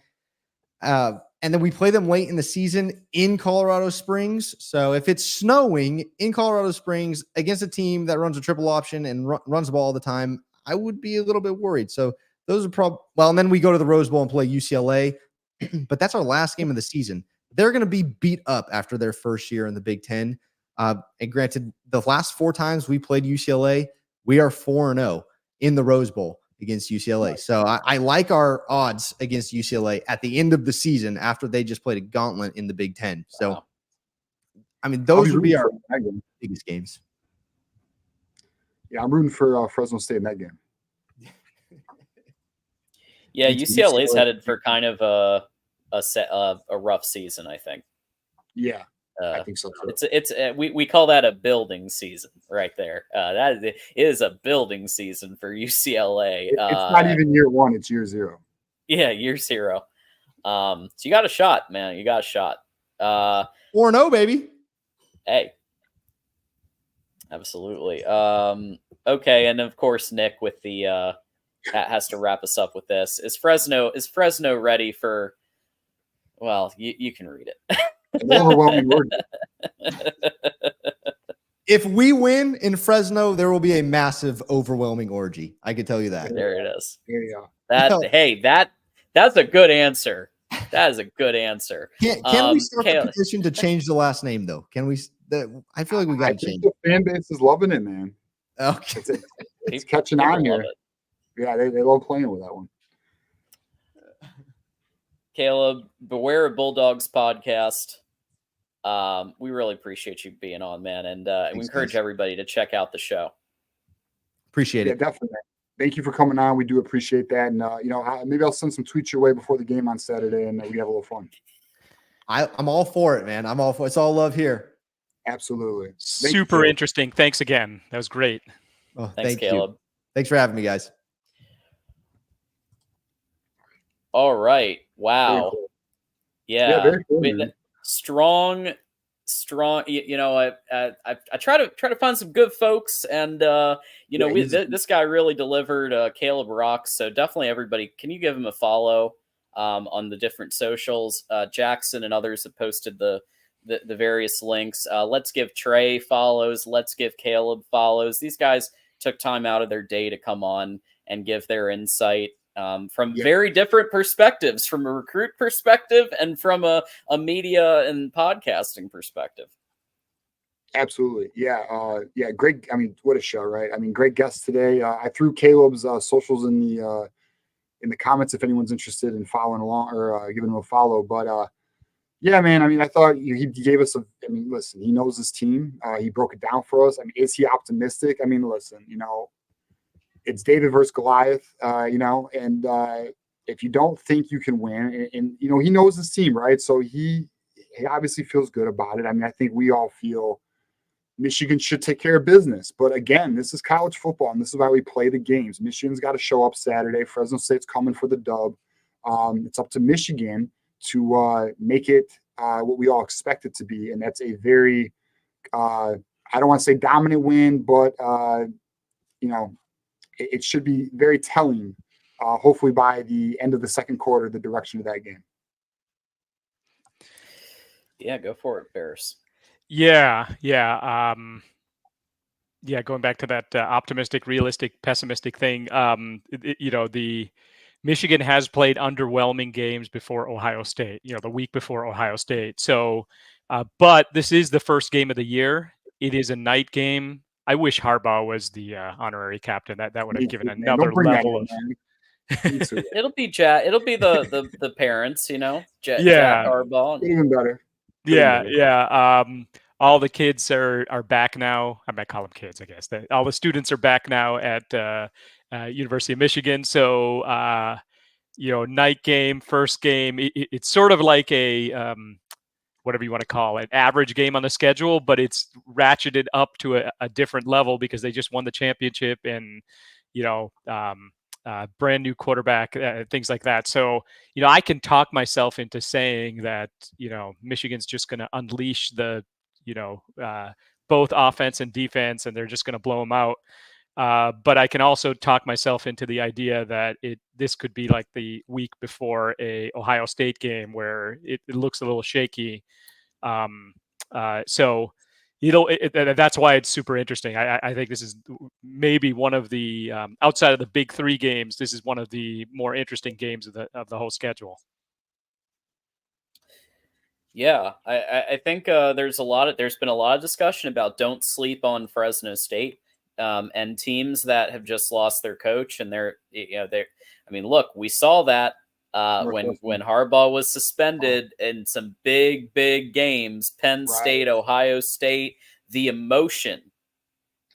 And then we play them late in the season in Colorado Springs. So if it's snowing in Colorado Springs against a team that runs a triple option and runs the ball all the time, I would be a little bit worried. So those are probably, and then we go to the Rose Bowl and play UCLA, but that's our last game of the season. They're going to be beat up after their first year in the Big Ten. And granted, the last 4 times we played UCLA, we are 4-0 in the Rose Bowl against UCLA. So I like our odds against UCLA at the end of the season after they just played a gauntlet in the Big Ten. So, those would be our biggest games. Yeah, I'm rooting for Fresno State in that game. Yeah, UCLA is headed for kind of a rough season, I think. Yeah, I think so too. It's we call that a building season right there. That is a building season for UCLA. It's not even year 1; it's year 0. Yeah, year 0. So you got a shot, man. You got a shot. 4-0, baby. Hey, absolutely. Okay, and of course, Nick with the that has to wrap us up with this. Is Fresno ready for? Well, you can read it. An overwhelming word. If we win in Fresno, there will be a massive, overwhelming orgy. I can tell you that. There it is. There you go. That's a good answer. That is a good answer. Can we start the petition to change the last name, though? Can we? I feel like we got to change. The fan base is loving it, man. Okay, it's catching on here. Yeah, they love playing with that one. Caleb, Beware of Bulldogs podcast. We really appreciate you being on, man, and we encourage everybody to check out the show. Appreciate it. Yeah, definitely. Thank you for coming on. We do appreciate that, and maybe I'll send some tweets your way before the game on Saturday, and we have a little fun. I'm all for it, man. I'm all for it. It's all love here. Absolutely. Super interesting. Thanks again. That was great. Oh, Thanks, Caleb. You. Thanks for having me, guys. All right. Wow. Cool. Yeah. Very cool, strong. I try to find some good folks, and this guy really delivered. Caleb rocks. So definitely, everybody, can you give him a follow on the different socials? Jackson and others have posted the various links. Let's give Trae follows. Let's give Caleb follows. These guys took time out of their day to come on and give their insight. From very different perspectives, from a recruit perspective and from a media and podcasting perspective. Absolutely. Yeah. Great. What a show, right? Great guest today. I threw Caleb's socials in the comments if anyone's interested in following along or giving him a follow. But Yeah, man. I mean, I thought he gave us I mean, listen, he knows his team. He broke it down for us. I mean, is he optimistic? I mean, listen, it's David versus Goliath, and if you don't think you can win, and he knows his team, right? So he obviously feels good about it. I mean, I think we all feel Michigan should take care of business. But again, this is college football, and this is why we play the games. Michigan's got to show up Saturday. Fresno State's coming for the dub. It's up to Michigan to make it what we all expect it to be, and that's a very I don't want to say dominant win, but it should be very telling. Hopefully, by the end of the second quarter, the direction of that game. Yeah, go for it, Bears. Yeah. Going back to that optimistic, realistic, pessimistic thing. The Michigan has played underwhelming games before Ohio State. The week before Ohio State. So, but this is the first game of the year. It is a night game. I wish Harbaugh was the honorary captain. That would have given another level of. It'll be Jack. It'll be the parents. Jack Harbaugh. Even better. Yeah. All the kids are back now. I might call them kids, I guess. All the students are back now at University of Michigan. So, night game, first game. It's sort of like a whatever you want to call it, average game on the schedule, but it's ratcheted up to a different level because they just won the championship and, brand new quarterback, things like that. So, I can talk myself into saying that, Michigan's just going to unleash the, both offense and defense, and they're just going to blow them out. But I can also talk myself into the idea that this could be like the week before a Ohio State game where it looks a little shaky. So that's why it's super interesting. I think this is maybe one of the outside of the big three games. This is one of the more interesting games of the whole schedule. Yeah, I think there's been a lot of discussion about don't sleep on Fresno State. And teams that have just lost their coach and look, we saw that when Harbaugh was suspended in some big games, Penn State, Ohio State, the emotion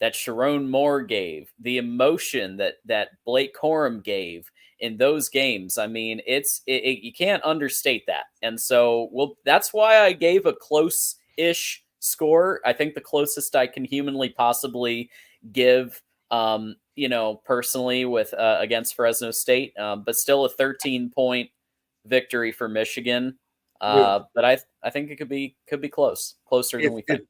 that Sharon Moore gave, the emotion that Blake Corum gave in those games. I mean, you can't understate that. And so, that's why I gave a close-ish score. I think the closest I can humanly possibly give, personally with against Fresno State, but still a 13-point victory for Michigan. But I think it could be closer than we think.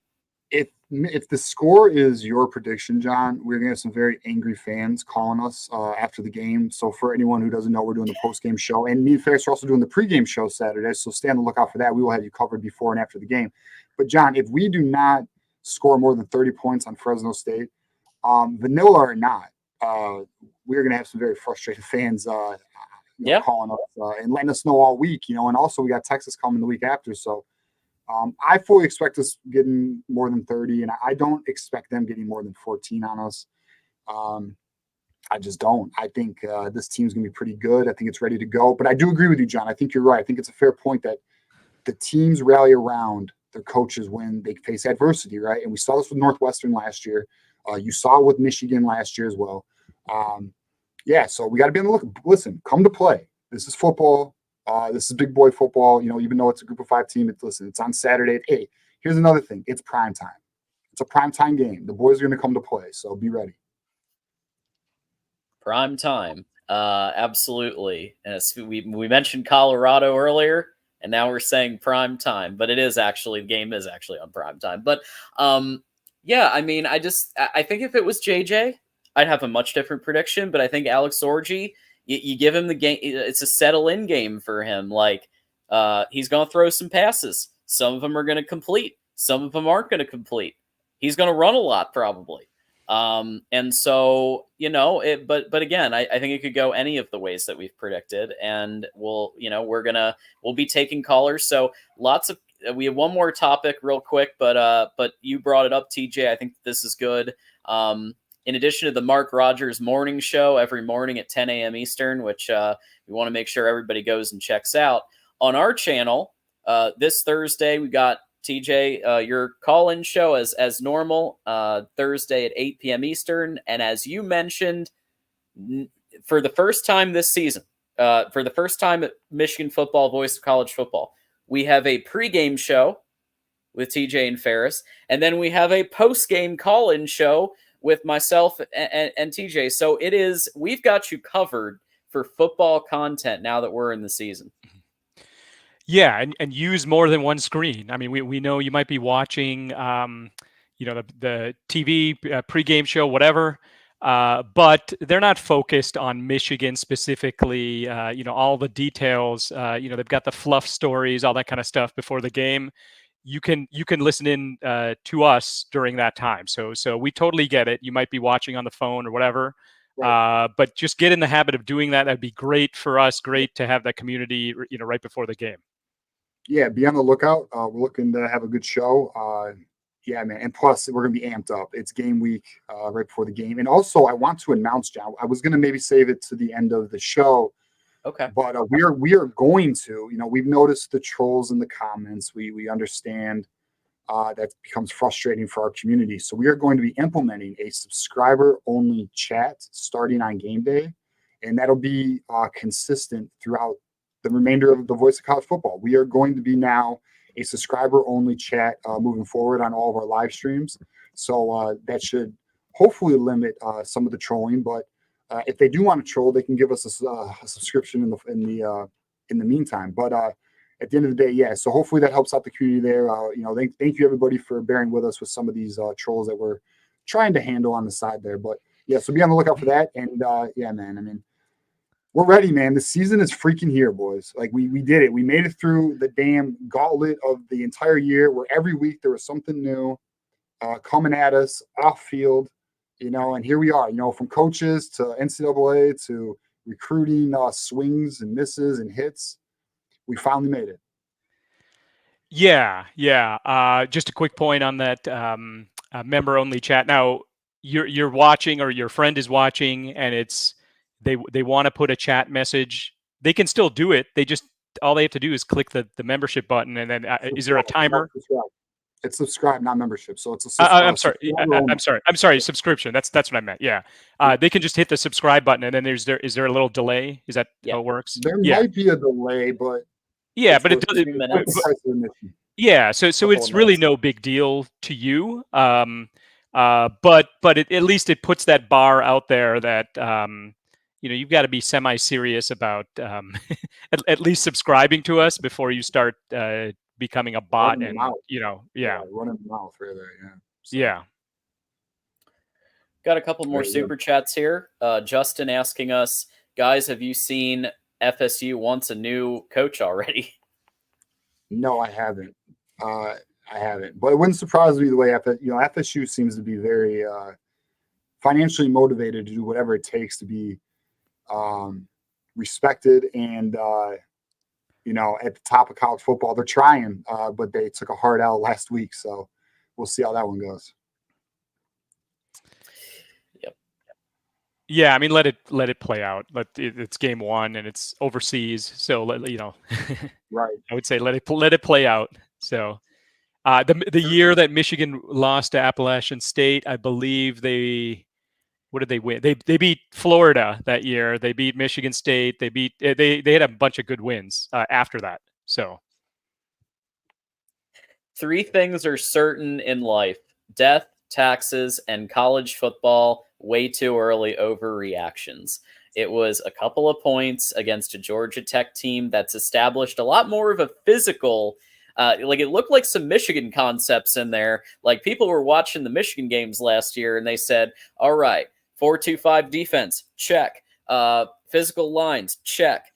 If the score is your prediction, John, we're gonna have some very angry fans calling us after the game. So for anyone who doesn't know, we're doing the post-game show, and me and Ferris are also doing the pre-game show Saturday. So stay on the lookout for that. We will have you covered before and after the game. But John, if we do not score more than 30 points on Fresno State, vanilla or not, we're going to have some very frustrated fans calling us and letting us know all week, and also we got Texas coming the week after. So I fully expect us getting more than 30, and I don't expect them getting more than 14 on us. I just don't. I think this team's going to be pretty good. I think it's ready to go. But I do agree with you, John. I think you're right. I think it's a fair point that the teams rally around their coaches when they face adversity, right? And we saw this with Northwestern last year. You saw it with Michigan last year as well. So we got to be on the look. Listen, come to play. This is football. This is big boy football. Even though it's a group of 5 team, it's on Saturday at 8. Here's another thing. It's prime time. It's a prime time game. The boys are going to come to play, so be ready. Prime time. Absolutely. And we mentioned Colorado earlier, and now we're saying prime time, but the game is actually on prime time. But I think if it was JJ, I'd have a much different prediction, but I think Alex Orji, you give him the game. It's a settle-in game for him. Like, he's going to throw some passes. Some of them are going to complete. Some of them aren't going to complete. He's going to run a lot, probably. And so, but again, I think it could go any of the ways that we've predicted, and we'll be taking callers. So we have one more topic real quick, but you brought it up, TJ. I think this is good. In addition to the Mark Rogers morning show every morning at 10 a.m. Eastern, which we want to make sure everybody goes and checks out on our channel, This Thursday, we got TJ, your call-in show as normal, Thursday at 8 p.m. Eastern. And as you mentioned, for the first time this season, for the first time at Michigan Football, Voice of College Football, we have a pregame show with TJ and Ferris, and then we have a post-game call-in show with myself and TJ. So we've got you covered for football content now that we're in the season. Yeah, and use more than one screen. I mean, we know you might be watching, the TV pregame show, whatever, but they're not focused on Michigan specifically. All the details. They've got the fluff stories, all that kind of stuff before the game. You can listen in to us during that time. So we totally get it. You might be watching on the phone or whatever. Right. But just get in the habit of doing that. That'd be great for us. Great to have that community, right before the game. Yeah, be on the lookout. We're looking to have a good show. Yeah, man. And plus, we're going to be amped up. It's game week right before the game. And also, I want to announce, John, I was going to maybe save it to the end of the show. Okay. But we are going to, we've noticed the trolls in the comments. We understand that becomes frustrating for our community. So we are going to be implementing a subscriber-only chat starting on game day. And that'll be consistent throughout the remainder of the Voice of College Football. We are going to be now a subscriber-only chat moving forward on all of our live streams. So that should hopefully limit some of the trolling. But if they do want to troll, they can give us a subscription in the meantime. But at the end of the day, yeah. So hopefully that helps out the community there. Thank you everybody for bearing with us with some of these trolls that we're trying to handle on the side there. But yeah, so be on the lookout for that. And yeah, man. I mean, we're ready, man. The season is freaking here, boys. Like we did it. We made it through the damn gauntlet of the entire year, where every week there was something new coming at us off field, and here we are, from coaches to NCAA to recruiting swings and misses and hits. We finally made it. Yeah. Just a quick point on that member-only chat. Now, you're watching, or your friend is watching, and it's they want to put a chat message. They can still do it. All they have to do is click the membership button, and then is there a timer? It's subscribe, not membership. So it's a. I'm sorry. Subscription. That's what I meant. Yeah. They can just hit the subscribe button, and then is there a little delay? Is that how it works? There might be a delay, but but it does. Yeah. So it's really no big deal to you. But at least it puts that bar out there that you've got to be semi-serious about at least subscribing to us before you start becoming a bot. And running the mouth right there. Yeah. So. Yeah. Got a couple more super chats here. Justin asking us, guys, have you seen FSU wants a new coach already? No, I haven't. I haven't, but it wouldn't surprise me the way FSU seems to be very financially motivated to do whatever it takes to be respected and at the top of college football. They're trying, but they took a hard L last week, so we'll see how that one goes. Yep. Yeah, I mean, let it play out. It's game one and it's overseas, so right. I would say let it play out. So the year that Michigan lost to Appalachian State, I believe what did they win? They beat Florida that year. They beat Michigan State. They had a bunch of good wins after that. So 3 things are certain in life: death, taxes, and college football. Way too early overreactions. It was a couple of points against a Georgia Tech team that's established a lot more of a physical. It looked like some Michigan concepts in there. Like, people were watching the Michigan games last year and they said, all right, 4-2-5 defense, check. Physical lines, check.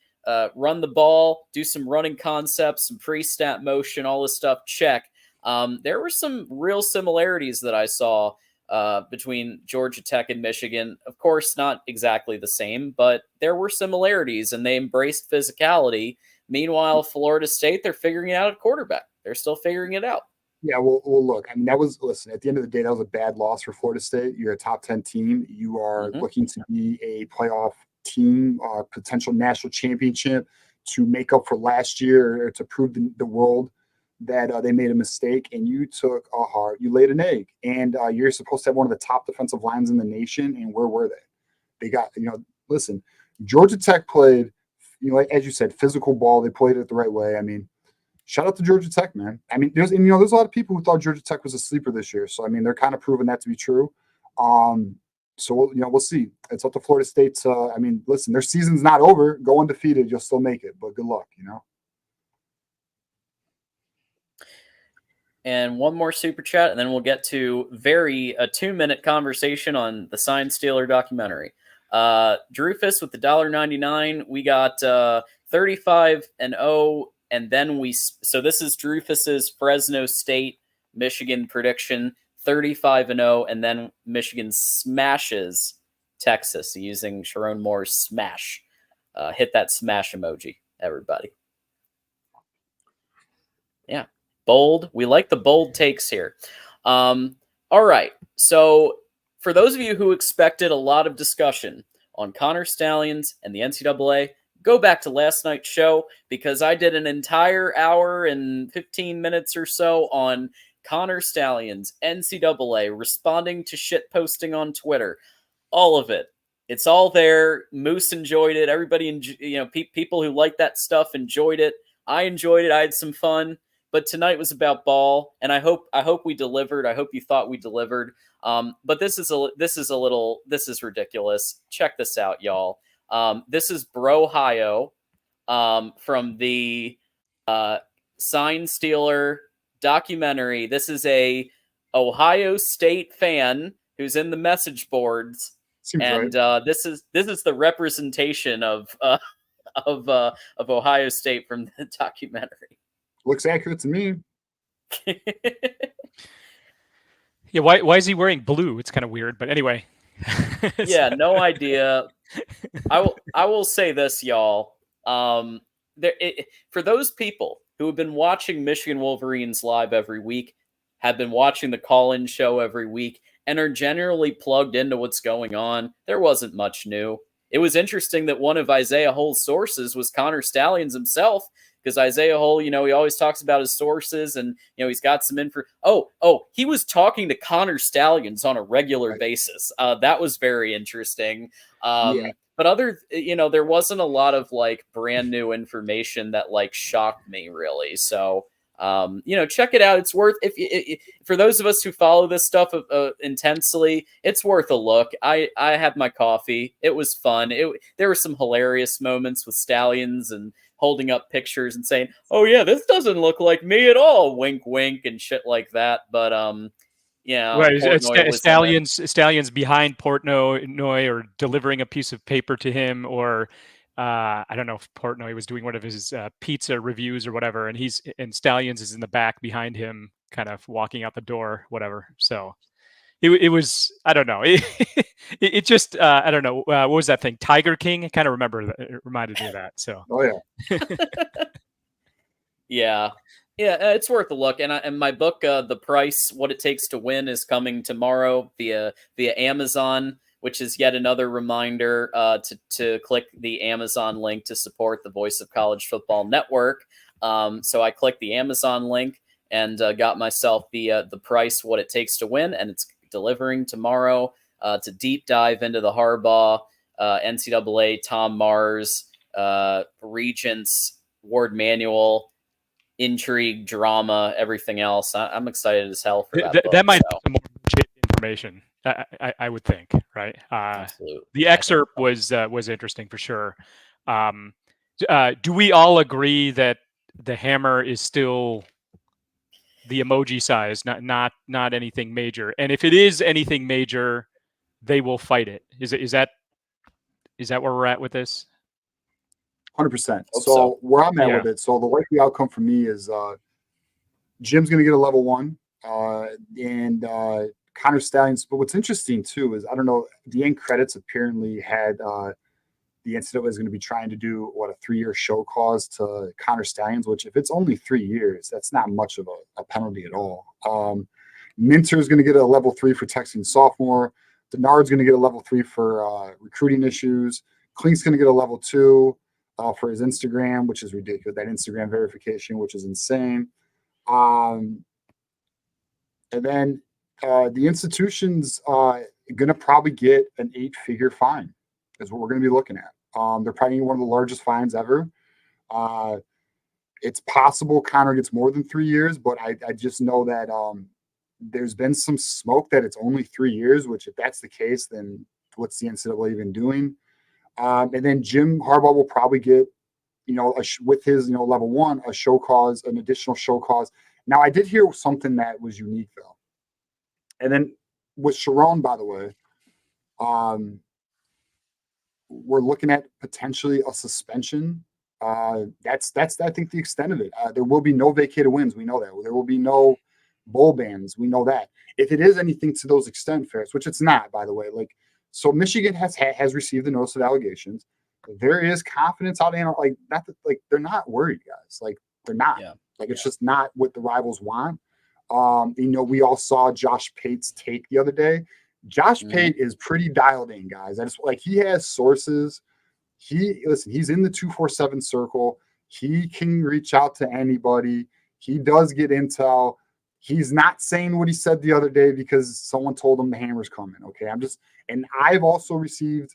Run the ball, do some running concepts, some pre-snap motion, all this stuff, check. There were some real similarities that I saw between Georgia Tech and Michigan. Of course, not exactly the same, but there were similarities, and they embraced physicality. Meanwhile, Florida State, they're figuring it out at quarterback. They're still figuring it out. Yeah, well, look, I mean, listen, at the end of the day, that was a bad loss for Florida State. You're a top 10 team. You are looking to be a playoff team, potential national championship. to make up for last year or to prove the world that they made a mistake, and you laid an egg, and you're supposed to have one of the top defensive lines in the nation, and where were they? They got, listen, Georgia Tech played, as you said, physical ball. They played it the right way. I mean, shout out to Georgia Tech, man. I mean, there's a lot of people who thought Georgia Tech was a sleeper this year. So, I mean, they're kind of proving that to be true. So, we'll see. It's up to Florida State. I mean, listen, their season's not over. Go undefeated. You'll still make it. But good luck, And one more super chat, and then we'll get to a 2-minute conversation on the Sign Stealer documentary. Drufus with the $1.99. We got 35-0, and then so this is Drufus's Fresno State Michigan prediction, 35-0, and then Michigan smashes Texas using Sharon Moore's smash. Hit that smash emoji, everybody. Yeah. Bold. We like the bold takes here. All right. So for those of you who expected a lot of discussion on Connor Stallions and the NCAA, go back to last night's show, because I did an entire hour and 15 minutes or so on Connor Stallions, NCAA, responding to shit posting on Twitter. All of it. It's all there. Moose enjoyed it. Everybody, people who like that stuff enjoyed it. I enjoyed it. I had some fun. But tonight was about ball, and I hope we delivered. I hope you thought we delivered. But this is ridiculous. Check this out, y'all. This is Brohio from the Sign Stealer documentary. This is a Ohio State fan who's in the message boards, and right. This is the representation of Ohio State from the documentary. Looks accurate to me. Yeah, why is he wearing blue? It's kind of weird, but anyway. Yeah, no idea. I will say this, y'all. For those people who have been watching Michigan Wolverines live every week, have been watching the call-in show every week, and are generally plugged into what's going on, there wasn't much new. It was interesting that one of Isaiah Hull's sources was Connor Stallions himself, because Isaiah Hull, he always talks about his sources, and he's got some info. He was talking to Connor Stallions on a regular basis. That was very interesting. Yeah. But there wasn't a lot of brand new information that shocked me really. So check it out. It's worth for those of us who follow this stuff intensely. It's worth a look. I had my coffee. It was fun. There were some hilarious moments with Stallions and holding up pictures and saying, "Oh yeah, this doesn't look like me at all," wink, wink, and shit like that. But right, Stallions behind Portnoy or delivering a piece of paper to him, or I don't know if Portnoy was doing one of his pizza reviews or whatever, and Stallions is in the back behind him, kind of walking out the door, whatever. So it was, I don't know. It just, I don't know. What was that thing? Tiger King? I kind of remember that. It reminded me of that. So. Oh, yeah. Yeah. Yeah, it's worth a look. And my book, The Price, What It Takes to Win, is coming tomorrow via Amazon, which is yet another reminder to click the Amazon link to support the Voice of College Football Network. So I clicked the Amazon link and got myself the Price, What It Takes to Win, and it's delivering tomorrow to deep dive into the Harbaugh, NCAA, Tom Mars, Regents, Ward Manuel, intrigue, drama, everything else. I'm excited as hell for that book, that might be some more legit information, I would think, right? Absolutely. The excerpt was interesting for sure. Do we all agree that the hammer is still the emoji size, not anything major? And if it is anything major, they will fight it. Is that where we're at with this? 100%. So where I'm at with it, so the likely outcome for me is Jim's going to get a level 1, and Connor Stallions. But what's interesting too is, I don't know, the end credits apparently had the NCAA is going to be trying to do a 3-year show cause to Connor Stallions, which if it's only 3 years, that's not much of a penalty at all. Minter is going to get a level 3 for texting sophomore. Denard's going to get a level 3 for recruiting issues. Klink's going to get a level 2. for his Instagram, which is ridiculous. That Instagram verification, which is insane. And then the institution's going to probably get an 8-figure fine, is what we're going to be looking at. They're probably one of the largest fines ever. It's possible Connor gets more than 3 years, but I just know that there's been some smoke that it's only 3 years, which if that's the case, then what's the NCAA even doing? And then Jim Harbaugh will probably get, with his, level 1, a show cause, an additional show cause. Now, I did hear something that was unique, though. And then with Sharon, by the way, we're looking at potentially a suspension. That's I think the extent of it. There will be no vacated wins. We know that. There will be no bowl bans. We know that. If it is anything to those extent, Ferris, which it's not, by the way. So Michigan has received the notice of allegations. There is confidence out there. They're not worried, guys. They're not. Yeah. It's just not what the rivals want. We all saw Josh Pate's take the other day. Josh Pate is pretty dialed in, guys. He has sources. He's in the 247 circle. He can reach out to anybody. He does get intel. He's not saying what he said the other day because someone told him the hammer's coming. Okay. And I've also received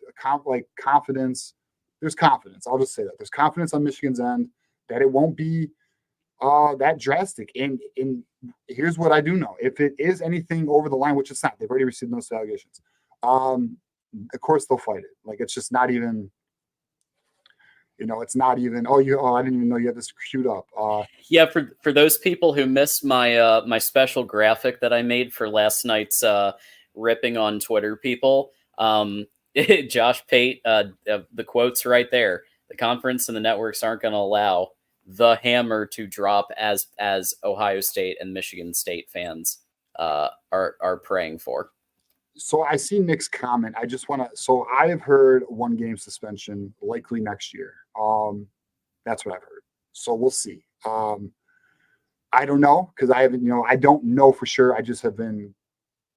confidence. There's confidence. I'll just say that there's confidence on Michigan's end that it won't be that drastic. And here's what I do know. If it is anything over the line, which it's not, they've already received those allegations. Of course they'll fight it. It's just not even, it's not even, I didn't even know you had this queued up. Yeah, for those people who missed my my special graphic that I made for last night's ripping on Twitter people, Josh Pate, the quote's right there. The conference and the networks aren't going to allow the hammer to drop as Ohio State and Michigan State fans are praying for. So I see Nick's comment. I just want to. So I have heard 1-game suspension likely next year. That's what I've heard. So we'll see. I don't know because I haven't. I don't know for sure. I just have been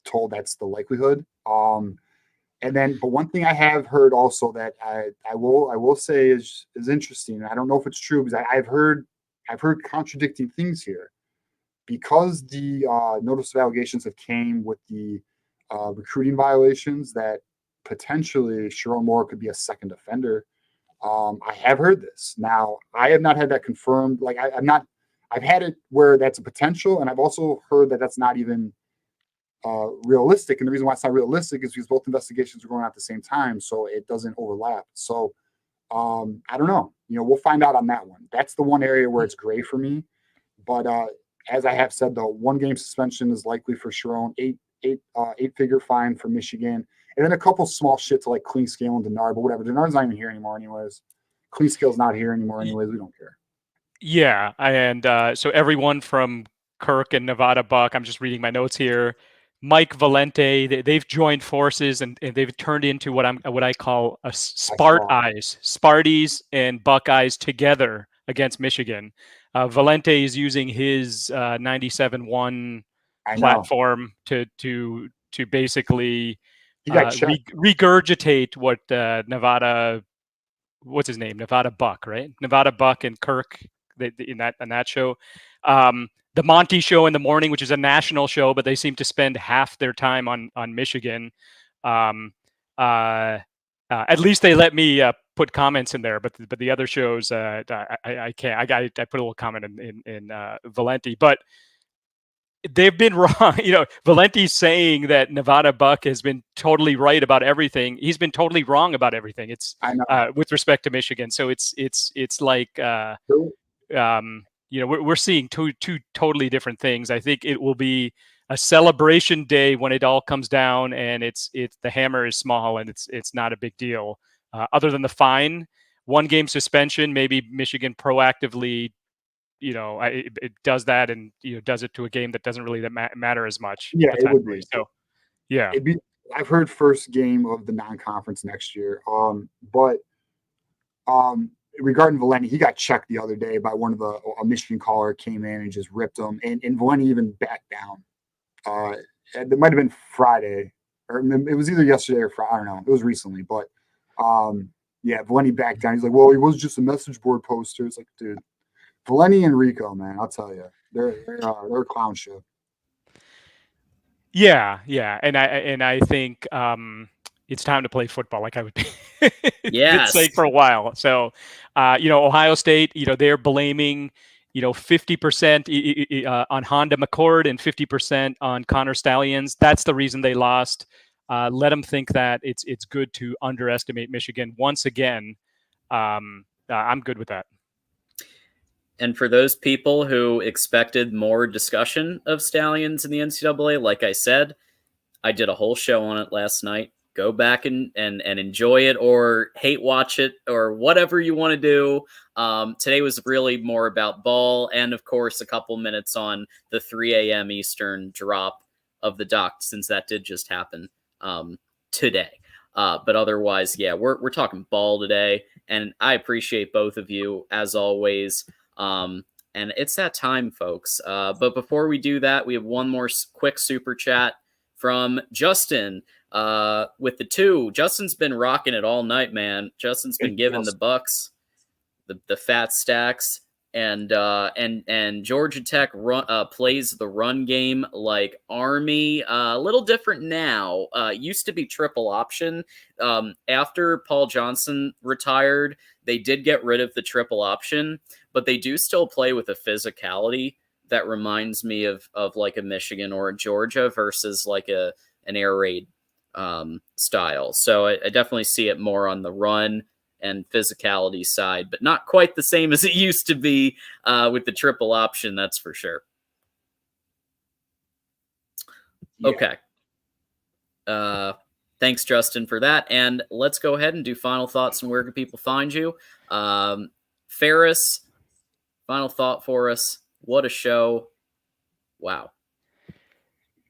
told that's the likelihood. But one thing I have heard also that I will say is interesting. I don't know if it's true because I've heard contradicting things here, because the notice of allegations have came with the recruiting violations that potentially Sharon Moore could be a second offender. I have heard this. Now I have not had that confirmed. I've had it where that's a potential, and I've also heard that that's not even realistic. And the reason why it's not realistic is because both investigations are going on at the same time, so it doesn't overlap. So I don't know. We'll find out on that one. That's the one area where it's gray for me. But as I have said, though, 1-game suspension is likely for Sharon, 8-figure fine for Michigan, and then a couple small shit to Clean Scale and Denard, but whatever. Denard's not even here anymore, anyways. Clean Scale's not here anymore, anyways. We don't care. Yeah, and so everyone from Kirk and Nevada Buck, I'm just reading my notes here. Mike Valente, they've joined forces and they've turned into what I call a Sparties and Buckeyes together against Michigan. Valente is using his 97-1 platform to basically regurgitate what Nevada, what's his name? Nevada Buck, right? Nevada Buck and Kirk in that show. The Monty Show in the morning, which is a national show, but they seem to spend half their time on Michigan. At least they let me put comments in there, but the other shows I can't. I put a little comment in Valenti, but they've been wrong. Valenti's saying that Nevada Buck has been totally right about everything. He's been totally wrong about everything. It's with respect to Michigan. So it's like we're seeing two totally different things. I think it will be a celebration day when it all comes down, and it's the hammer is small and it's not a big deal. Other than the fine, 1-game suspension, maybe Michigan proactively, it does that and does it to a game that doesn't really matter as much. Yeah, it would be. So, yeah, I've heard first game of the non-conference next year. Regarding Valenti, he got checked the other day by a Michigan caller came in and just ripped him, and Valenti even backed down. It might have been Friday, or it was either yesterday or Friday. I don't know. It was recently, but Yeah, Valeni backed down. He's like, well, he was just a message board poster. It's like, dude, Valeni and Rico, man, I'll tell you, they're a clown show. Yeah, and I think it's time to play football, like I would been Yes. saying for a while. So, Ohio State, they're blaming, 50% on Honda McCord and 50% on Connor Stallions. That's the reason they lost. Let them think that it's good to underestimate Michigan once again. I'm good with that. And for those people who expected more discussion of Stallions in the NCAA, like I said, I did a whole show on it last night. Go back and enjoy it, or hate watch it, or whatever you want to do. Today was really more about ball, and of course a couple minutes on the 3 a.m. Eastern drop of the doc, since that did just happen today. But otherwise, yeah, we're talking ball today, and I appreciate both of you as always. And it's that time, folks. But before we do that, we have one more quick super chat from Justin. With the 2, Justin's been rocking it all night, man. Justin's been giving the Bucks the fat stacks, and Georgia Tech plays the run game like Army. A little different now. Used to be triple option. After Paul Johnson retired, they did get rid of the triple option, but they do still play with a physicality that reminds me of like a Michigan or a Georgia versus like an air raid style. So I definitely see it more on the run and physicality side, but not quite the same as it used to be with the triple option, that's for sure. Yeah. Okay. Thanks, Justin, for that. And let's go ahead and do final thoughts and where can people find you. Ferris, final thought for us. What a show. Wow.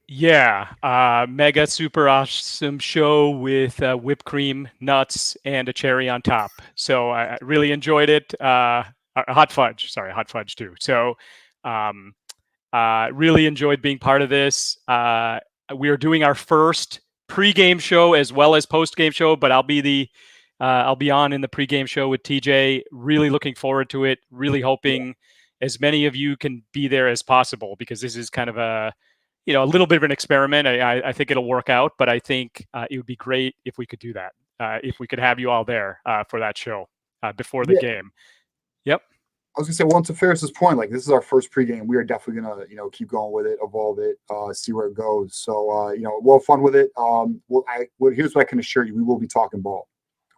Yeah, mega super awesome show with whipped cream, nuts, and a cherry on top. So I really enjoyed it. Hot fudge too. So really enjoyed being part of this. We are doing our first pregame show as well as postgame show, but I'll be on in the pregame show with TJ. Really looking forward to it. Really hoping as many of you can be there as possible, because this is kind of a little bit of an experiment. I think it'll work out, but I think it would be great if we could do that. If we could have you all there for that show before the game. Yep. I was gonna say, well, to Ferris's point, like this is our first pregame. We are definitely gonna, keep going with it, evolve it, see where it goes. So, we'll have fun with it. Here's what I can assure you: we will be talking ball.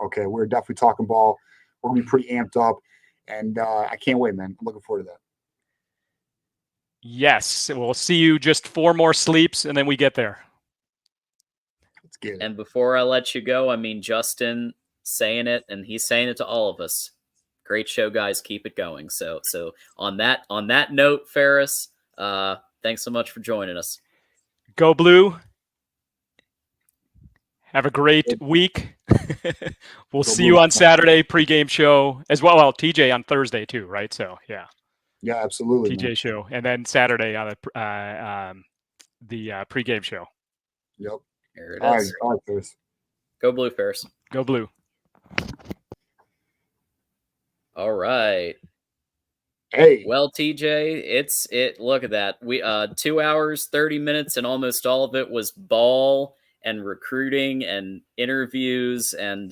Okay, we're definitely talking ball. We're gonna be pretty amped up, and I can't wait, man. I'm looking forward to that. Yes, we'll see you just 4 more sleeps, and then we get there. Let's get it. And before I let you go, I mean, Justin saying it, and he's saying it to all of us. Great show, guys. Keep it going. So on that note, Ferris, thanks so much for joining us. Go Blue. Have a great week. We'll see you on Saturday pregame show as well. Well, TJ on Thursday too, right? So yeah. Yeah, absolutely. TJ show, and then Saturday on the pregame show. Yep. There it is. All right, Ferris. Go Blue, Ferris. Go Blue. All right. Hey. Well, TJ, look at that. We 2 hours, 30 minutes, and almost all of it was ball and recruiting and interviews, and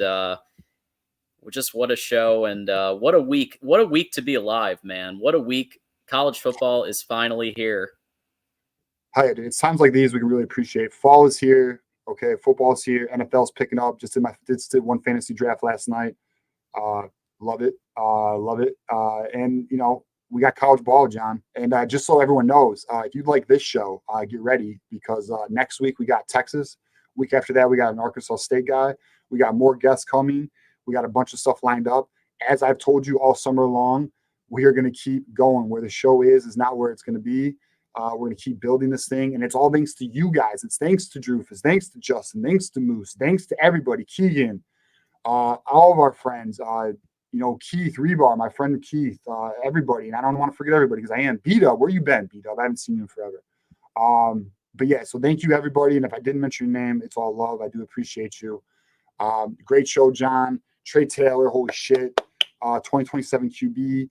just what a show, and what a week. What a week to be alive, man. What a week. College football is finally here. Hi, it's times like these we can really appreciate. Fall is here. Okay, football's here. NFL's picking up. Just did one fantasy draft last night. Love it. And we got college ball, John. And just so everyone knows, if you like this show, get ready, because next week we got Texas. Week after that, we got an Arkansas State guy. We got more guests coming. We got a bunch of stuff lined up. As I've told you all summer long, we are going to keep going. Where the show is not where it's going to be. We're going to keep building this thing, and it's all thanks to you guys. It's thanks to Drufus, thanks to Justin, thanks to Moose, thanks to everybody, Keegan, all of our friends, Keith Rebar, my friend Keith, everybody. And I don't want to forget everybody, because I am. B-Dub, where you been, B-Dub? I haven't seen you in forever. But yeah, so thank you, everybody. And if I didn't mention your name, it's all love. I do appreciate you. Great show, John. Trae Taylor, holy shit, 2027 QB.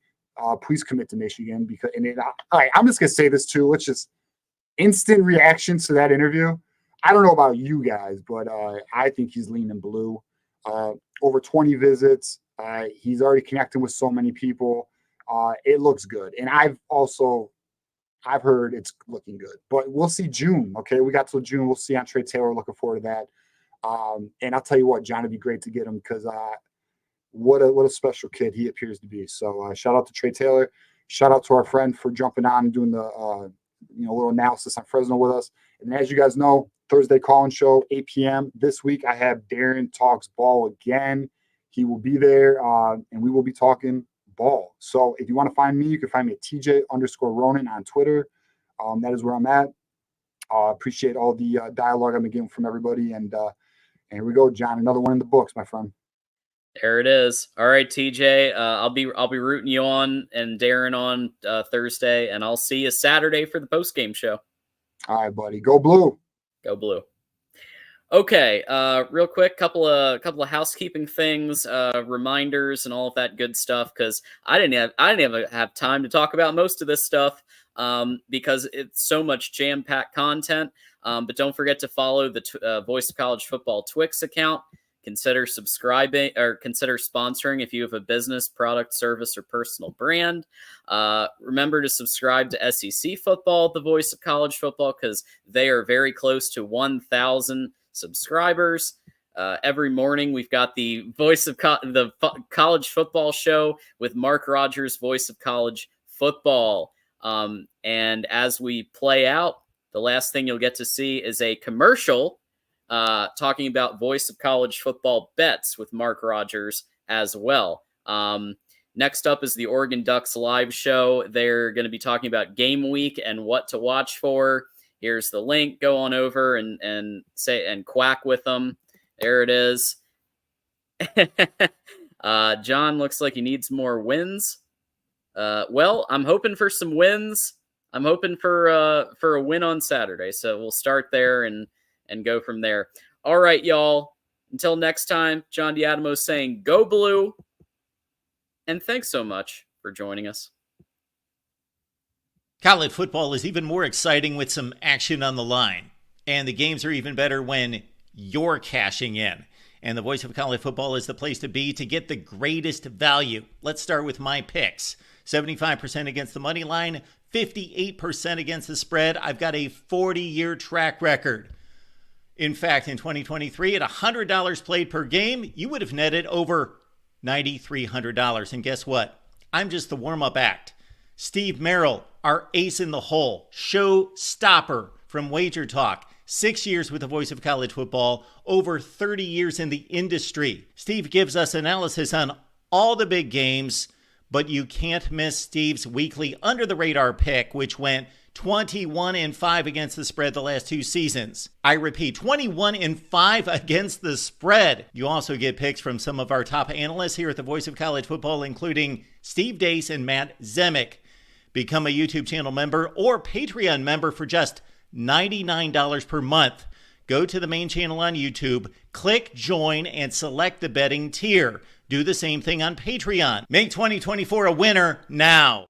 Please commit to Michigan all right, I'm just gonna say this too. Let's just instant reactions to that interview. I don't know about you guys, but I think he's leaning blue. Over 20 visits. He's already connecting with so many people. It looks good. And I've heard it's looking good. But we'll see June. Okay, we got till June. We'll see on Trae Taylor. Looking forward to that. And I'll tell you what, John, it'd be great to get him because what a special kid he appears to be. So shout out to Trae Taylor. Shout out to our friend for jumping on and doing the little analysis on Fresno with us. And as you guys know, Thursday call-in show, 8 p.m. This week I have Darren Talks Ball again. He will be there, and we will be talking ball. So if you want to find me, you can find me at TJ_Ronin on Twitter. That is where I'm at. Appreciate all the dialogue I've been getting from everybody. And here we go, John. Another one in the books, my friend. There it is. All right, TJ. I'll be rooting you on and Darren on Thursday, and I'll see you Saturday for the post-game show. All right, buddy. Go blue. Go blue. Okay, real quick, couple of housekeeping things, reminders, and all of that good stuff. Because I didn't have time to talk about most of this stuff because it's so much jam-packed content. But don't forget to follow the Voice of College Football Twix account. Consider subscribing or consider sponsoring if you have a business, product, service, or personal brand. Remember to subscribe to SEC Football, the Voice of College Football, because they are very close to 1,000 subscribers. Every morning we've got the Voice of College Football show with Mark Rogers, Voice of College Football. And as we play out, the last thing you'll get to see is a commercial talking about Voice of College Football bets with Mark Rogers as well. Next up is the Oregon Ducks live show. They're going to be talking about game week and what to watch for. Here's the link. Go on over and quack with them. There it is. John looks like he needs more wins. Well, I'm hoping for some wins. I'm hoping for a win on Saturday. So we'll start there and go from there. All right, y'all. Until next time, John Diadamo saying go blue. And thanks so much for joining us. College football is even more exciting with some action on the line. And the games are even better when you're cashing in. And the Voice of College Football is the place to be to get the greatest value. Let's start with my picks. 75% against the money line, 58% against the spread. I've got a 40-year track record. In fact, in 2023, at $100 played per game, you would have netted over $9,300. And guess what? I'm just the warm-up act. Steve Merrill, our ace in the hole, show stopper from Wager Talk. 6 years with the Voice of College Football, over 30 years in the industry. Steve gives us analysis on all the big games, but you can't miss Steve's weekly under-the-radar pick, which went 21-5 against the spread the last 2 seasons. I repeat, 21-5 against the spread. You also get picks from some of our top analysts here at the Voice of College Football, including Steve Dace and Matt Zemek. Become a YouTube channel member or Patreon member for just $99 per month. Go to the main channel on YouTube, click join, and select the betting tier. Do the same thing on Patreon. Make 2024 a winner now.